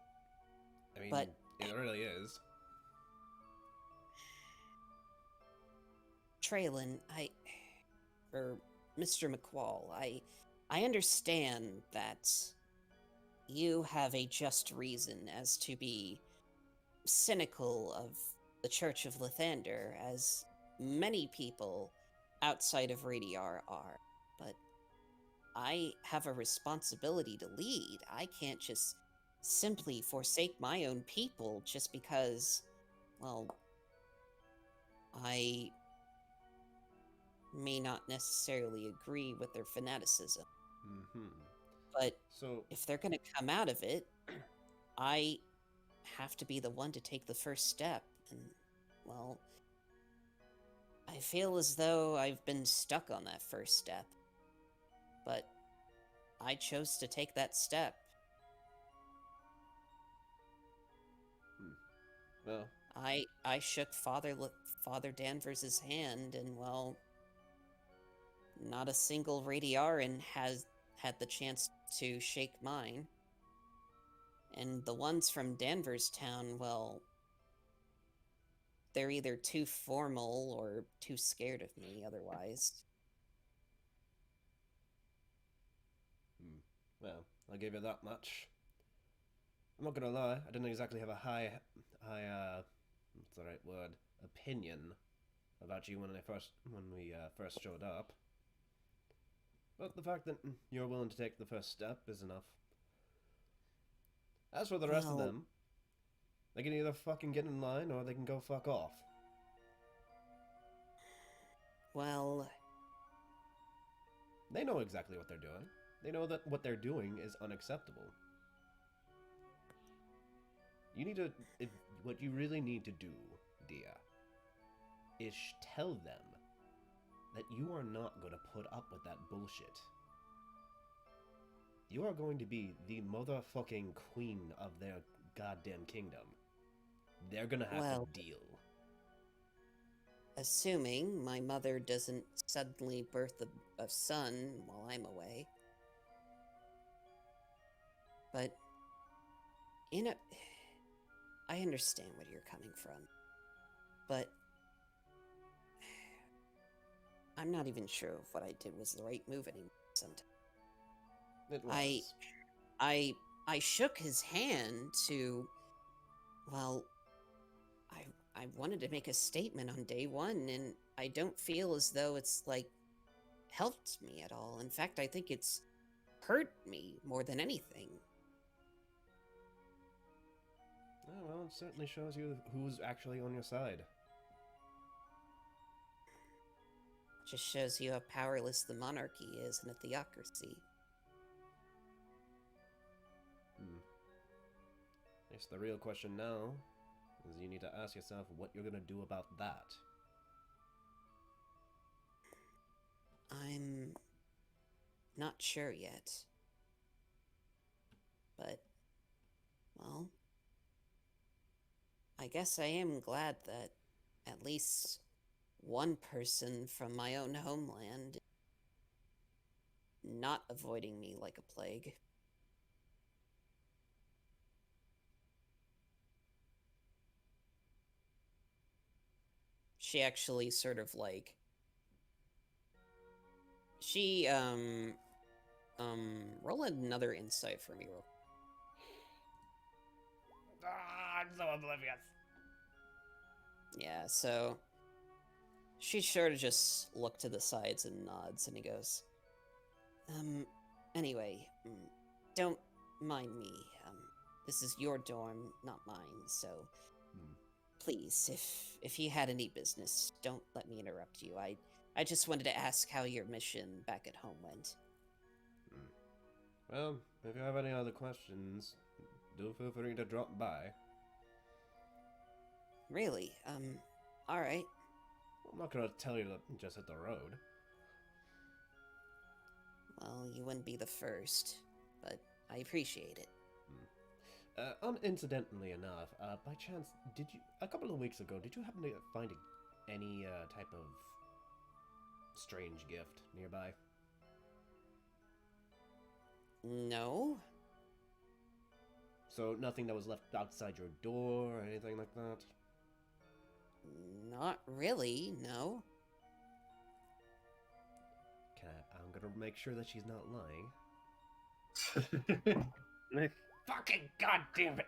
I mean, But it really is. Traylon, or Mr. McQuall, I understand that you have a just reason as to be cynical of the Church of Lathander, as many people outside of Radiar are, but I have a responsibility to lead. I can't just simply forsake my own people just because, well, I may not necessarily agree with their fanaticism. Mm-hmm. But So, if they're going to come out of it, I have to be the one to take the first step. And, well, I feel as though I've been stuck on that first step. But I chose to take that step. well, I shook Father Danvers's hand, and, well, not a single Radiaran has had the chance to shake mine. And the ones from Danvers Town, well, they're either too formal or too scared of me otherwise. well, I'll give you that much. I'm not gonna lie, I didn't exactly have a high, what's the right word? Opinion about you when we first showed up. But the fact that you're willing to take the first step is enough. As for the rest of Well- them, they can either fucking get in line or they can go fuck off. Well, They know exactly what they're doing. They know that what they're doing is unacceptable. What you really need to do, Dia, is tell them that you are not going to put up with that bullshit. You are going to be the motherfucking queen of their goddamn kingdom. They're gonna have Well- to deal. assuming my mother doesn't suddenly birth a son while I'm away. But, I understand where you're coming from. But I'm not even sure if what I did was the right move anymore sometimes. It was. I shook his hand to, well, I wanted to make a statement on day one, and I don't feel as though it's, like, helped me at all. In fact, I think it's hurt me more than anything. Oh, well, it certainly shows you who's actually on your side. Just shows you how powerless the monarchy is and a theocracy. I guess the real question now is you need to ask yourself what you're gonna do about that. I'm not sure yet. But, well, I guess I am glad that at least one person from my own homeland not avoiding me like a plague. She actually sort of like she roll another insight for me real. Ah, I'm so oblivious. Yeah, so she sort of just looked to the sides and nods, and he goes, anyway, don't mind me. This is your dorm, not mine, so please, if you had any business, don't let me interrupt you. I just wanted to ask how your mission back at home went. Well, if you have any other questions, do feel free to drop by. Really? Alright. I'm not gonna tell you to just hit the road. Well, you wouldn't be the first, but I appreciate it. Unincidentally enough, by chance, a couple of weeks ago, did you happen to find any type of strange gift nearby? No? So nothing that was left outside your door or anything like that? Not really, no. I'm gonna make sure that she's not lying. Fucking goddamn it!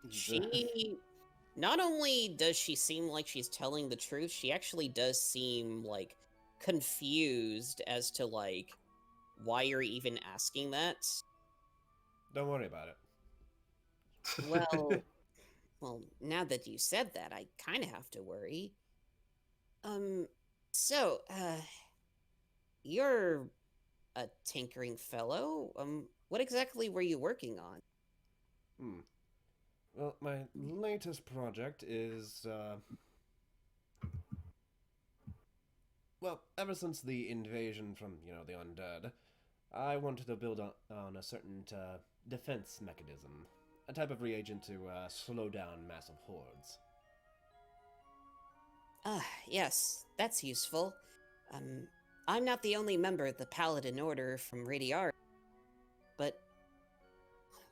She... Not only does she seem like she's telling the truth, she actually does seem, like, confused as to, like, why you're even asking that. Don't worry about it. Well... Well, now that you said that, I kind of have to worry. You're a tinkering fellow. What exactly were you working on? Well, my latest project is, well, ever since the invasion from, the undead, I wanted to build on a certain, defense mechanism. A type of reagent to, slow down massive hordes. Yes, that's useful. I'm not the only member of the Paladin Order from Radiar, but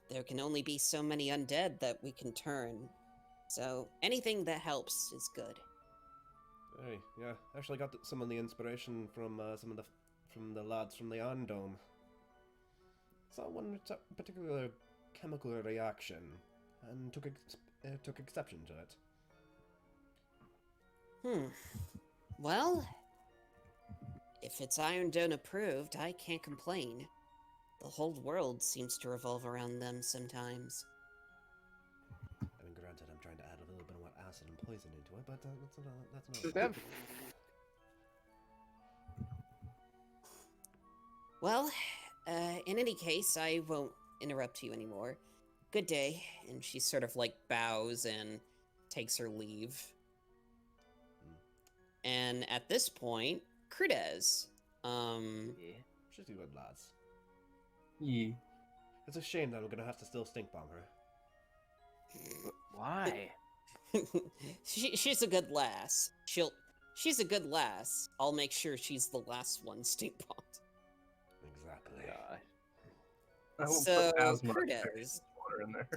there can only be so many undead that we can turn. So anything that helps is good. Hey, yeah, actually got some of the inspiration from from the lads from the Iron Dome. Saw one particular chemical reaction and took exception to it. Well, if it's Iron Dome approved, I can't complain. The whole world seems to revolve around them sometimes. I mean, granted, I'm trying to add a little bit more acid and poison into it, but that's not. Well, in any case, I won't interrupt you anymore. Good day. And she sort of like bows and takes her leave. And at this point, Crudez, She's a good lads. Yeah. It's a shame that we're gonna have to still stink bomb her. Why? she's a good lass. She's a good lass. I'll make sure she's the last one stink bombed. Exactly. God. I will So, put asthma Crudez, water in there.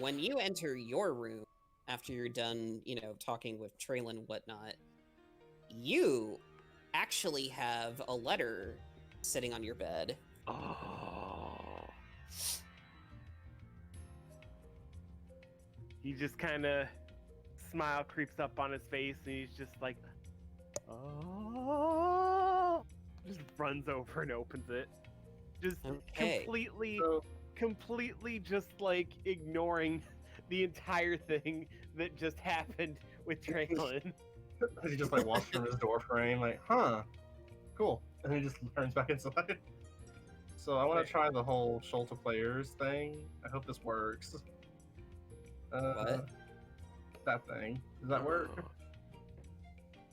when you enter your room after you're done, talking with Traylon and whatnot, you actually have a letter sitting on your bed. Oh. He just kind of smile creeps up on his face, and he's just like, oh, just runs over and opens it, just Okay. completely just like ignoring the entire thing that just happened with Traylon. He just like walks from his door frame, like, huh, cool, and he just turns back inside. So I want to try the whole Sholta players thing. I hope this works. What? That thing. Does that work?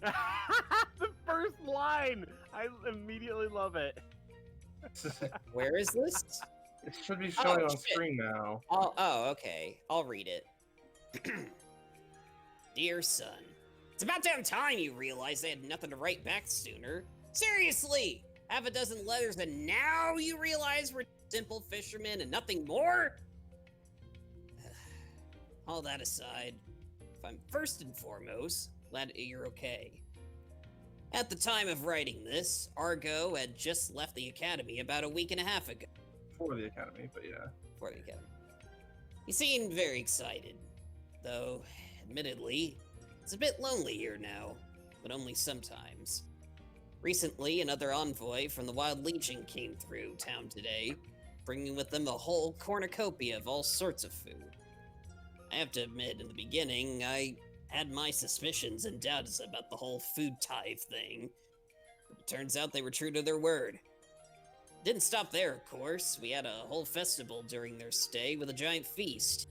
The first line! I immediately love it. Where is this? It should be showing Oh, on shit. screen now. Oh, okay. I'll read it. Dear son, it's about damn time you realized they had nothing to write back sooner. Seriously! Half a dozen letters and now you realize we're simple fishermen and nothing more? All that aside, if I'm first and foremost glad you're okay. At the time of writing this, Argo had just left the academy about a week and a half ago. For the academy, but yeah. For the academy. He seemed very excited, though, admittedly, it's a bit lonely here now, but only sometimes. Recently, another envoy from the Wild Legion came through town today, bringing with them a whole cornucopia of all sorts of food. I have to admit, in the beginning, I had my suspicions and doubts about the whole food tithe thing. But it turns out they were true to their word. Didn't stop there, of course. We had a whole festival during their stay with a giant feast.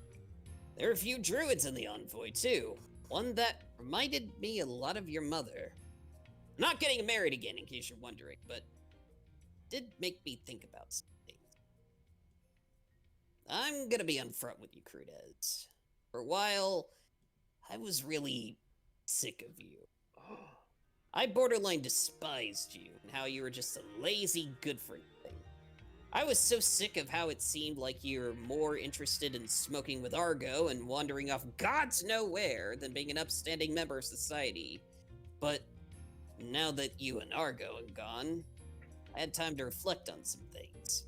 There were a few druids in the envoy, too. One that reminded me a lot of your mother. I'm not getting married again, in case you're wondering, but did make me think about some things. I'm gonna be upfront with you, Crudez. For a while, I was really sick of you. I borderline despised you and how you were just a lazy good for nothing. I was so sick of how it seemed like you're more interested in smoking with Argo and wandering off God's nowhere than being an upstanding member of society. But now that you and Argo are gone, I had time to reflect on some things.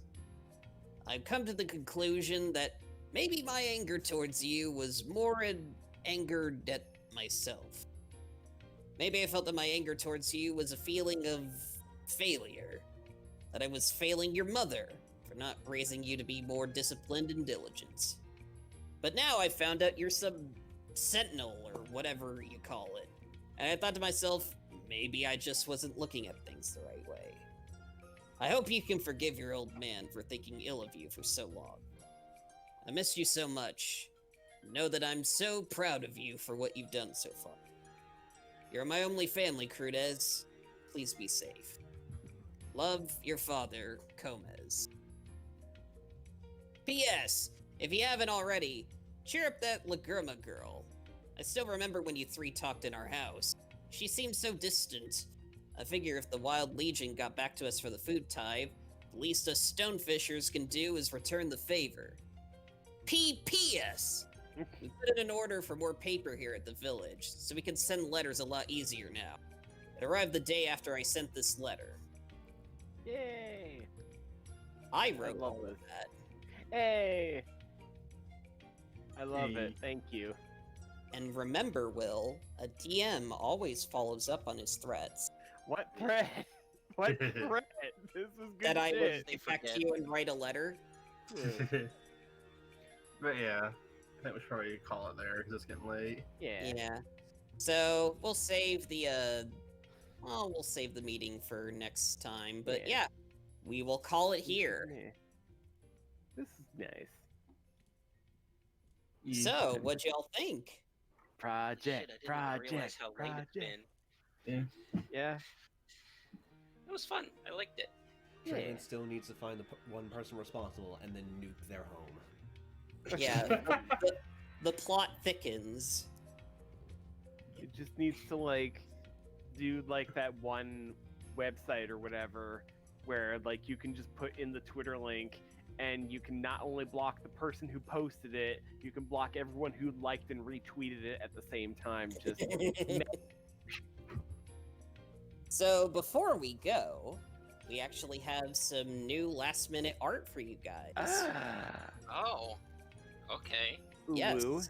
I've come to the conclusion that maybe my anger towards you was more angered at myself. Maybe I felt that my anger towards you was a feeling of failure. That I was failing your mother for not raising you to be more disciplined and diligent. But now I found out you're some sentinel or whatever you call it. And I thought to myself, maybe I just wasn't looking at things the right way. I hope you can forgive your old man for thinking ill of you for so long. I miss you so much. Know that I'm so proud of you for what you've done so far. You're my only family, Crudez. Please be safe. Love, your father, Gomez. P.S. If you haven't already, cheer up that Lagrima girl. I still remember when you three talked in our house. She seemed so distant. I figure if the Wild Legion got back to us for the food tithe, the least us Stonefishers can do is return the favor. P.P.S. We put in an order for more paper here at the village, so we can send letters a lot easier now. It arrived the day after I sent this letter. Yay! I wrote love all of this. that. Hey! I love Hey. it. Thank you. And remember, Will, a DM always follows up on his threats. What threat? What threat? This is good That I would shit. They text forget. you and write a letter. But yeah, I think we should probably call it there because it's getting late. Yeah. Yeah. So we'll save the we'll save the meeting for next time. But Yeah. yeah, we will call it here. Yeah. This is nice. So, what'd y'all think? Shit, Project. I didn't realize how late it's been. Yeah. It was fun. I liked it. Train still needs to find the one person responsible and then nuke their home. Yeah, the plot thickens. It just needs to like do like that one website or whatever where like you can just put in the Twitter link and you can not only block the person who posted it, you can block everyone who liked and retweeted it at the same time. Just So before we go, we actually have some new last minute art for you guys. Oh. Okay. Yes. Ooh.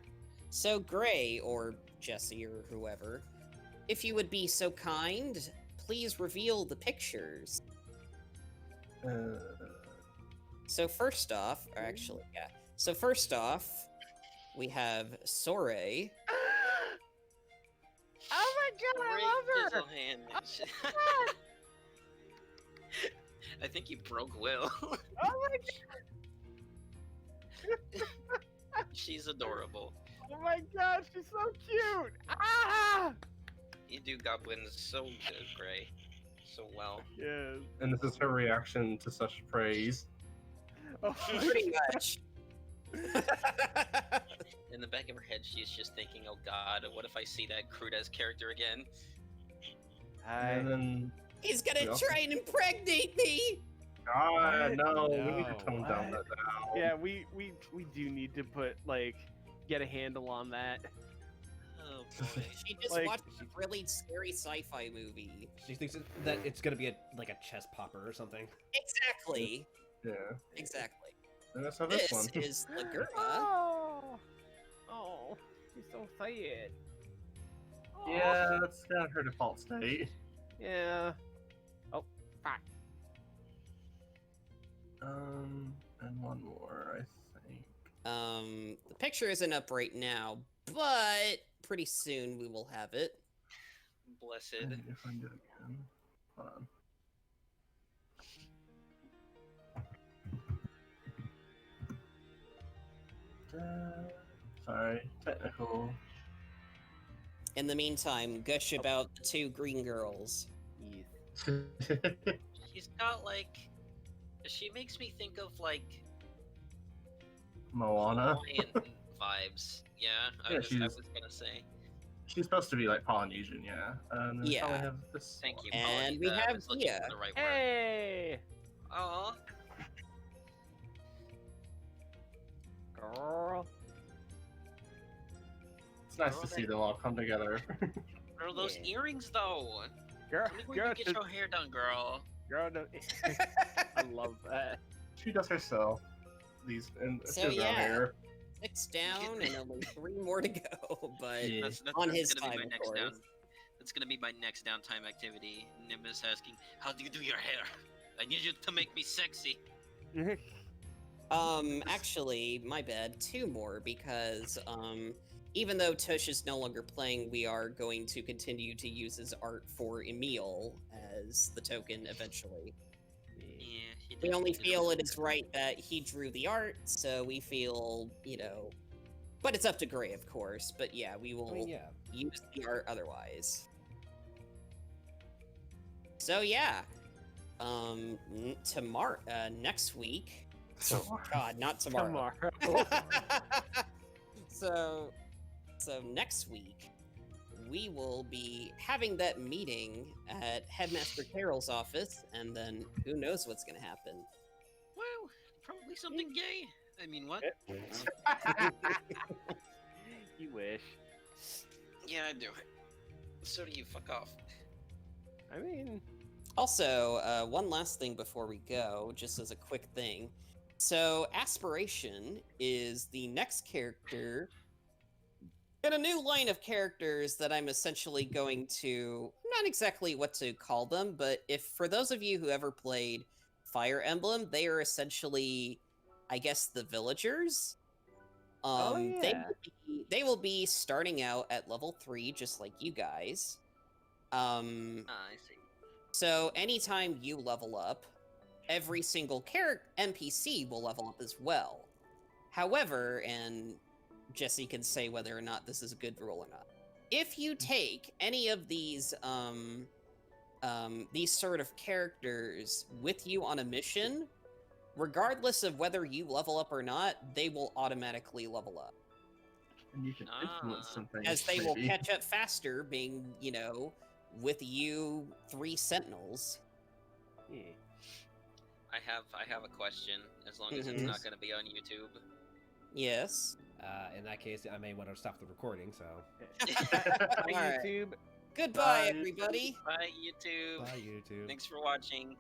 So Gray, or Jesse, or whoever, if you would be so kind, please reveal the pictures. So first off, or actually, yeah. So first off, we have Soray. Oh my god, I love her! Hand. I think you broke Will. Oh my She's adorable. Oh my god, she's so cute! Ah! You do goblins so good, Gray. So well. Yes. And this is her reaction to such praise. Oh my Pretty much. In the back of her head, she's just thinking, "Oh God, what if I see that Crudez character again?" And then, He's gonna Yeah. try and impregnate me! God, no, we need to No, tone down what? that now. Yeah, we do need to put like get a handle on that. Oh boy. She just Like- watched a really scary sci-fi movie. She thinks that it's gonna be like a chest popper or something. Exactly. Yeah. Exactly. And let's have this This one. is Lagerma. Oh, she's so sad. Yeah, that's kind of her default state. Yeah. Oh, fuck. And one more, I think. The picture isn't up right now, but pretty soon we will have it. Blessed. I need to find it again. Hold on. Sorry, technical. In the meantime, gush about the two green girls. Yes. She's got like. She makes me think of like. Moana. Hawaiian vibes. Yeah, I Yeah, was gonna say. She's supposed to be like Polynesian, yeah. And then we Yeah. probably have this. Thank you, And apologies. we I have was looking Gia. for the right word. Hey, Oh, girl. It's nice to see them all come together. girl, those Yeah. earrings though. Girl, Tell me where girl, you get your hair done, girl. girl, no. I love that. She does herself. These and So, she has brown yeah. hair. 6 down and only 3 more to go, but Yeah. on his gonna be time, my of next course. down. That's gonna be my next downtime activity. Nimbus asking, "How do you do your hair? I need you to make me sexy." Actually, my bad, 2 more, because, even though Tush is no longer playing, we are going to continue to use his art for Emil as the token eventually. Yeah, he We only definitely feel did. it is right that he drew the art, so we feel, but it's up to Gray, of course, but yeah, we will I mean, yeah. use the art otherwise. So yeah, tomorrow, next week. God, not tomorrow. Tomorrow. so next week we will be having that meeting at Headmaster Carroll's office, and then who knows what's gonna happen. Well, probably something gay. I mean, what? You wish. Yeah, I do. So do you. Fuck off. I mean, Also, one last thing before we go, just as a quick thing. So, Aspiration is the next character in a new line of characters that I'm essentially going to, not exactly what to call them, but if for those of you who ever played Fire Emblem, they are essentially, I guess, the villagers. Oh, yeah. They will be starting out at level 3, just like you guys. I see. So anytime you level up, every single NPC will level up as well. However, and Jesse can say whether or not this is a good rule or not. If you take any of these sort of characters with you on a mission, regardless of whether you level up or not, they will automatically level up. And you can influence some things. As they will maybe. catch up faster, being, with you 3 sentinels. yeah. I have a question. As long as it's Mhm. not going to be on YouTube. Yes. In that case, I may want to stop the recording, so. Bye, Alright. YouTube. Goodbye, Bye. everybody. Bye, YouTube. Bye, YouTube. Thanks for watching.